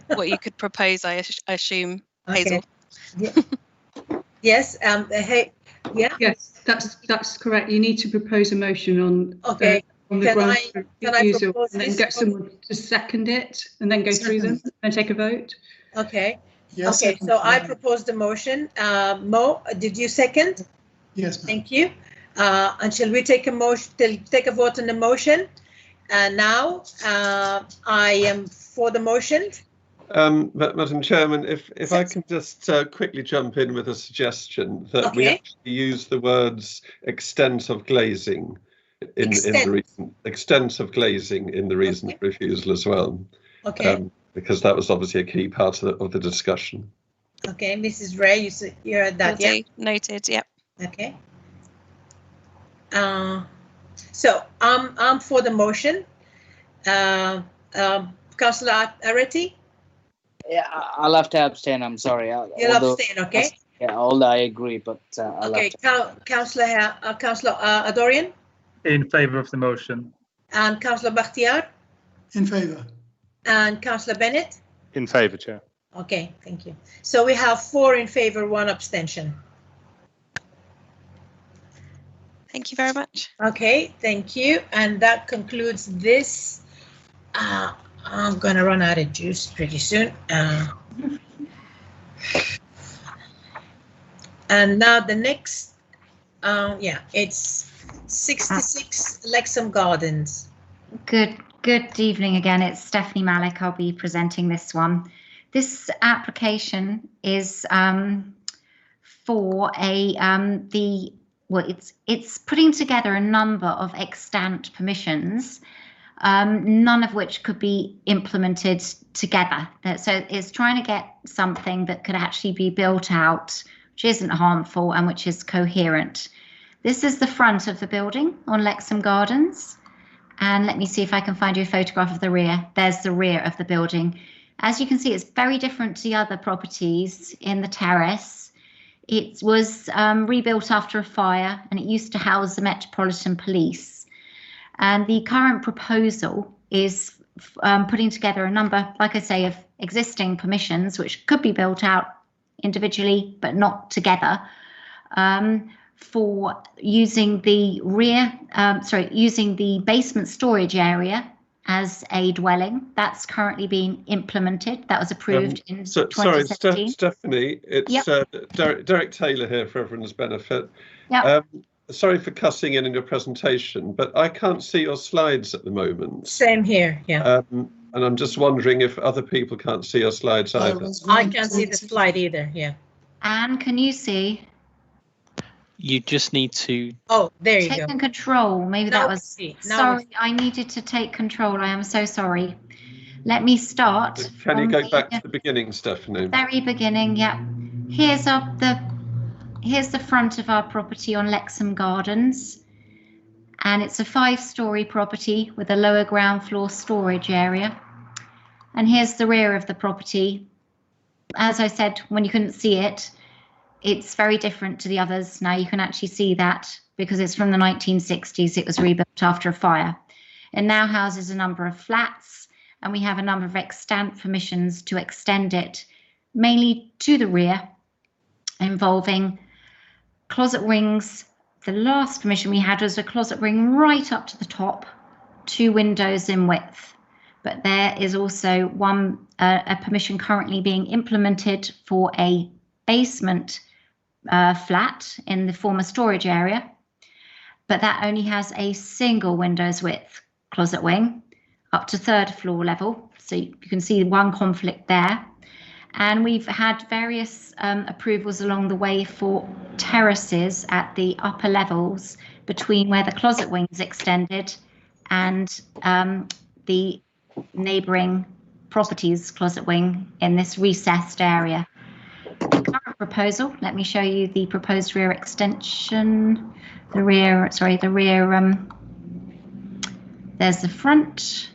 what you could propose, I assume, Hazel. Yeah. Yes. Hey. Yeah. Yes, that's correct. You need to propose a motion on. Okay. On the grounds and then get someone to second it, and then go through them and take a vote. Okay. Yes. Okay. So I proposed the motion. Mo, did you second? Yes. Thank you. And shall we take a motion? Take a vote on the motion? Now I am for the motion. Madam Chairman, if I can just quickly jump in with a suggestion that we actually use the words extent of glazing in the reason, extent of glazing in the reason for refusal as well. Okay. Because that was obviously a key part of the discussion. Okay, Mrs. Ray, you heard that, yeah? Noted, yep. Okay. So I'm for the motion. Councillor Areti? Yeah, I'll have to abstain. I'm sorry. You'll abstain, okay? Yeah, although I agree, but okay. Councillor Adorian? In favour of the motion. And Councillor Bakhtiar? In favour. And Councillor Bennett? In favour, Chair. Okay, thank you. So we have 4 in favour, 1 abstention. Thank you very much. Okay, thank you. And that concludes this. I'm going to run out of juice pretty soon. And now the next, it's 66 Lexham Gardens. Good evening again. It's Stephanie Malik. I'll be presenting this one. This application is for it's putting together a number of extant permissions, none of which could be implemented together. So it's trying to get something that could actually be built out, which isn't harmful and which is coherent. This is the front of the building on Lexham Gardens. And let me see if I can find you a photograph of the rear. There's the rear of the building. As you can see, it's very different to the other properties in the terrace. It was rebuilt after a fire, and it used to house the Metropolitan Police. And the current proposal is putting together a number, like I say, of existing permissions, which could be built out individually, but not together, for using the using the basement storage area as a dwelling. That's currently being implemented. That was approved in 2017. Sorry, Stephanie, it's Derek Taylor here for everyone's benefit. Yep. Sorry for cutting in your presentation, but I can't see your slides at the moment. Same here, yeah. And I'm just wondering if other people can't see your slides either. I can't see the slide either, yeah. Anne, can you see? You just need to... Oh, there you go. Taking control. Maybe that was... Sorry, I needed to take control. I am so sorry. Let me start. Can you go back to the beginning, Stephanie? Very beginning, yeah. Here's the front of our property on Lexham Gardens. And it's a 5-storey property with a lower ground floor storage area. And here's the rear of the property. As I said, when you couldn't see it, it's very different to the others. Now you can actually see that because it's from the 1960s. It was rebuilt after a fire. It now houses a number of flats, and we have a number of extant permissions to extend it, mainly to the rear, involving closet wings. The last permission we had was a closet wing right up to the top, 2 windows in width. But there is also a permission currently being implemented for a basement flat in the former storage area, but that only has a single windows width closet wing up to 3rd floor level. So you can see one conflict there. And we've had various approvals along the way for terraces at the upper levels between where the closet wing is extended and the neighbouring properties closet wing in this recessed area. The current proposal, let me show you the proposed rear extension, there's the front,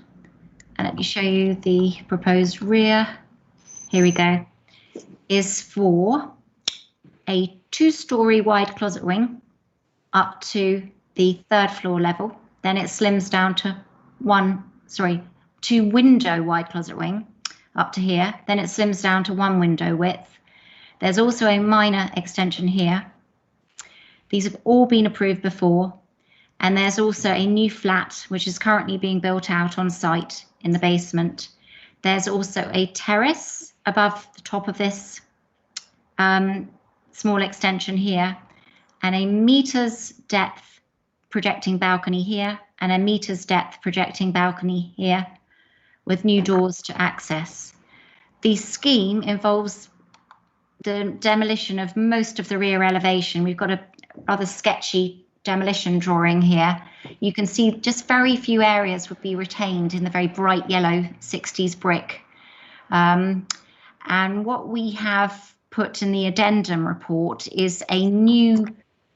and let me show you the proposed rear. Here we go, is for a 2-storey wide closet wing up to the 3rd floor level. Then it slims down to 2 window wide closet wing up to here. Then it slims down to 1 window width. There's also a minor extension here. These have all been approved before. And there's also a new flat, which is currently being built out on site in the basement. There's also a terrace above the top of this small extension here, and a meter's depth projecting balcony here, and a meter's depth projecting balcony here, with new doors to access. The scheme involves the demolition of most of the rear elevation. We've got a rather sketchy demolition drawing here. You can see just very few areas would be retained in the very bright yellow 60s brick. And what we have put in the addendum report is a new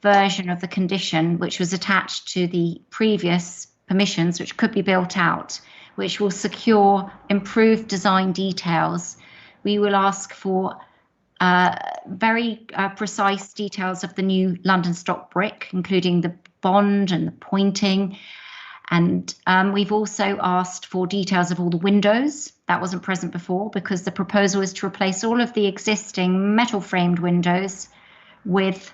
version of the condition which was attached to the previous permissions, which could be built out, which will secure improved design details. We will ask for very precise details of the new London stock brick, including the bond and the pointing. And we've also asked for details of all the windows. That wasn't present before, because the proposal is to replace all of the existing metal framed windows with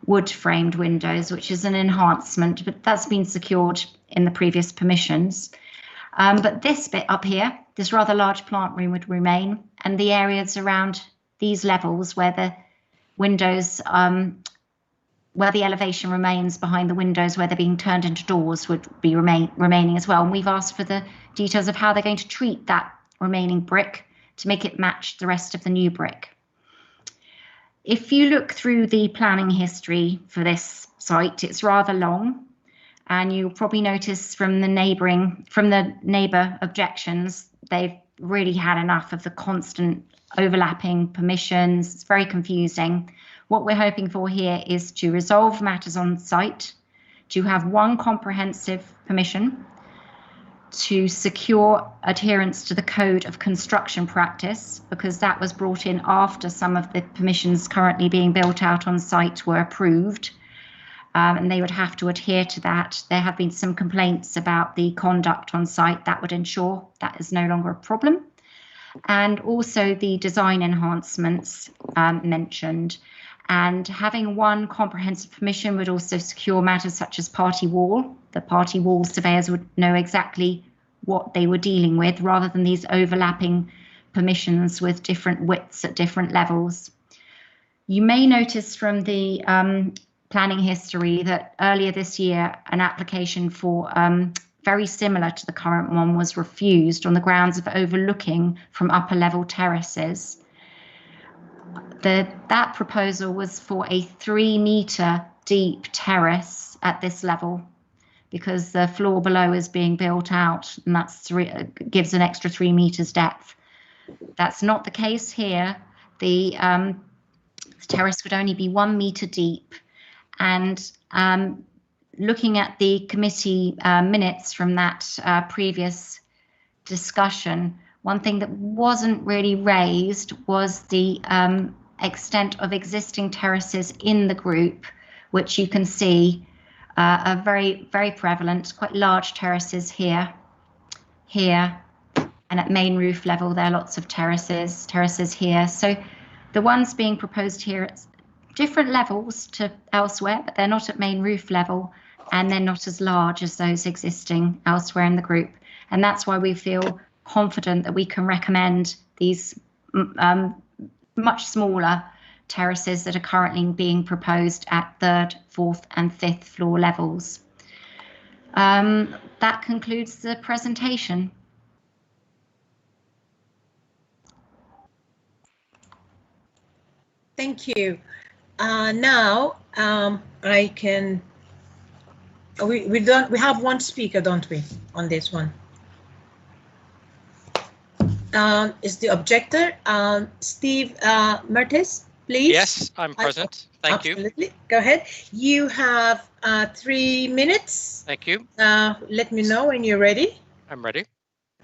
wood framed windows, which is an enhancement, but that's been secured in the previous permissions. But this bit up here, this rather large plant room would remain, and the areas around these levels where the windows, where the elevation remains behind the windows where they're being turned into doors would be remaining as well. And we've asked for the details of how they're going to treat that remaining brick to make it match the rest of the new brick. If you look through the planning history for this site, it's rather long, and you'll probably notice from the neighbour objections, they've really had enough of the constant overlapping permissions. It's very confusing. What we're hoping for here is to resolve matters on site, to have one comprehensive permission, to secure adherence to the Code of Construction Practice, because that was brought in after some of the permissions currently being built out on site were approved, and they would have to adhere to that. There have been some complaints about the conduct on site. That would ensure that is no longer a problem. And also the design enhancements mentioned. And having one comprehensive permission would also secure matters such as party wall. The party wall surveyors would know exactly what they were dealing with, rather than these overlapping permissions with different widths at different levels. You may notice from the planning history that earlier this year, an application for very similar to the current one was refused on the grounds of overlooking from upper level terraces. That proposal was for a 3-metre deep terrace at this level, because the floor below is being built out, and that's gives an extra 3 metres depth. That's not the case here. The terrace would only be 1 metre deep, and looking at the committee minutes from that previous discussion, one thing that wasn't really raised was the extent of existing terraces in the group, which you can see are very, very prevalent, quite large terraces here, and at main roof level there are lots of terraces here. So the ones being proposed here at different levels to elsewhere, but they're not at main roof level, and they're not as large as those existing elsewhere in the group. And that's why we feel confident that we can recommend these much smaller terraces that are currently being proposed at 3rd, 4th and 5th floor levels. That concludes the presentation. Thank you. Now I can. We have one speaker, don't we, on this one? is the objector. Steve Mertes, please. Yes, I'm present. Thank you. Absolutely. Go ahead. You have 3 minutes. Thank you. Let me know when you're ready. I'm ready.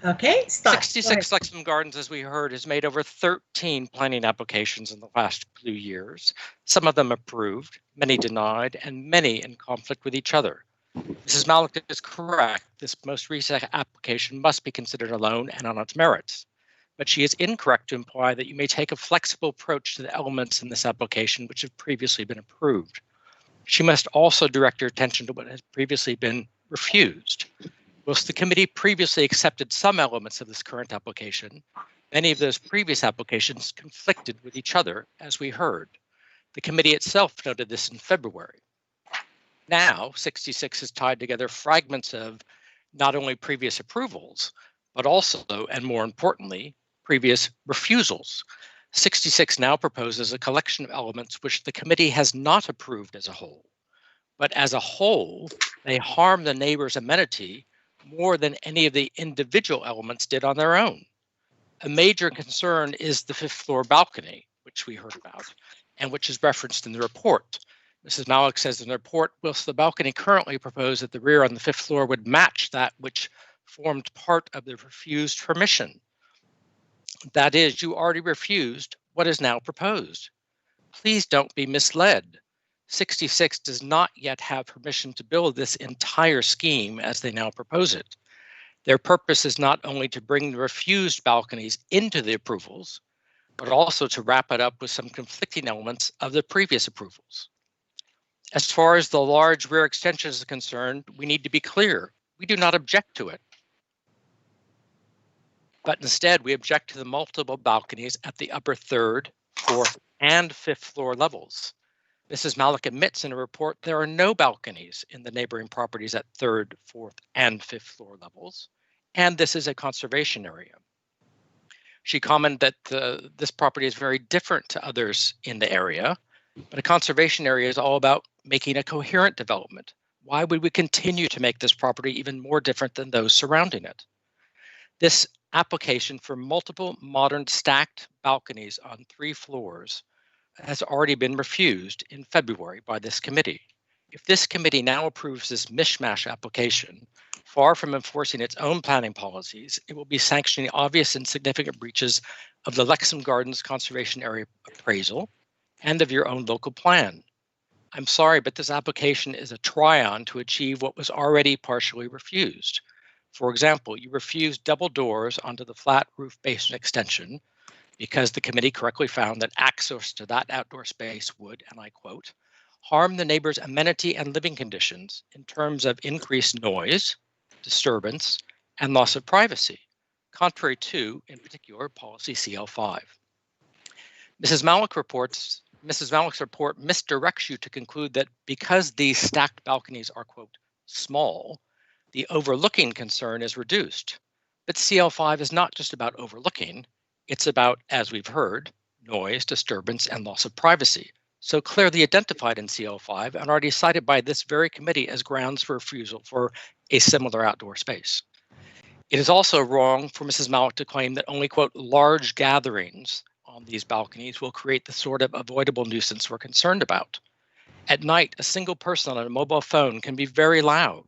Okay, start. 66 Lexington Gardens, as we heard, has made over 13 planning applications in the last few years. Some of them approved, many denied, and many in conflict with each other. Mrs. Malik is correct. This most recent application must be considered alone and on its merits. But she is incorrect to imply that you may take a flexible approach to the elements in this application which have previously been approved. She must also direct your attention to what has previously been refused. Whilst the committee previously accepted some elements of this current application, many of those previous applications conflicted with each other, as we heard. The committee itself noted this in February. Now, 66 has tied together fragments of not only previous approvals, but also, and more importantly, previous refusals. 66 now proposes a collection of elements which the committee has not approved as a whole. But as a whole, they harm the neighbor's amenity more than any of the individual elements did on their own. A major concern is the 5th floor balcony, which we heard about, and which is referenced in the report. Mrs. Malik says in the report, whilst the balcony currently proposed at the rear on the 5th floor would match that which formed part of the refused permission. That is, you already refused what is now proposed. Please don't be misled. 66 does not yet have permission to build this entire scheme as they now propose it. Their purpose is not only to bring the refused balconies into the approvals, but also to wrap it up with some conflicting elements of the previous approvals. As far as the large rear extension is concerned, we need to be clear. We do not object to it. But instead, we object to the multiple balconies at the upper 3rd, 4th, and 5th floor levels. Mrs. Malik admits in a report there are no balconies in the neighboring properties at 3rd, 4th, and 5th floor levels, and this is a conservation area. She commented that this property is very different to others in the area, but a conservation area is all about making a coherent development. Why would we continue to make this property even more different than those surrounding it? This application for multiple modern stacked balconies on 3 floors has already been refused in February by this committee. If this committee now approves this mishmash application, far from enforcing its own planning policies, it will be sanctioning obvious and significant breaches of the Lexington Gardens Conservation Area appraisal and of your own local plan. I'm sorry, but this application is a try-on to achieve what was already partially refused. For example, you refused double doors onto the flat roof basement extension because the committee correctly found that access to that outdoor space would, and I quote, harm the neighbor's amenity and living conditions in terms of increased noise, disturbance, and loss of privacy, contrary to, in particular, policy CL5. Mrs. Malik's report misdirects you to conclude that because these stacked balconies are, quote, small, the overlooking concern is reduced. But CL5 is not just about overlooking, it's about, as we've heard, noise, disturbance, and loss of privacy, so clearly identified in CL5 and already cited by this very committee as grounds for refusal for a similar outdoor space. It is also wrong for Mrs. Malik to claim that only, quote, large gatherings on these balconies will create the sort of avoidable nuisance we're concerned about. At night, a single person on a mobile phone can be very loud.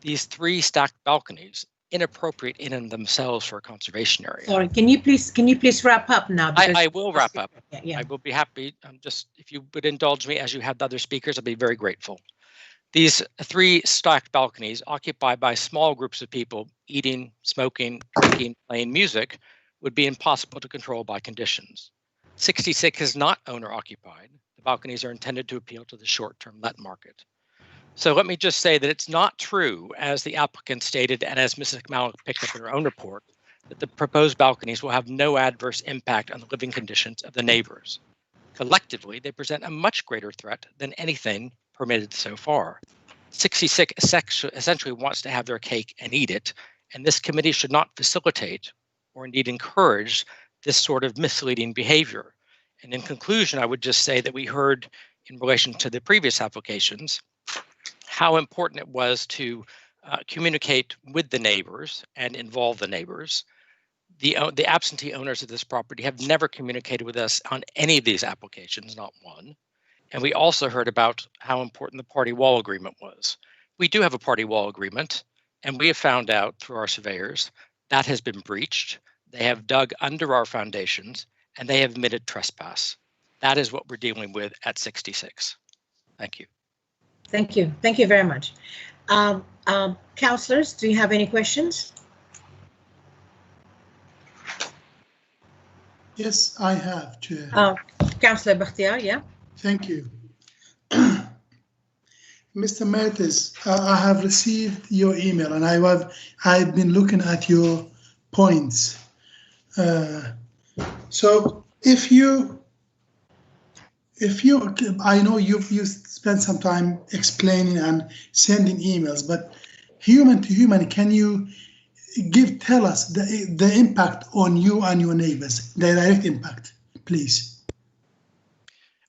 These 3 stacked balconies, inappropriate in and themselves for a conservation area. Sorry, can you please wrap up now? I will wrap up. Yeah. I will be happy. Just if you would indulge me as you have the other speakers, I'd be very grateful. These 3 stacked balconies occupied by small groups of people eating, smoking, drinking, playing music would be impossible to control by conditions. 66 is not owner occupied. The balconies are intended to appeal to the short-term let market. So let me just say that it's not true, as the applicant stated and as Mrs. Malik picked up in her own report, that the proposed balconies will have no adverse impact on the living conditions of the neighbors. Collectively, they present a much greater threat than anything permitted so far. 66 essentially wants to have their cake and eat it, and this committee should not facilitate or indeed encourage this sort of misleading behavior. And in conclusion, I would just say that we heard in relation to the previous applications how important it was to communicate with the neighbors and involve the neighbors. The absentee owners of this property have never communicated with us on any of these applications, not one. And we also heard about how important the party wall agreement was. We do have a party wall agreement, and we have found out through our surveyors that has been breached. They have dug under our foundations, and they have admitted trespass. That is what we're dealing with at 66. Thank you. Thank you. Thank you very much. Councillors, do you have any questions? Yes, I have, Chair. Councillor Bakhtiar, yeah. Thank you. Mr. Mertes, I have received your email and I've been looking at your points. So if you, I know you spent some time explaining and sending emails, but human to human, can you tell us the impact on you and your neighbors, the direct impact, please?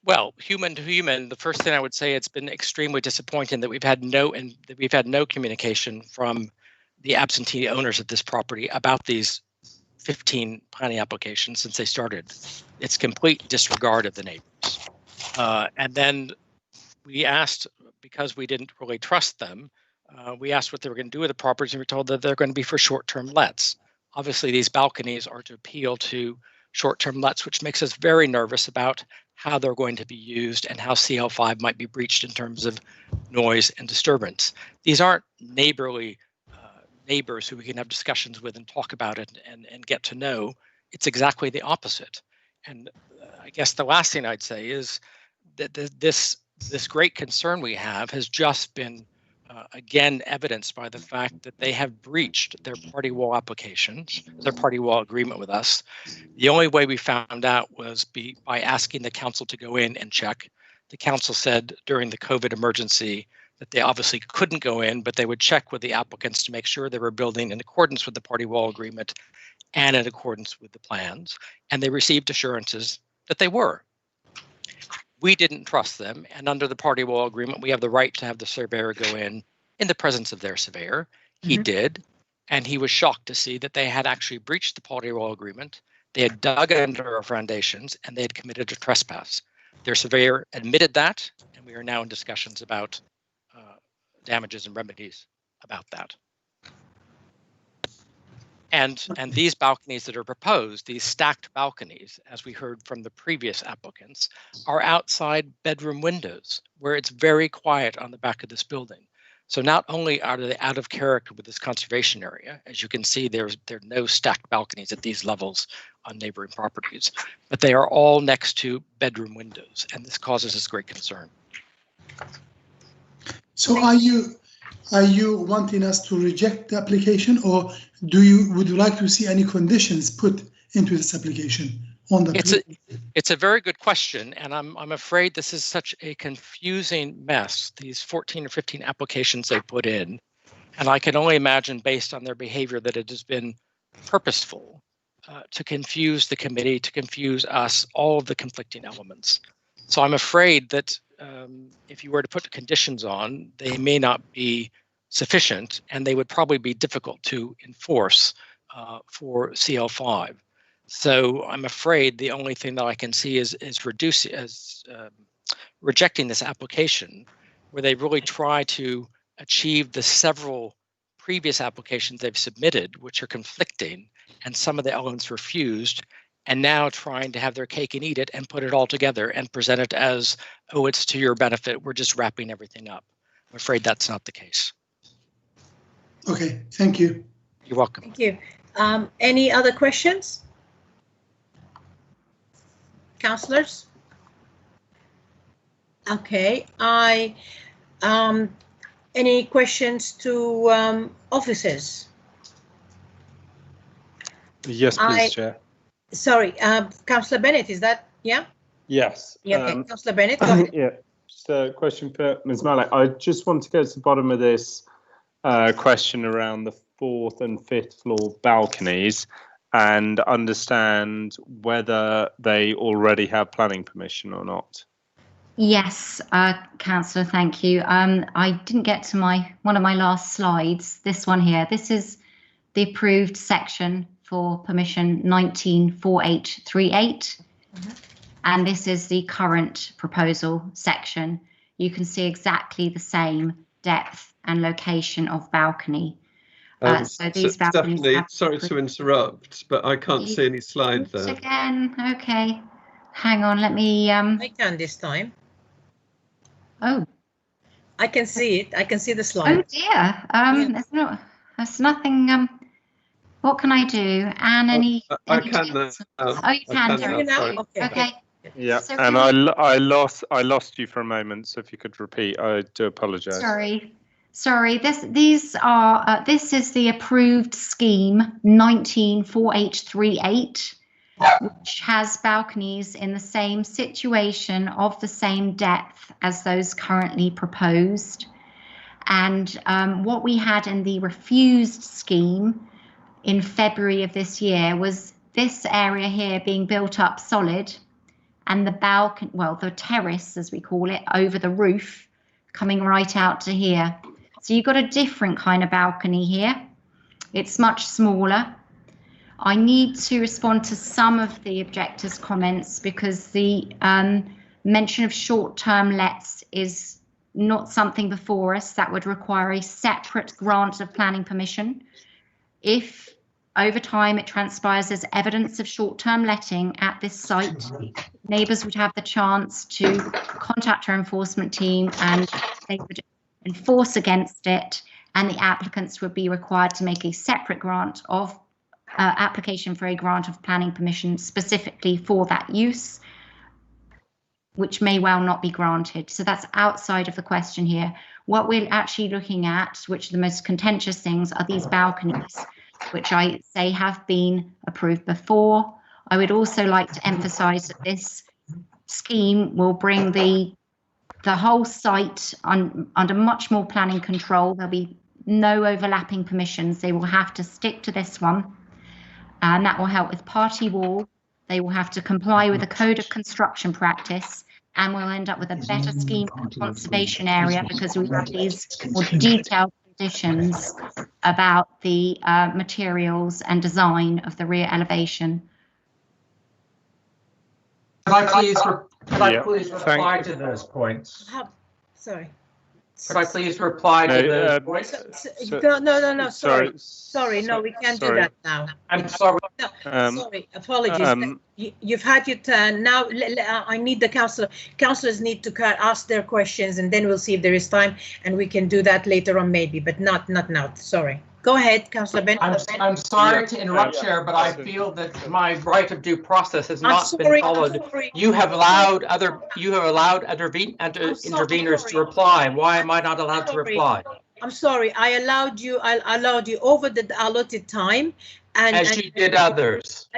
Well, human to human, the first thing I would say, it's been extremely disappointing that we've had no communication from the absentee owners of this property about these 15 planning applications since they started. It's complete disregard of the neighbors. And then we asked, because we didn't really trust them, we asked what they were going to do with the properties, and we were told that they're going to be for short-term lets. Obviously, these balconies are to appeal to short-term lets, which makes us very nervous about how they're going to be used and how CL5 might be breached in terms of noise and disturbance. These aren't neighborly neighbors who we can have discussions with and talk about it and get to know. It's exactly the opposite. And I guess the last thing I'd say is that this great concern we have has just been again evidenced by the fact that they have breached their party wall applications, their party wall agreement with us. The only way we found out was by asking the council to go in and check. The council said during the COVID emergency that they obviously couldn't go in, but they would check with the applicants to make sure they were building in accordance with the party wall agreement and in accordance with the plans. And they received assurances that they were. We didn't trust them, and under the party wall agreement, we have the right to have the surveyor go in the presence of their surveyor. He did, and he was shocked to see that they had actually breached the party wall agreement. They had dug under our foundations, and they had committed a trespass. Their surveyor admitted that, and we are now in discussions about damages and remedies about that. And these balconies that are proposed, these stacked balconies, as we heard from the previous applicants, are outside bedroom windows where it's very quiet on the back of this building. So not only are they out of character with this conservation area, as you can see, there are no stacked balconies at these levels on neighboring properties, but they are all next to bedroom windows, and this causes us great concern. So are you wanting us to reject the application, or would you like to see any conditions put into this application on the? It's a very good question, and I'm afraid this is such a confusing mess. These 14 or 15 applications they put in, and I can only imagine based on their behavior that it has been purposeful to confuse the committee, to confuse us, all of the conflicting elements. So I'm afraid that if you were to put conditions on, they may not be sufficient, and they would probably be difficult to enforce for CL5. So I'm afraid the only thing that I can see is rejecting this application, where they really try to achieve the several previous applications they've submitted, which are conflicting, and some of the elements refused, and now trying to have their cake and eat it and put it all together and present it as, oh, it's to your benefit, we're just wrapping everything up. I'm afraid that's not the case. Okay, thank you. You're welcome. Thank you. Any other questions? Councillors? Okay, any questions to officers? Yes, please, Chair. Sorry, Councillor Bennett, is that, yeah? Yes. Yeah, okay. Councillor Bennett, go ahead. Yeah, just a question for Ms. Malik. I just want to go to the bottom of this question around the 4th and 5th floor balconies and understand whether they already have planning permission or not. Yes, Councillor, thank you. I didn't get to one of my last slides, this one here. This is the approved section for permission 194838. And this is the current proposal section. You can see exactly the same depth and location of balcony. So these balconies. Stephanie, sorry to interrupt, but I can't see any slide there. Again, okay. Hang on, let me. I can this time. Oh. I can see it. I can see the slide. Oh dear. There's nothing. What can I do? And any? I can now. Oh, you can now. Okay. Yeah, So and I lost you for a moment. So if you could repeat, I do apologise. Sorry. This is the approved scheme 194838, which has balconies in the same situation of the same depth as those currently proposed. And what we had in the refused scheme in February of this year was this area here being built up solid, and the balcony, well, the terrace, as we call it, over the roof, coming right out to here. So you've got a different kind of balcony here. It's much smaller. I need to respond to some of the objectors' comments because the mention of short-term lets is not something before us. That would require a separate grant of planning permission. If over time it transpires as evidence of short-term letting at this site, neighbours would have the chance to contact our enforcement team and they would enforce against it, and the applicants would be required to make a separate grant of application for a grant of planning permission specifically for that use, which may well not be granted. So that's outside of the question here. What we're actually looking at, which are the most contentious things, are these balconies, which I say have been approved before. I would also like to emphasise that this scheme will bring the whole site under much more planning control. There'll be no overlapping permissions. They will have to stick to this one, and that will help with party wall. They will have to comply with the code of construction practice, and we'll end up with a better scheme for the conservation area because we have these more detailed conditions about the materials and design of the rear elevation. Could I please reply to those points? Sorry. Could I please reply to those points? No. Sorry. No, we can't do that now. I'm sorry. No, sorry. Apologies. You've had your turn. Now I need the councillor. Councillors need to ask their questions, and then we'll see if there is time, and we can do that later on maybe, but not now. Sorry. Go ahead, Councillor Bennett. I'm sorry to interrupt, Chair, but I feel that my right of due process has not been followed. You have allowed other interveners to reply. Why am I not allowed to reply? I'm sorry. I allowed you over the allotted time, as you did others.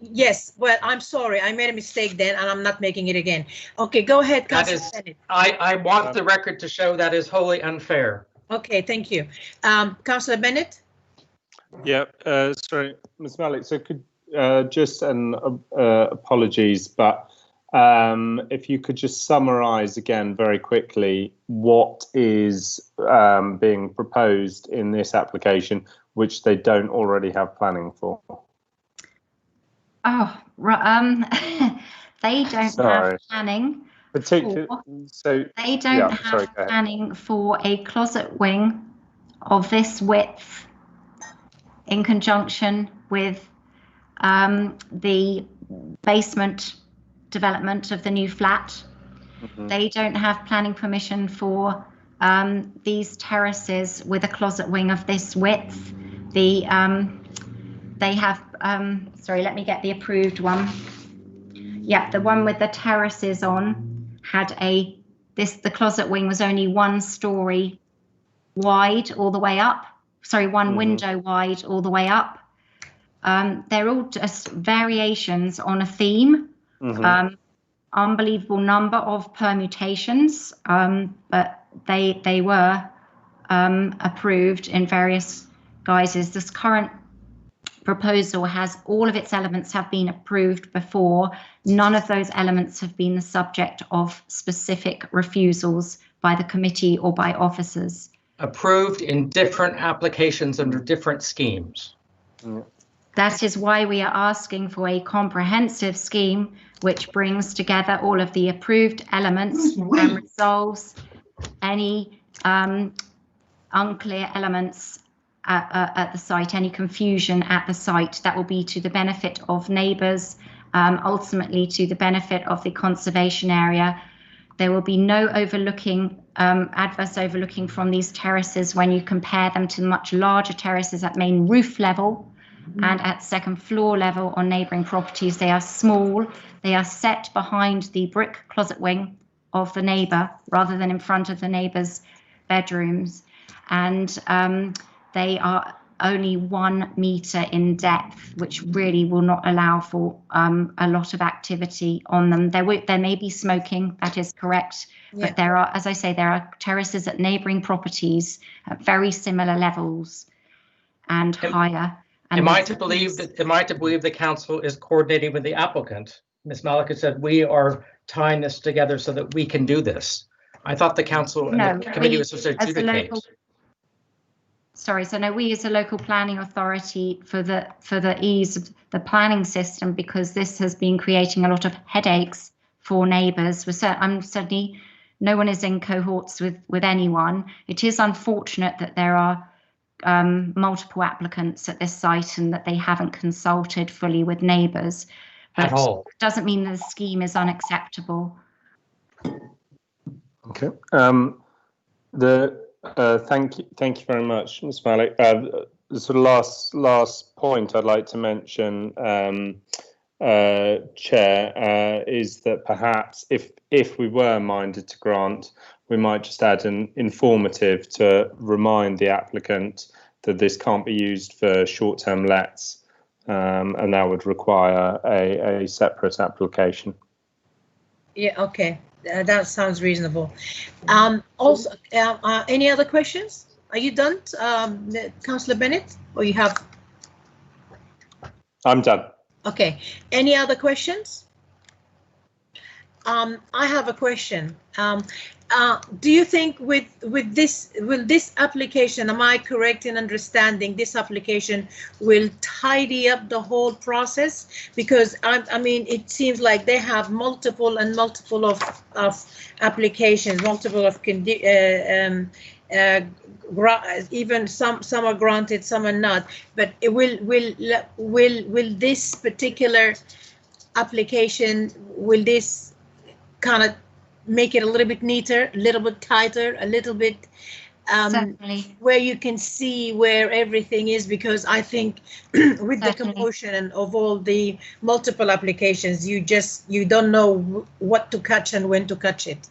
Yes. Well, I'm sorry. I made a mistake then, and I'm not making it again. Okay, go ahead, Councillor Bennett. I want the record to show that is wholly unfair. Okay, thank you. Councillor Bennett? Yeah, sorry, Ms. Malik, so could apologies, but if you could just summarise again very quickly what is being proposed in this application, which they don't already have planning for. Oh, they don't have planning. They don't have planning for a closet wing of this width in conjunction with the basement development of the new flat. They don't have planning permission for these terraces with a closet wing of this width. They have, sorry, let me get the approved one. Yeah, the one with the terraces on had the closet wing was only 1 story wide all the way up. Sorry, 1 window wide all the way up. They're all just variations on a theme. Unbelievable number of permutations, but they were approved in various guises. This current proposal has all of its elements have been approved before. None of those elements have been the subject of specific refusals by the committee or by officers. Approved in different applications under different schemes. That is why we are asking for a comprehensive scheme which brings together all of the approved elements and resolves any unclear elements at the site, any confusion at the site. That will be to the benefit of neighbours, ultimately to the benefit of the conservation area. There will be no overlooking, adverse overlooking from these terraces when you compare them to much larger terraces at main roof level and at second floor level on neighbouring properties. They are small, they are set behind the brick closet wing of the neighbour rather than in front of the neighbour's bedrooms. And they are only 1 metre in depth, which really will not allow for a lot of activity on them. There may be smoking, that is correct, but there are, as I say, there are terraces at neighbouring properties at very similar levels and higher. And am I to believe the council is coordinating with the applicant? Ms. Malik said we are tying this together so that we can do this. I thought the council and the committee was supposed to adjudicate. Sorry, so no, we as a local planning authority for the ease of the planning system, because this has been creating a lot of headaches for neighbours. I'm certainly, no one is in cohorts with anyone. It is unfortunate that there are multiple applicants at this site and that they haven't consulted fully with neighbours. But it doesn't mean the scheme is unacceptable. Okay. Thank you very much, Ms. Malik. The sort of last point I'd like to mention, Chair, is that perhaps if we were minded to grant, we might just add an informative to remind the applicant that this can't be used for short-term lets, and that would require a separate application. Yeah, okay. That sounds reasonable. Also, any other questions? Are you done, Councillor Bennett, or you have? I'm done. Okay. Any other questions? I have a question. Do you think with this application, am I correct in understanding this application will tidy up the whole process? Because I mean, it seems like they have multiple of applications, multiple of even some are granted, some are not. But it will this particular application, will this kind of make it a little bit neater, a little bit tighter, a little bit where you can see where everything is? Because I think with the commotion of all the multiple applications, you don't know what to catch and when to catch it.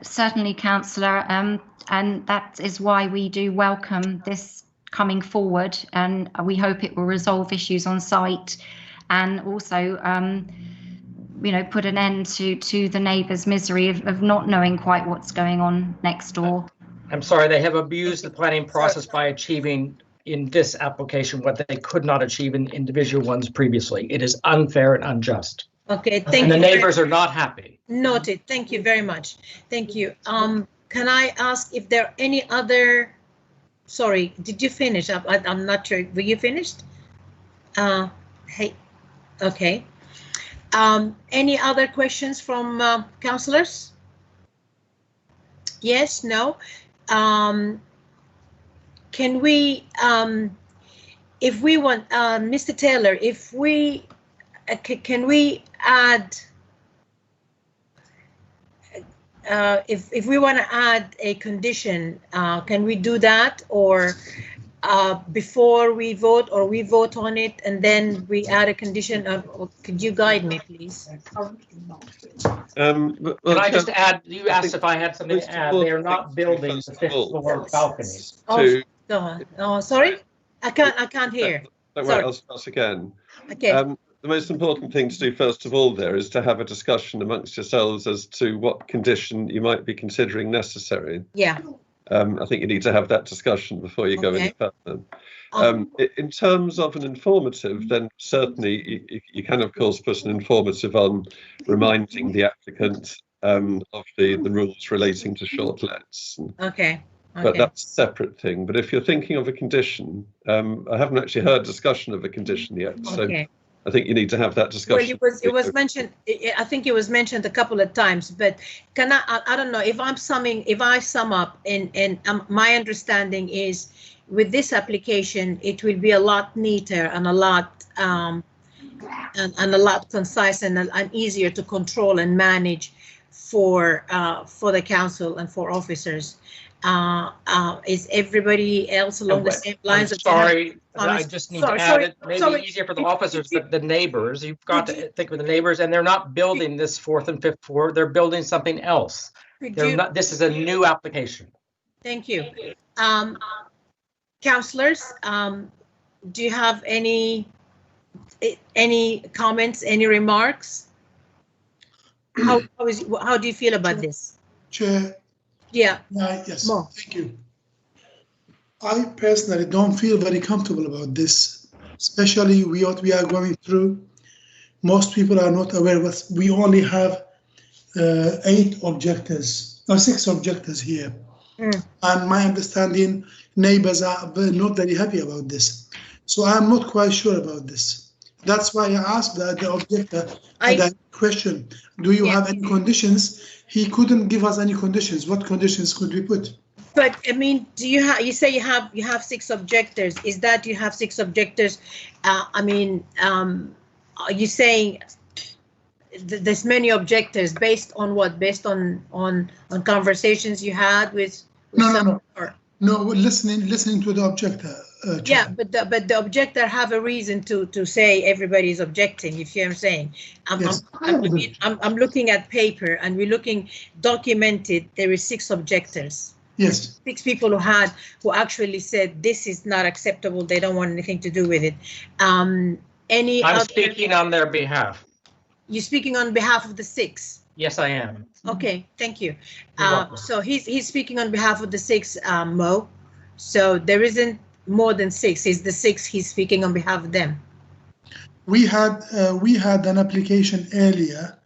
Certainly, Councillor, and that is why we do welcome this coming forward, and we hope it will resolve issues on site and also put an end to the neighbours' misery of not knowing quite what's going on next door. I'm sorry, they have abused the planning process by achieving in this application what they could not achieve in individual ones previously. It is unfair and unjust. Okay, thank you. And the neighbours are not happy. Noted. Thank you very much. Thank you. Can I ask if there are any other? Sorry, did you finish? I'm not sure. Were you finished? Hey. Okay. Any other questions from councillors? Yes, no. Can we, if we want, Mr. Taylor, if we, can we add, if we want to add a condition, can we do that, or before we vote, or we vote on it and then we add a condition of, could you guide me, please? Can I just add, you asked if I had something to add. They are not building the 5th floor balconies. Oh, go on. Oh, sorry, I can't hear. Don't worry, I'll start again. Okay. The most important thing to do first of all there is to have a discussion amongst yourselves as to what condition you might be considering necessary. Yeah. I think you need to have that discussion before you go any further. In terms of an informative, then certainly you can, of course, put an informative on reminding the applicant of the rules relating to short lets. Okay. but that's a separate thing. But if you're thinking of a condition, I haven't actually heard discussion of a condition yet. So I think you need to have that discussion. Well, it was mentioned. I think it was mentioned a couple of times. But can I don't know if I sum up, and my understanding is with this application, it will be a lot neater and a lot and a lot concise and easier to control and manage for the council and for officers. Is everybody else along the same lines? Sorry, I just need to add it. Maybe easier for the officers, the neighbors. You've got to think of the neighbors, and they're not building this 4th and 5th floor. They're building something else. This is a new application. Thank you. Councillors, do you have any comments, any remarks? How do you feel about this? Chair. Yeah. Yes. Thank you. I personally don't feel very comfortable about this, especially what we are going through. Most people are not aware, but we only have 8 objectors or 6 objectors here. And my understanding, neighbors are not very happy about this. So I'm not quite sure about this. That's why I asked the objector that question. Do you have any conditions? He couldn't give us any conditions. What conditions could we put? But I mean, do you have? You say you have 6 objectors. Is that you have 6 objectors? I mean, are you saying there's many objectors based on what? Based on conversations you had with No. No, listening to the objector. Yeah, but the objector have a reason to say everybody is objecting. If you know what I'm saying, I'm looking at paper and we're looking documented. There is 6 objectors. Yes. 6 people who actually said this is not acceptable. They don't want anything to do with it. I'm speaking on their behalf. You're speaking on behalf of the 6. Yes, I am. Okay, thank you. So he's speaking on behalf of the 6, Mo. So there isn't more than 6. It's the 6 he's speaking on behalf of them. We had an application earlier,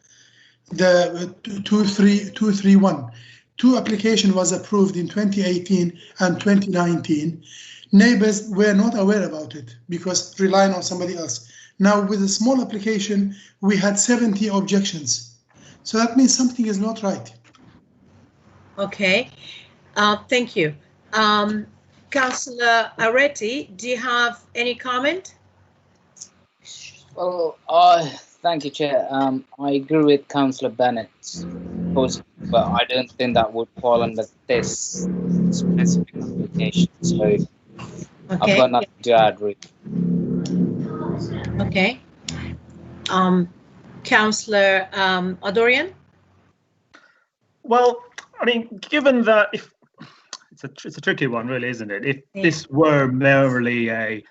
the 231. 2 application was approved in 2018 and 2019. Neighbors were not aware about it because relying on somebody else. Now with a small application, we had 70 objections. So that means something is not right. Okay, thank you. Councillor Areti, do you have any comment? Well, thank you, Chair. I agree with Councillor Bennett's proposal, but I don't think that would fall under this specific application. So I've got nothing to add, really. Okay. Councillor Adorian? Well, I mean, given that if it's a tricky one, really, isn't it? If this were merely a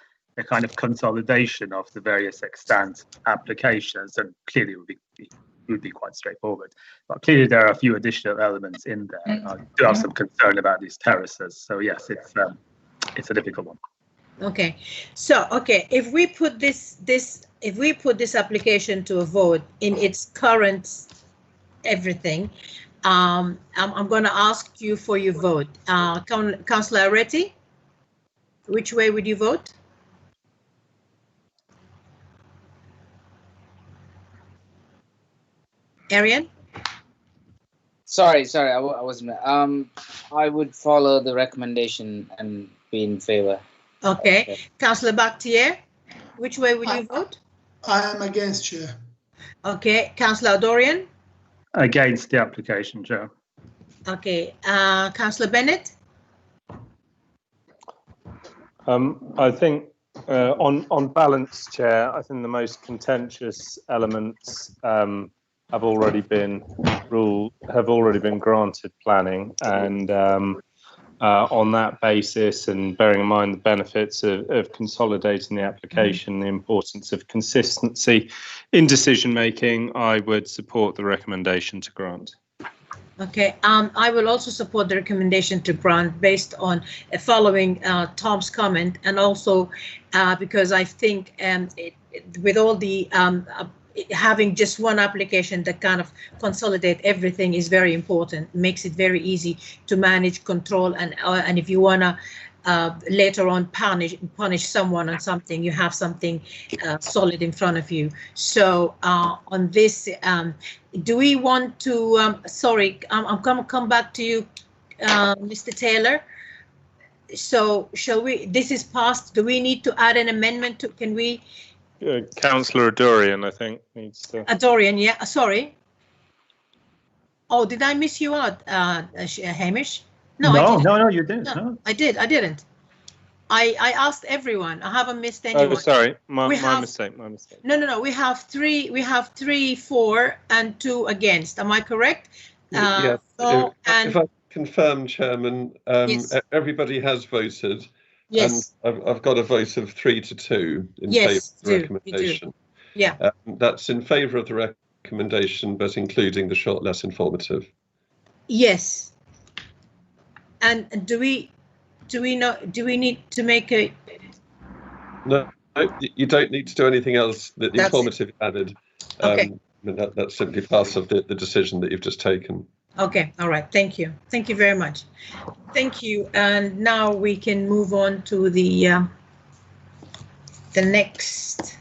kind of consolidation of the various extant applications, then clearly it would be quite straightforward. But clearly there are a few additional elements in there. I do have some concern about these terraces. So yes, it's a difficult one. Okay, so if we put this application to a vote in its current everything, I'm going to ask you for your vote. Councillor Areti, which way would you vote? Arian? Sorry, I wasn't. I would follow the recommendation and be in favour. Okay. Councillor Bakhtiar, which way would you vote? I am against, Chair. Okay. Councillor Dorian? Against the application, Chair. Okay. Councillor Bennett? I think on balance, Chair, I think the most contentious elements have already been granted planning, and on that basis, and bearing in mind the benefits of consolidating the application, the importance of consistency in decision making, I would support the recommendation to grant. Okay, I will also support the recommendation to grant based on following Tom's comment, and also because I think with all the having just one application that kind of consolidate everything is very important. Makes it very easy to manage, control, and if you wanna later on punish someone on something, you have something solid in front of you. So on this, do we want to? Sorry, I'm gonna come back to you, Mr. Taylor. So shall we? This is passed. Do we need to add an amendment to? Can we? Councillor Dorian, I think, needs to. Dorian, yeah. Sorry. Oh, did I miss you out, Hamish? No, no, you didn't. No. I didn't. I asked everyone. I haven't missed anyone. Oh, sorry, my mistake. No. We have three for, and 2 against. Am I correct? Yes. If I confirm, Chairman, yes. Everybody has voted. Yes. And I've got a vote of 3 to 2 in favour of the recommendation. Yeah. That's in favour of the recommendation, but including the short, less informative. Yes. And do we need to make a? No, you don't need to do anything else. The informative added. Okay. That's simply part of the decision that you've just taken. Okay, all right, thank you very much. Thank you, and now we can move on to the next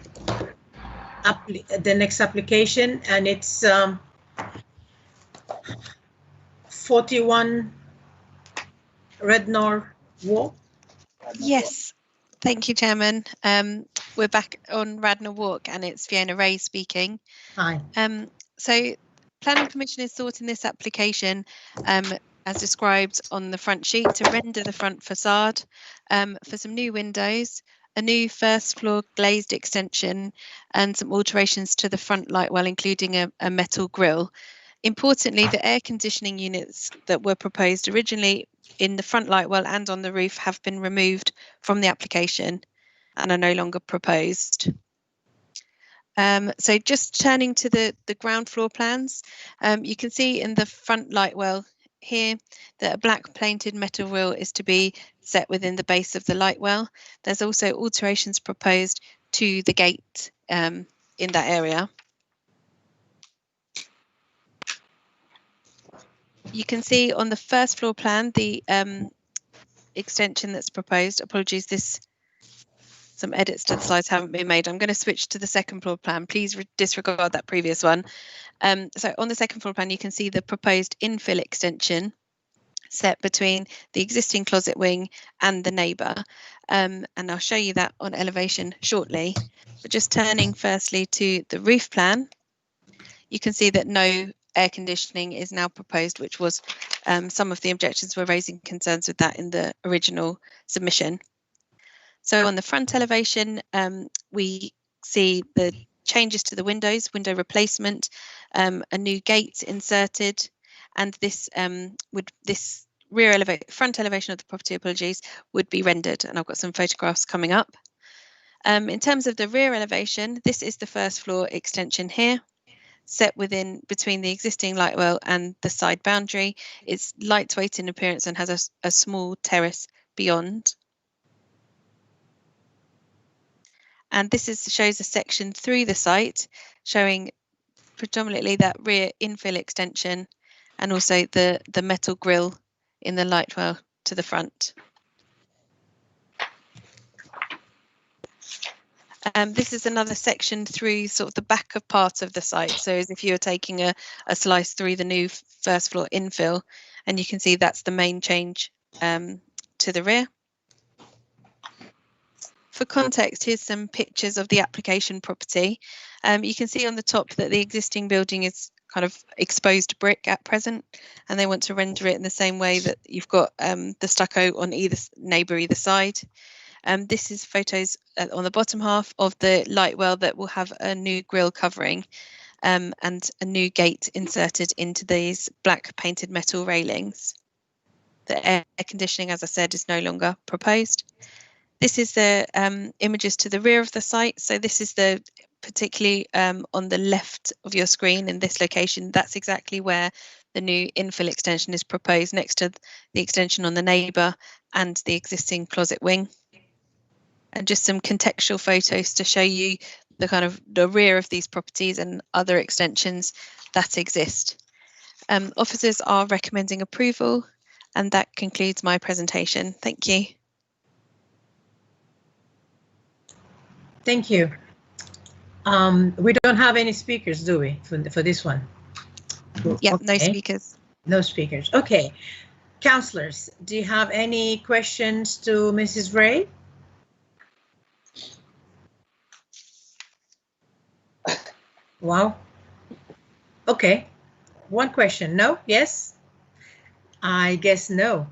application, and it's 41 Radnor Walk. Yes, thank you, Chairman. We're back on Radnor Walk, and it's Fiona Ray speaking. Hi. So Planning Commission is sought in this application, as described on the front sheet, to render the front facade for some new windows, a new first floor glazed extension, and some alterations to the front light well, including a metal grille. Importantly, the air conditioning units that were proposed originally in the front light well and on the roof have been removed from the application and are no longer proposed. So just turning to the ground floor plans, you can see in the front light well here that a black painted metal grille is to be set within the base of the light well. There's also alterations proposed to the gate in that area. You can see on the first floor plan the extension that's proposed. Apologies, some edits to the slides haven't been made. I'm going to switch to the second floor plan. Please disregard that previous one. So on the second floor plan, you can see the proposed infill extension set between the existing closet wing and the neighbour. And I'll show you that on elevation shortly. But just turning firstly to the roof plan, you can see that no air conditioning is now proposed, which was some of the objections were raising concerns with that in the original submission. So on the front elevation, we see the changes to the windows, window replacement, a new gate inserted, and this front elevation of the property, would be rendered. And I've got some photographs coming up. In terms of the rear elevation, this is the first floor extension here, set between the existing light well and the side boundary. It's lightweight in appearance and has a small terrace beyond. And this shows a section through the site showing predominantly that rear infill extension and also the metal grille in the light well to the front. This is another section through sort of the back of part of the site. So as if you were taking a slice through the new first floor infill, and you can see that's the main change to the rear. For context, here's some pictures of the application property. You can see on the top that the existing building is kind of exposed brick at present, and they want to render it in the same way that you've got the stucco on either side. This is photos on the bottom half of the light well that will have a new grille covering and a new gate inserted into these black painted metal railings. The air conditioning, as I said, is no longer proposed. This is the images to the rear of the site. So this is particularly on the left of your screen in this location. That's exactly where the new infill extension is proposed, next to the extension on the neighbour and the existing closet wing. And just some contextual photos to show you the rear of these properties and other extensions that exist. Officers are recommending approval, and that concludes my presentation. Thank you. Thank you. We don't have any speakers, do we, for this one? Yeah, okay. No speakers. No speakers. Okay. Councillors, do you have any questions to Mrs. Ray? Wow. Okay. One question. No? Yes? I guess no.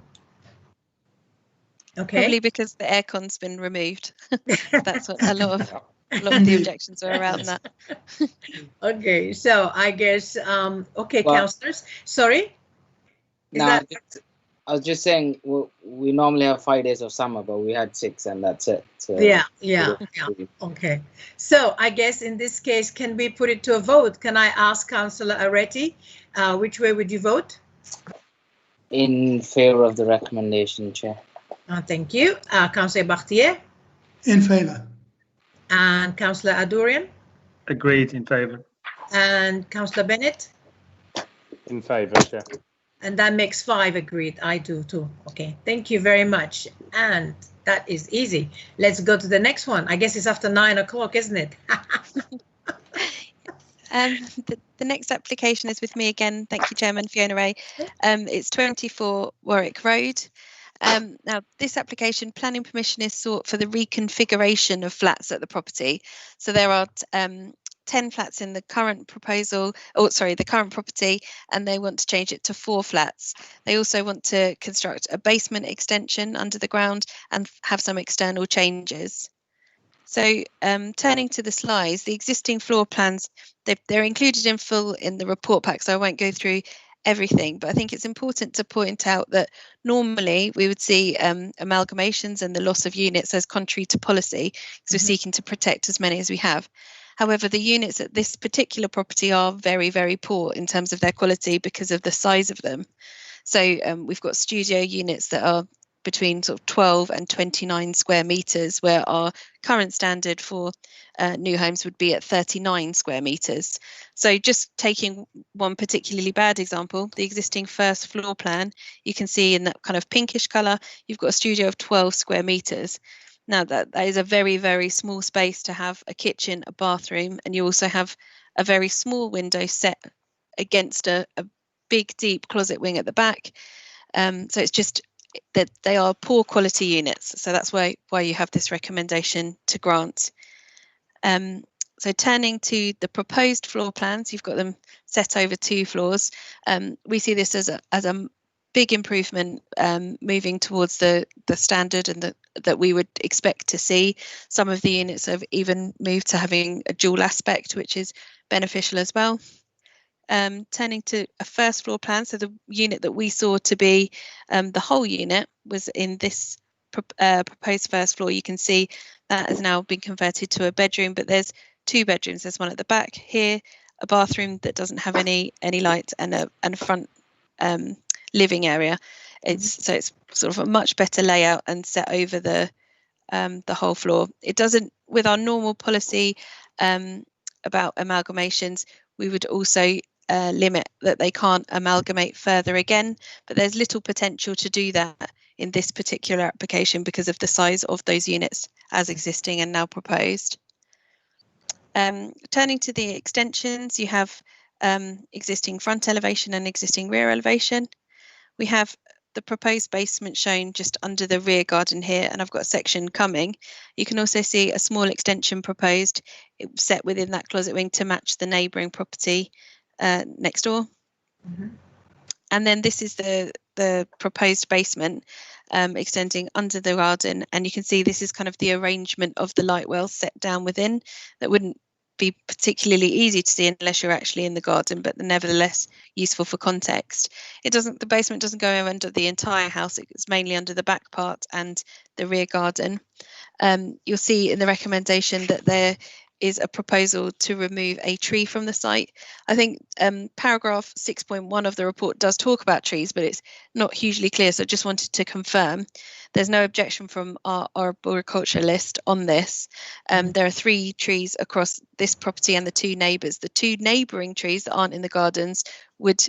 Okay. Probably because the aircon's been removed. That's what a lot of the objections are around that. Okay, so I guess okay, well, councillors. Sorry. I was just saying we normally have 5 days of summer, but we had 6, and that's it. So yeah. Okay. So I guess in this case, can we put it to a vote? Can I ask Councillor Aretti, which way would you vote? In favour of the recommendation, Chair. Thank you. Councillor Bakhtier? In favour. And Councillor Adourian? Agreed, in favour. And Councillor Bennett? In favour, Chair. And that makes 5 agreed. I do too. Okay, thank you very much. And that is easy. Let's go to the next one. I guess it's after 9 o'clock, isn't it? The next application is with me again. Thank you, Chairman. Fiona Ray. It's 24 Warwick Road. Now, this application, planning permission is sought for the reconfiguration of flats at the property. So there are 10 flats in the current proposal, the current property, and they want to change it to 4 flats. They also want to construct a basement extension under the ground and have some external changes. So turning to the slides, the existing floor plans, they're included in full in the report pack, so I won't go through everything, but I think it's important to point out that normally we would see amalgamations and the loss of units as contrary to policy, because we're seeking to protect as many as we have. However, the units at this particular property are very, very poor in terms of their quality because of the size of them. So we've got studio units that are between sort of 12 and 29 square metres, where our current standard for new homes would be at 39 square metres. So just taking one particularly bad example, the existing first floor plan, you can see in that kind of pinkish colour, you've got a studio of 12 square metres. Now that is a very, very small space to have a kitchen, a bathroom, and you also have a very small window set against a big, deep closet wing at the back. So it's just that they are poor quality units. So that's why you have this recommendation to grant. So turning to the proposed floor plans, you've got them set over 2 floors. We see this as a big improvement, moving towards the standard and that we would expect to see. Some of the units have even moved to having a dual aspect, which is beneficial as well. Turning to a first floor plan, so the unit that we saw to be the whole unit was in this proposed first floor. You can see that has now been converted to a bedroom, but there's 2 bedrooms. There's one at the back here, a bathroom that doesn't have any light, and a front living area. It's sort of a much better layout and set over the whole floor. It doesn't, with our normal policy about amalgamations, we would also limit that they can't amalgamate further again, but there's little potential to do that in this particular application because of the size of those units as existing and now proposed. Turning to the extensions, you have existing front elevation and existing rear elevation. We have the proposed basement shown just under the rear garden here, and I've got a section coming. You can also see a small extension proposed, set within that closet wing to match the neighbouring property next door. And then this is the proposed basement extending under the garden, and you can see this is kind of the arrangement of the light well set down within. That wouldn't be particularly easy to see unless you're actually in the garden, but nevertheless useful for context. The basement doesn't go under the entire house, it's mainly under the back part and the rear garden. You'll see in the recommendation that there is a proposal to remove a tree from the site. I think paragraph 6.1 of the report does talk about trees, but it's not hugely clear. So I just wanted to confirm there's no objection from our arboriculturalist on this. There are 3 trees across this property and the 2 neighbours. The 2 neighbouring trees that aren't in the gardens would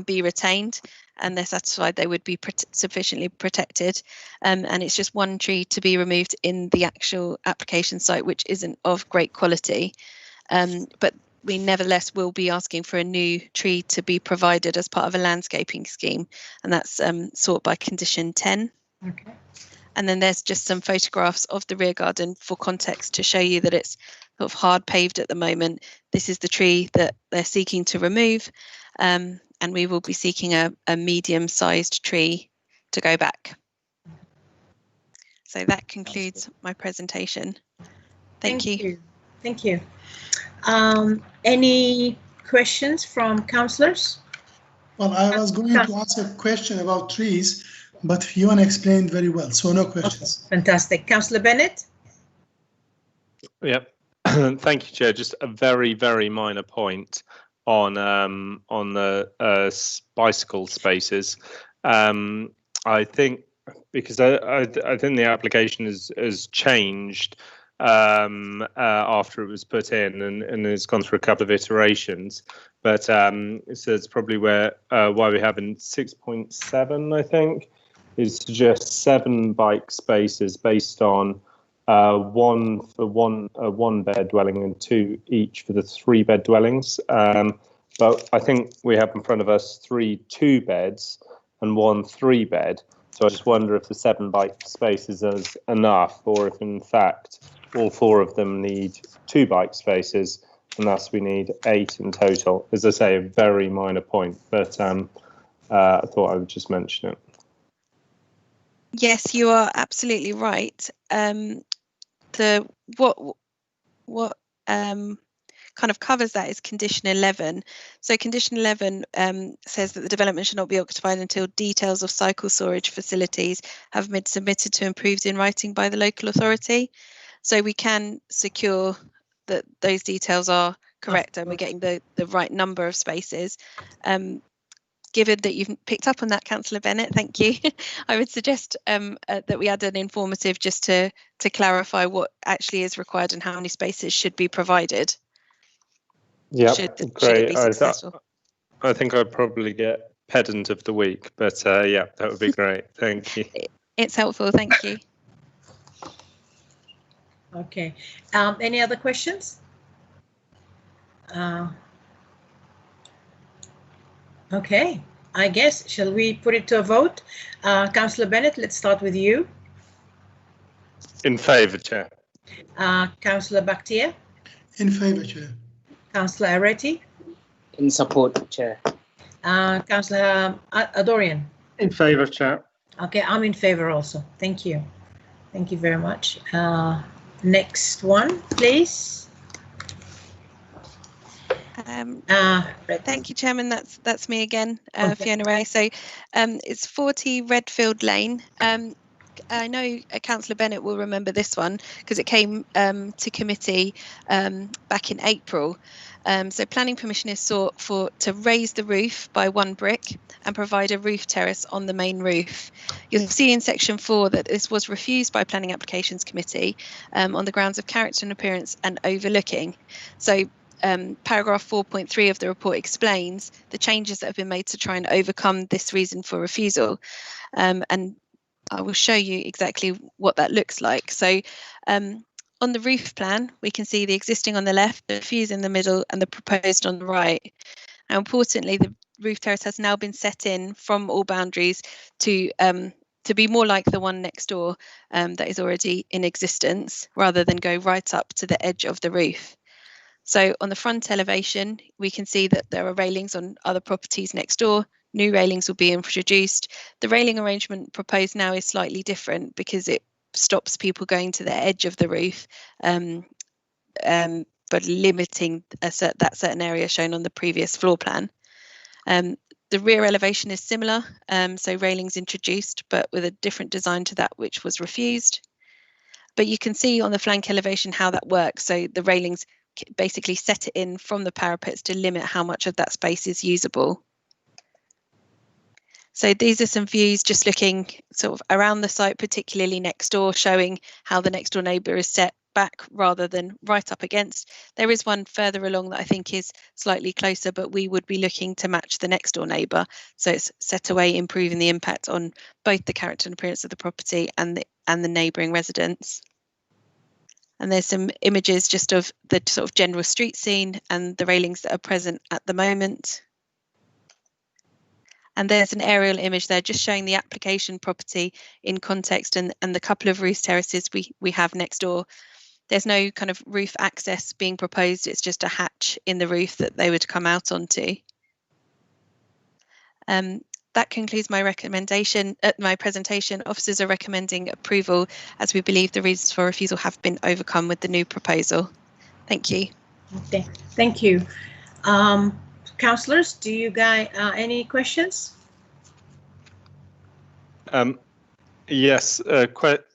be retained, and they're satisfied they would be sufficiently protected. And it's just 1 tree to be removed in the actual application site, which isn't of great quality. But we nevertheless will be asking for a new tree to be provided as part of a landscaping scheme, and that's sought by condition 10. Okay. And then there's just some photographs of the rear garden for context to show you that it's sort of hard paved at the moment. This is the tree that they're seeking to remove, and we will be seeking a medium-sized tree to go back. So that concludes my presentation. Thank you. Thank you. Any questions from councillors? Well, I was going to ask a question about trees, but Fiona explained very well, so no questions. Okay, fantastic. Councillor Bennett? Yep. Thank you, Chair. Just a very, very minor point on the bicycle spaces. I think because I think the application has changed after it was put in, and it's gone through a couple of iterations. But so it's probably why we have in 6.7, I think, is to suggest 7 bike spaces based on 1 for a 1-bed dwelling and 2 each for the 3-bed dwellings. But I think we have in front of us 3 2-beds and 1 3-bed. So I just wonder if the 7 bike spaces is enough, or if in fact all 4 of them need 2 bike spaces, and thus we need 8 in total. As I say, a very minor point, but I thought I would just mention it. Yes, you are absolutely right. What kind of covers that is condition 11. So condition 11 says that the development should not be occupied until details of cycle storage facilities have been submitted to improved in writing by the local authority. So we can secure that those details are correct and we're getting the right number of spaces. Given that you've picked up on that, Councillor Bennett, thank you. I would suggest that we add an informative just to clarify what actually is required and how many spaces should be provided. Yeah, great. I think I'd probably get pedant of the week, but yeah, that would be great. Thank you. It's helpful. Thank you. Okay. Any other questions? Okay, I guess, shall we put it to a vote? Councillor Bennett, let's start with you. In favour, Chair. Councillor Bakhtiar? In favour, Chair. Councillor Areti? In support, Chair. Councillor Adorian? In favour, Chair. Okay, I'm in favour also. Thank you. Thank you very much. Next one, please. Thank you, Chairman. That's me again, Fiona Ray. So it's 40 Redfield Lane. I know Councillor Bennett will remember this one because it came to committee back in April. So planning permission is sought to raise the roof by 1 brick and provide a roof terrace on the main roof. You'll see in section 4 that this was refused by Planning Applications Committee on the grounds of character and appearance and overlooking. So paragraph 4.3 of the report explains the changes that have been made to try and overcome this reason for refusal. And I will show you exactly what that looks like. So on the roof plan, we can see the existing on the left, the refused in the middle, and the proposed on the right. And importantly, the roof terrace has now been set in from all boundaries to be more like the one next door that is already in existence, rather than go right up to the edge of the roof. So on the front elevation, we can see that there are railings on other properties next door. New railings will be introduced. The railing arrangement proposed now is slightly different because it stops people going to the edge of the roof, but limiting that certain area shown on the previous floor plan. The rear elevation is similar, so railings introduced, but with a different design to that which was refused. But you can see on the flank elevation how that works. So the railings basically set it in from the parapets to limit how much of that space is usable. So these are some views just looking sort of around the site, particularly next door, showing how the next door neighbour is set back rather than right up against. There is one further along that I think is slightly closer, but we would be looking to match the next door neighbour. So it's set away, improving the impact on both the character and appearance of the property and the neighbouring residents. And there's some images just of the sort of general street scene and the railings that are present at the moment. And there's an aerial image there just showing the application property in context and the couple of roof terraces we have next door. There's no kind of roof access being proposed. It's just a hatch in the roof that they would come out onto. That concludes my recommendation. My presentation. Officers are recommending approval as we believe the reasons for refusal have been overcome with the new proposal. Thank you. Okay, thank you. Councillors, do you guys any questions? Yes,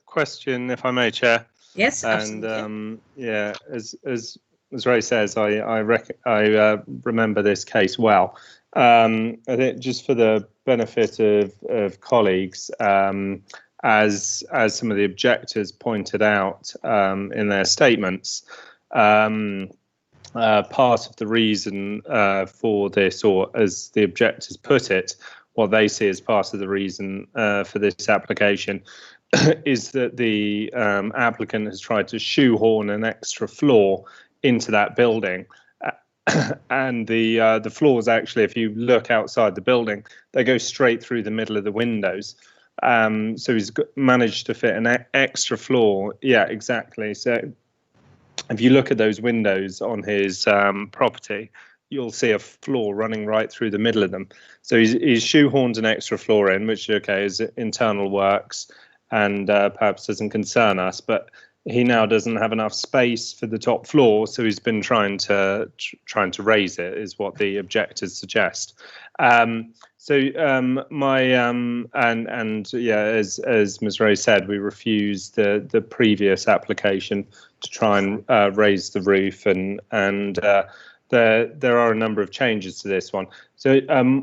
question, if I may, Chair. Yes, and absolutely. Yeah, as Ray says, I remember this case well. I think just for the benefit of colleagues, as some of the objectors pointed out in their statements, part of the reason for this, or as the objectors put it, what they see as part of the reason for this application is that the applicant has tried to shoehorn an extra floor into that building. And the floors actually, if you look outside the building, they go straight through the middle of the windows. So he's managed to fit an extra floor. Yeah, exactly. So if you look at those windows on his property, you'll see a floor running right through the middle of them. So he's shoehorned an extra floor in, which, okay, is internal works and perhaps doesn't concern us, but he now doesn't have enough space for the top floor, so he's been trying to raise it, is what the objectors suggest. As Ms. Ray said, we refused the previous application to try and raise the roof, and there are a number of changes to this one. So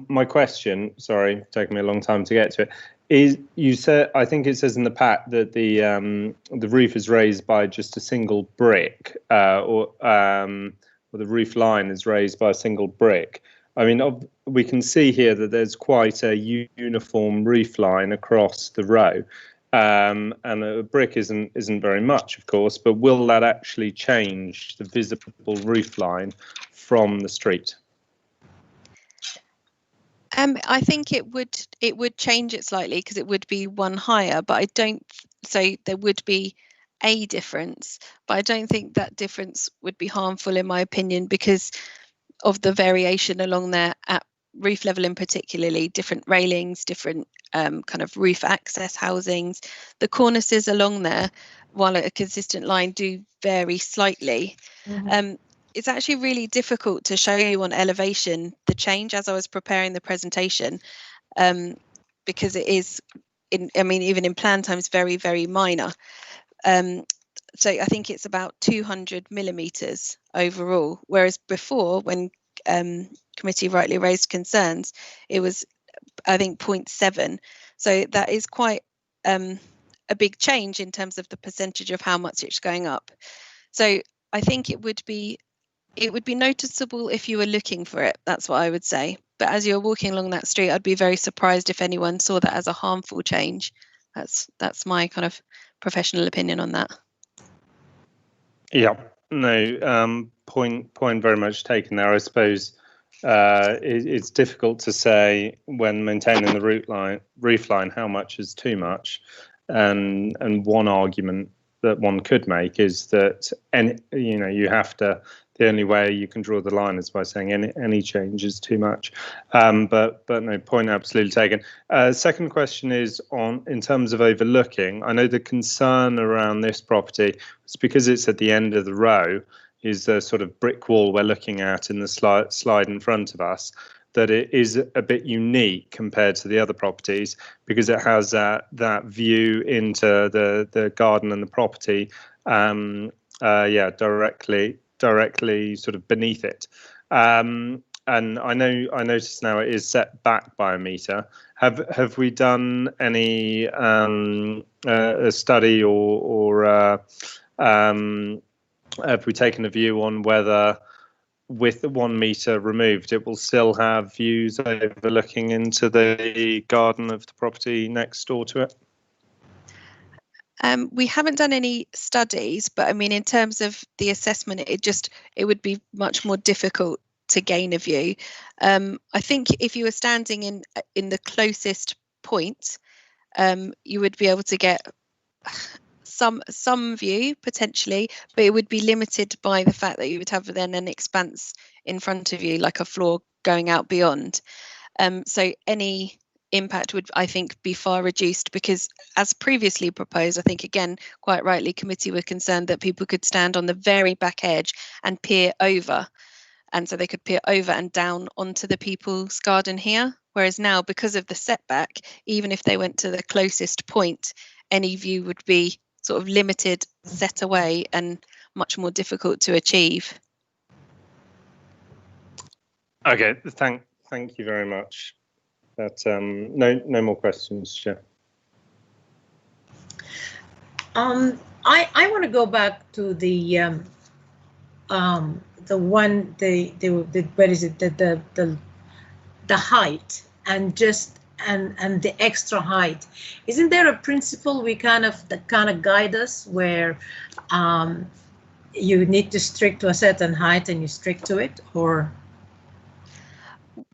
my question, sorry, taking me a long time to get to it, is, you said, I think it says in the pack that the roof is raised by just a single brick, or the roof line is raised by a single brick. I mean, we can see here that there's quite a uniform roof line across the row, and a brick isn't very much, of course. But will that actually change the visible roof line from the street? I think it would change it slightly because it would be one higher, but I don't. So there would be a difference, but I don't think that difference would be harmful, in my opinion, because of the variation along there at roof level, in particularly different railings, different kind of roof access housings. The cornices along there, while at a consistent line, do vary slightly. Mm-hmm. It's actually really difficult to show you on elevation the change as I was preparing the presentation, because it is, even in plan times, very, very minor. So I think it's about 200 millimetres overall, whereas before, when committee rightly raised concerns, it was, I think, 0.7. So that is quite a big change in terms of the percentage of how much it's going up. So I think it would be noticeable if you were looking for it. That's what I would say. But as you're walking along that street, I'd be very surprised if anyone saw that as a harmful change. That's my kind of professional opinion on that. Yeah, no, point very much taken there. I suppose it's difficult to say when maintaining the roof line how much is too much, and one argument that one could make is that you have to. The only way you can draw the line is by saying any change is too much. But no, point absolutely taken. Second question is in terms of overlooking. I know the concern around this property is because it's at the end of the row, is the sort of brick wall we're looking at in the slide in front of us. that it is a bit unique compared to the other properties because it has that view into the garden and the property, directly sort of beneath it. And I noticed now it is set back by a metre. Have we done any a study or have we taken a view on whether, with the 1 metre removed, it will still have views overlooking into the garden of the property next door to it? We haven't done any studies, but I mean, in terms of the assessment, it would be much more difficult to gain a view. I think if you were standing in the closest point, you would be able to get some view potentially, but it would be limited by the fact that you would have then an expanse in front of you, like a floor going out beyond. So any impact would, I think, be far reduced because, as previously proposed, I think again quite rightly, committee were concerned that people could stand on the very back edge and peer over, and so they could peer over and down onto the people's garden here. Whereas now, because of the setback, even if they went to the closest point, any view would be sort of limited, set away, and much more difficult to achieve. Okay, thank you very much. But no more questions, Chair. I want to go back to the what is it, the height and just and the extra height. Isn't there a principle that kind of guide us where you need to stick to a certain height and you stick to it, or?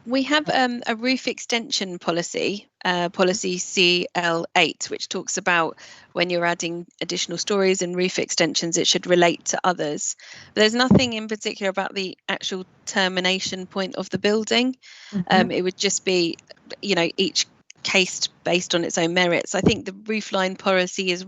We have a roof extension policy, policy CL8, which talks about when you're adding additional stories and roof extensions, it should relate to others. But there's nothing in particular about the actual termination point of the building. It would just be, each case based on its own merits. I think the roofline policy is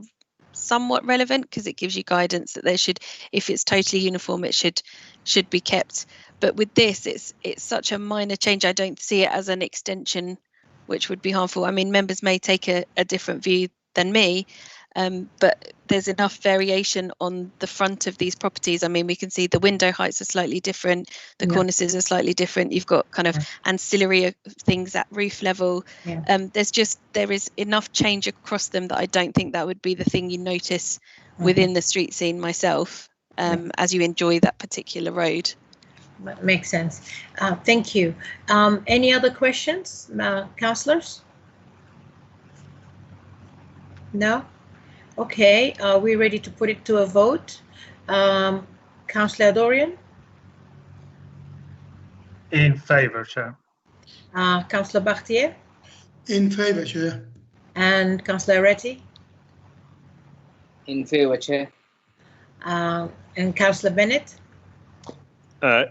somewhat relevant because it gives you guidance that there should, if it's totally uniform, it should be kept. But with this, it's such a minor change. I don't see it as an extension which would be harmful. I mean, members may take a different view than me, but there's enough variation on the front of these properties. I mean, we can see the window heights are slightly different, the cornices are slightly different. You've got kind of ancillary things at roof level. There is enough change across them that I don't think that would be the thing you notice within the street scene myself, as you enjoy that particular road. That makes sense. Thank you. Any other questions, councillors? No? Okay, are we ready to put it to a vote? Councillor Dorian? In favour, Chair. Councillor Bakhtier? In favour, Chair. And Councillor Retty? In favour, Chair. And Councillor Bennett?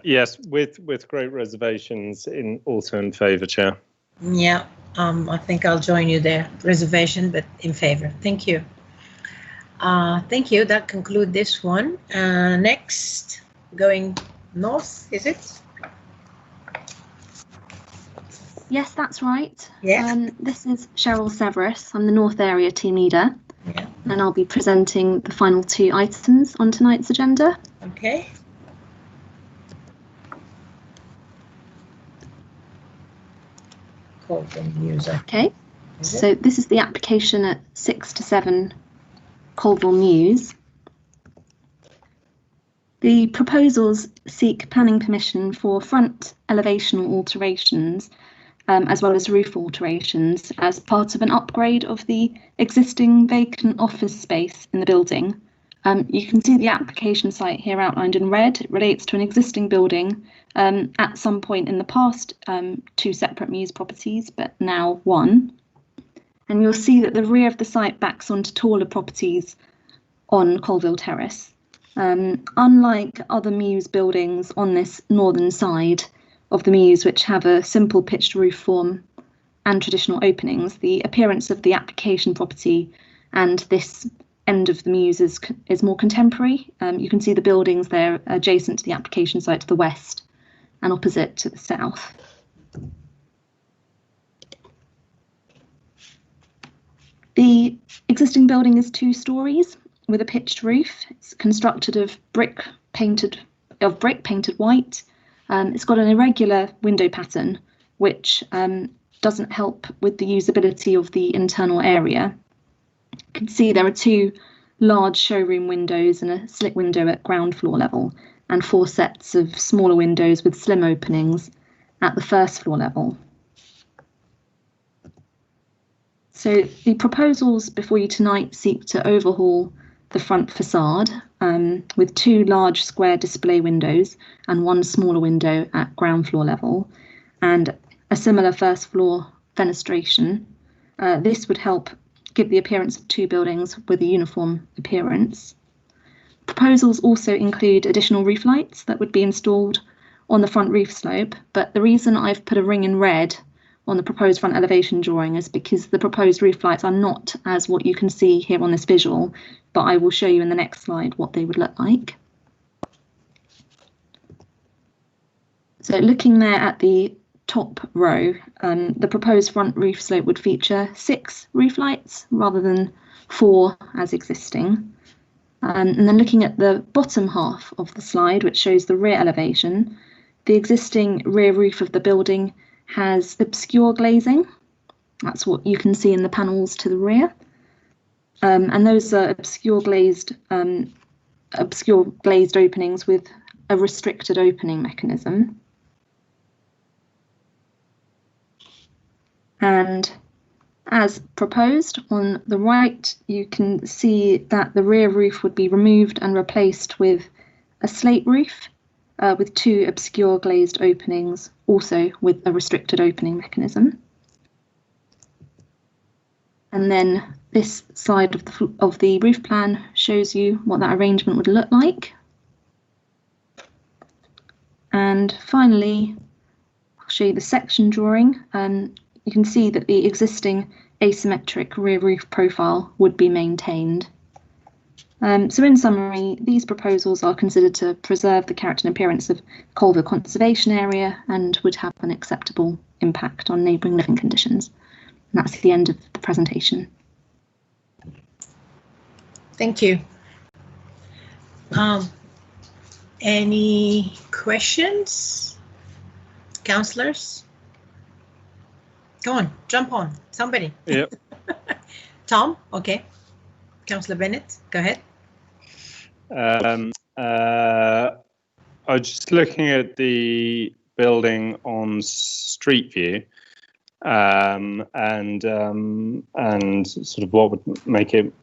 Yes, with great reservations, also in favour, Chair. Yeah, I think I'll join you there. Reservation, but in favour. Thank you. Thank you. That concludes this one. Next, going north, is it? Yes, that's right. Yeah. This is Cheryl Severus. I'm the North Area Team Leader. Yeah. And I'll be presenting the final 2 items on tonight's agenda. Okay. Okay, so this is the application at 6 to 7 Colville Mews. The proposals seek planning permission for front elevational alterations as well as roof alterations as part of an upgrade of the existing vacant office space in the building. You can see the application site here outlined in red. It relates to an existing building at some point in the past, 2 separate Mews properties, but now 1. And you'll see that the rear of the site backs onto taller properties on Colville Terrace. Unlike other Mews buildings on this northern side of the Mews, which have a simple pitched roof form and traditional openings, the appearance of the application property and this end of the Mews is more contemporary. You can see the buildings there adjacent to the application site to the west and opposite to the south. existing building is 2 stories with a pitched roof. It's constructed of brick painted white. It's got an irregular window pattern, which doesn't help with the usability of the internal area. You can see there are 2 large showroom windows and a slit window at ground floor level, and 4 sets of smaller windows with slim openings at the first floor level. So the proposals before you tonight seek to overhaul the front facade with 2 large square display windows and 1 smaller window at ground floor level, and a similar first floor fenestration. This would help give the appearance of 2 buildings with a uniform appearance. Proposals also include additional roof lights that would be installed on the front roof slope, but the reason I've put a ring in red on the proposed front elevation drawing is because the proposed roof lights are not as what you can see here on this visual, but I will show you in the next slide what they would look like. So looking there at the top row, the proposed front roof slope would feature 6 roof lights rather than 4 as existing. And then looking at the bottom half of the slide, which shows the rear elevation, the existing rear roof of the building has obscure glazing. That's what you can see in the panels to the rear. And those are obscure glazed openings with a restricted opening mechanism. And as proposed, on the right, you can see that the rear roof would be removed and replaced with a slate roof with 2 obscure glazed openings, also with a restricted opening mechanism. And then this side of the roof plan shows you what that arrangement would look like. And finally, I'll show you the section drawing. You can see that the existing asymmetric rear roof profile would be maintained. So in summary, these proposals are considered to preserve the character and appearance of Colville Conservation Area and would have an acceptable impact on neighbouring living conditions. And that's the end of the presentation. Thank you. Any questions? Councillors? Go on, jump on, somebody. Yep. Tom, okay. Councillor Bennett, go ahead. I was just looking at the building on Street View, and sort of what would make it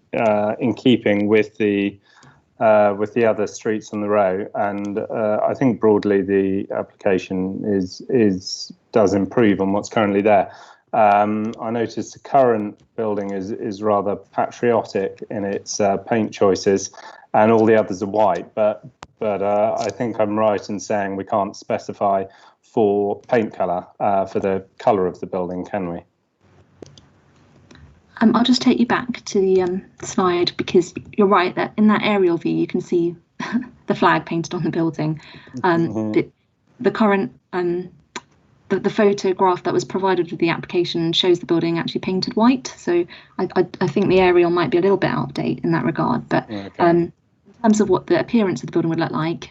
in keeping with the other streets on the row. And I think broadly the application does improve on what's currently there. I noticed the current building is rather patriotic in its paint choices, and all the others are white. But I think I'm right in saying we can't specify for paint colour for the colour of the building, can we? I'll just take you back to the slide, because you're right that in that aerial view you can see the flag painted on the building. The current the photograph that was provided with the application shows the building actually painted white, so I think the aerial might be a little bit out of date in that regard. But in terms of what the appearance of the building would look like,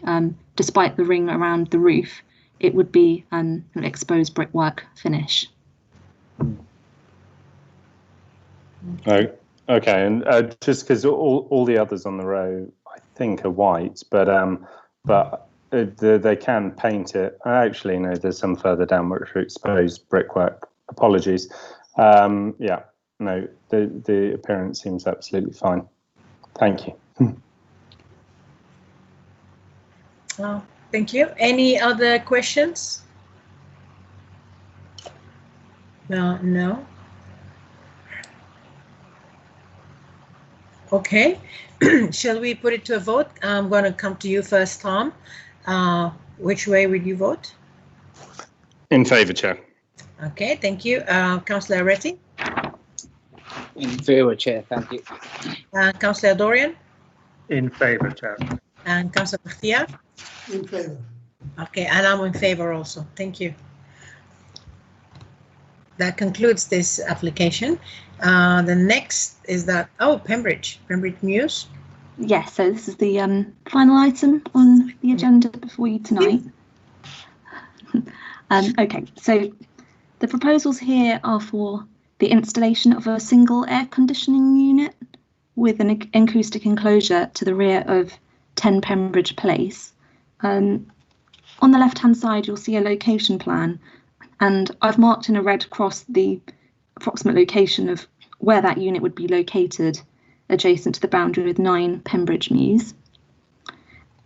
despite the ring around the roof, it would be an exposed brickwork finish. Okay, and just because all the others on the row I think are white, but they can paint it. Actually, no, there's some further down which are exposed brickwork. Apologies. Yeah, no, the appearance seems absolutely fine. Thank you. Oh, thank you. Any other questions? No. Okay, shall we put it to a vote? I'm going to come to you first, Tom. Which way would you vote? In favour, Chair. Okay, thank you. Councillor Retty? In favour, Chair, thank you. Councillor Dorian? In favour, Chair. And Councillor Bakhtiar? In favour. Okay, and I'm in favour also. Thank you. that concludes this application. The next is that, Pembridge Mews. Yes, so this is the final item on the agenda before you tonight. Okay, so the proposals here are for the installation of a single air conditioning unit with an acoustic enclosure to the rear of 10 Pembridge Place. On the left-hand side, you'll see a location plan, and I've marked in a red cross the approximate location of where that unit would be located adjacent to the boundary with 9 Pembridge Mews.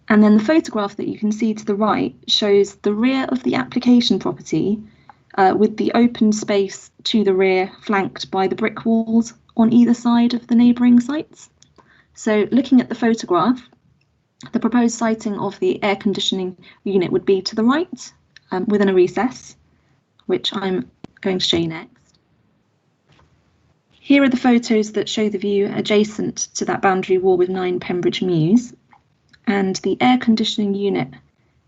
And then the photograph that you can see to the right shows the rear of the application property with the open space to the rear flanked by the brick walls on either side of the neighbouring sites. So looking at the photograph, the proposed siting of the air conditioning unit would be to the right within a recess, which I'm going to show you next. Here are the photos that show the view adjacent to that boundary wall with 9 Pembridge Mews, and the air conditioning unit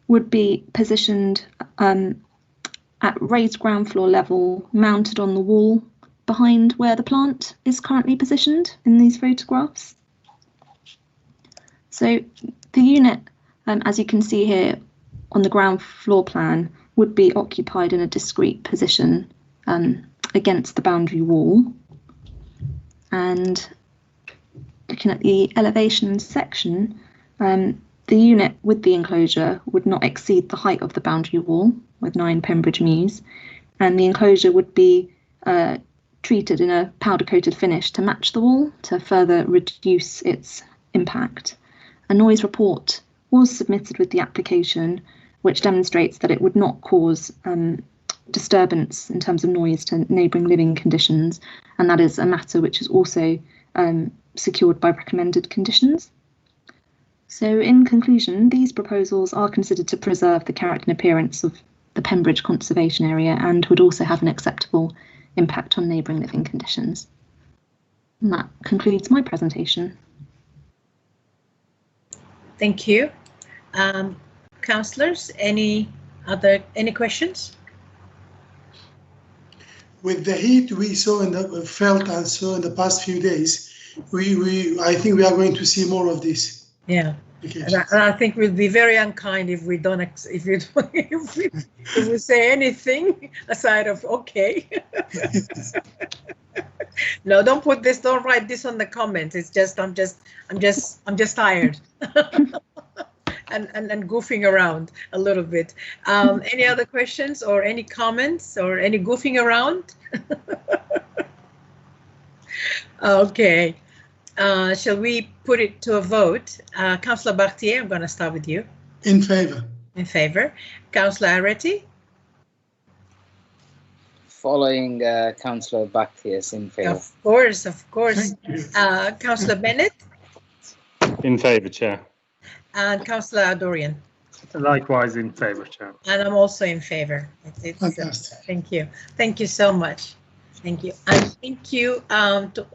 would be positioned at raised ground floor level, mounted on the wall behind where the plant is currently positioned in these photographs. So the unit, as you can see here on the ground floor plan, would be occupied in a discrete position against the boundary wall. And looking at the elevation section, the unit with the enclosure would not exceed the height of the boundary wall with 9 Pembridge Mews, and the enclosure would be treated in a powder-coated finish to match the wall to further reduce its impact. A noise report was submitted with the application, which demonstrates that it would not cause disturbance in terms of noise to neighbouring living conditions, and that is a matter which is also secured by recommended conditions. So in conclusion, these proposals are considered to preserve the character and appearance of the Pembridge Conservation Area and would also have an acceptable impact on neighbouring living conditions. And that concludes my presentation. Thank you. Councillors, any questions? With the heat we saw felt and saw in the past few days, I think we are going to see more of this. Yeah, and I think we'll be very unkind if we don't if we say anything aside of okay. No, don't write this on the comments. It's just I'm just tired. And goofing around a little bit. Any other questions or any comments or any goofing around? Okay. Shall we put it to a vote? Councillor Bartier, I'm going to start with you. In favour. In favour. Councillor Areti? Following Councillor Bartier's in favour. Of course. Councillor Bennett? In favour, Chair. And Councillor Dorian? Likewise in favour, Chair. And I'm also in favour. Thank you. Thank you so much. Thank you. And thank you to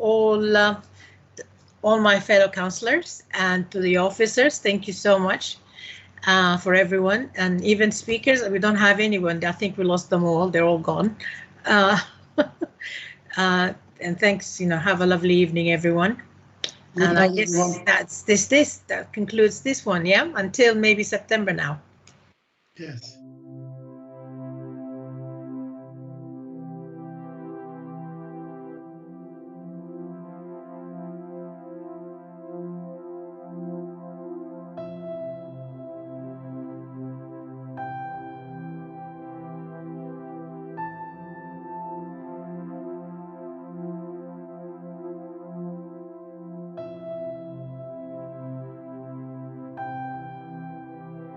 all my fellow councillors and to the officers. Thank you so much for everyone, and even speakers. We don't have anyone. I think we lost them all. They're all gone. And thanks. Have a lovely evening, everyone. And I guess that concludes this one. Yeah, until maybe September now. Yes.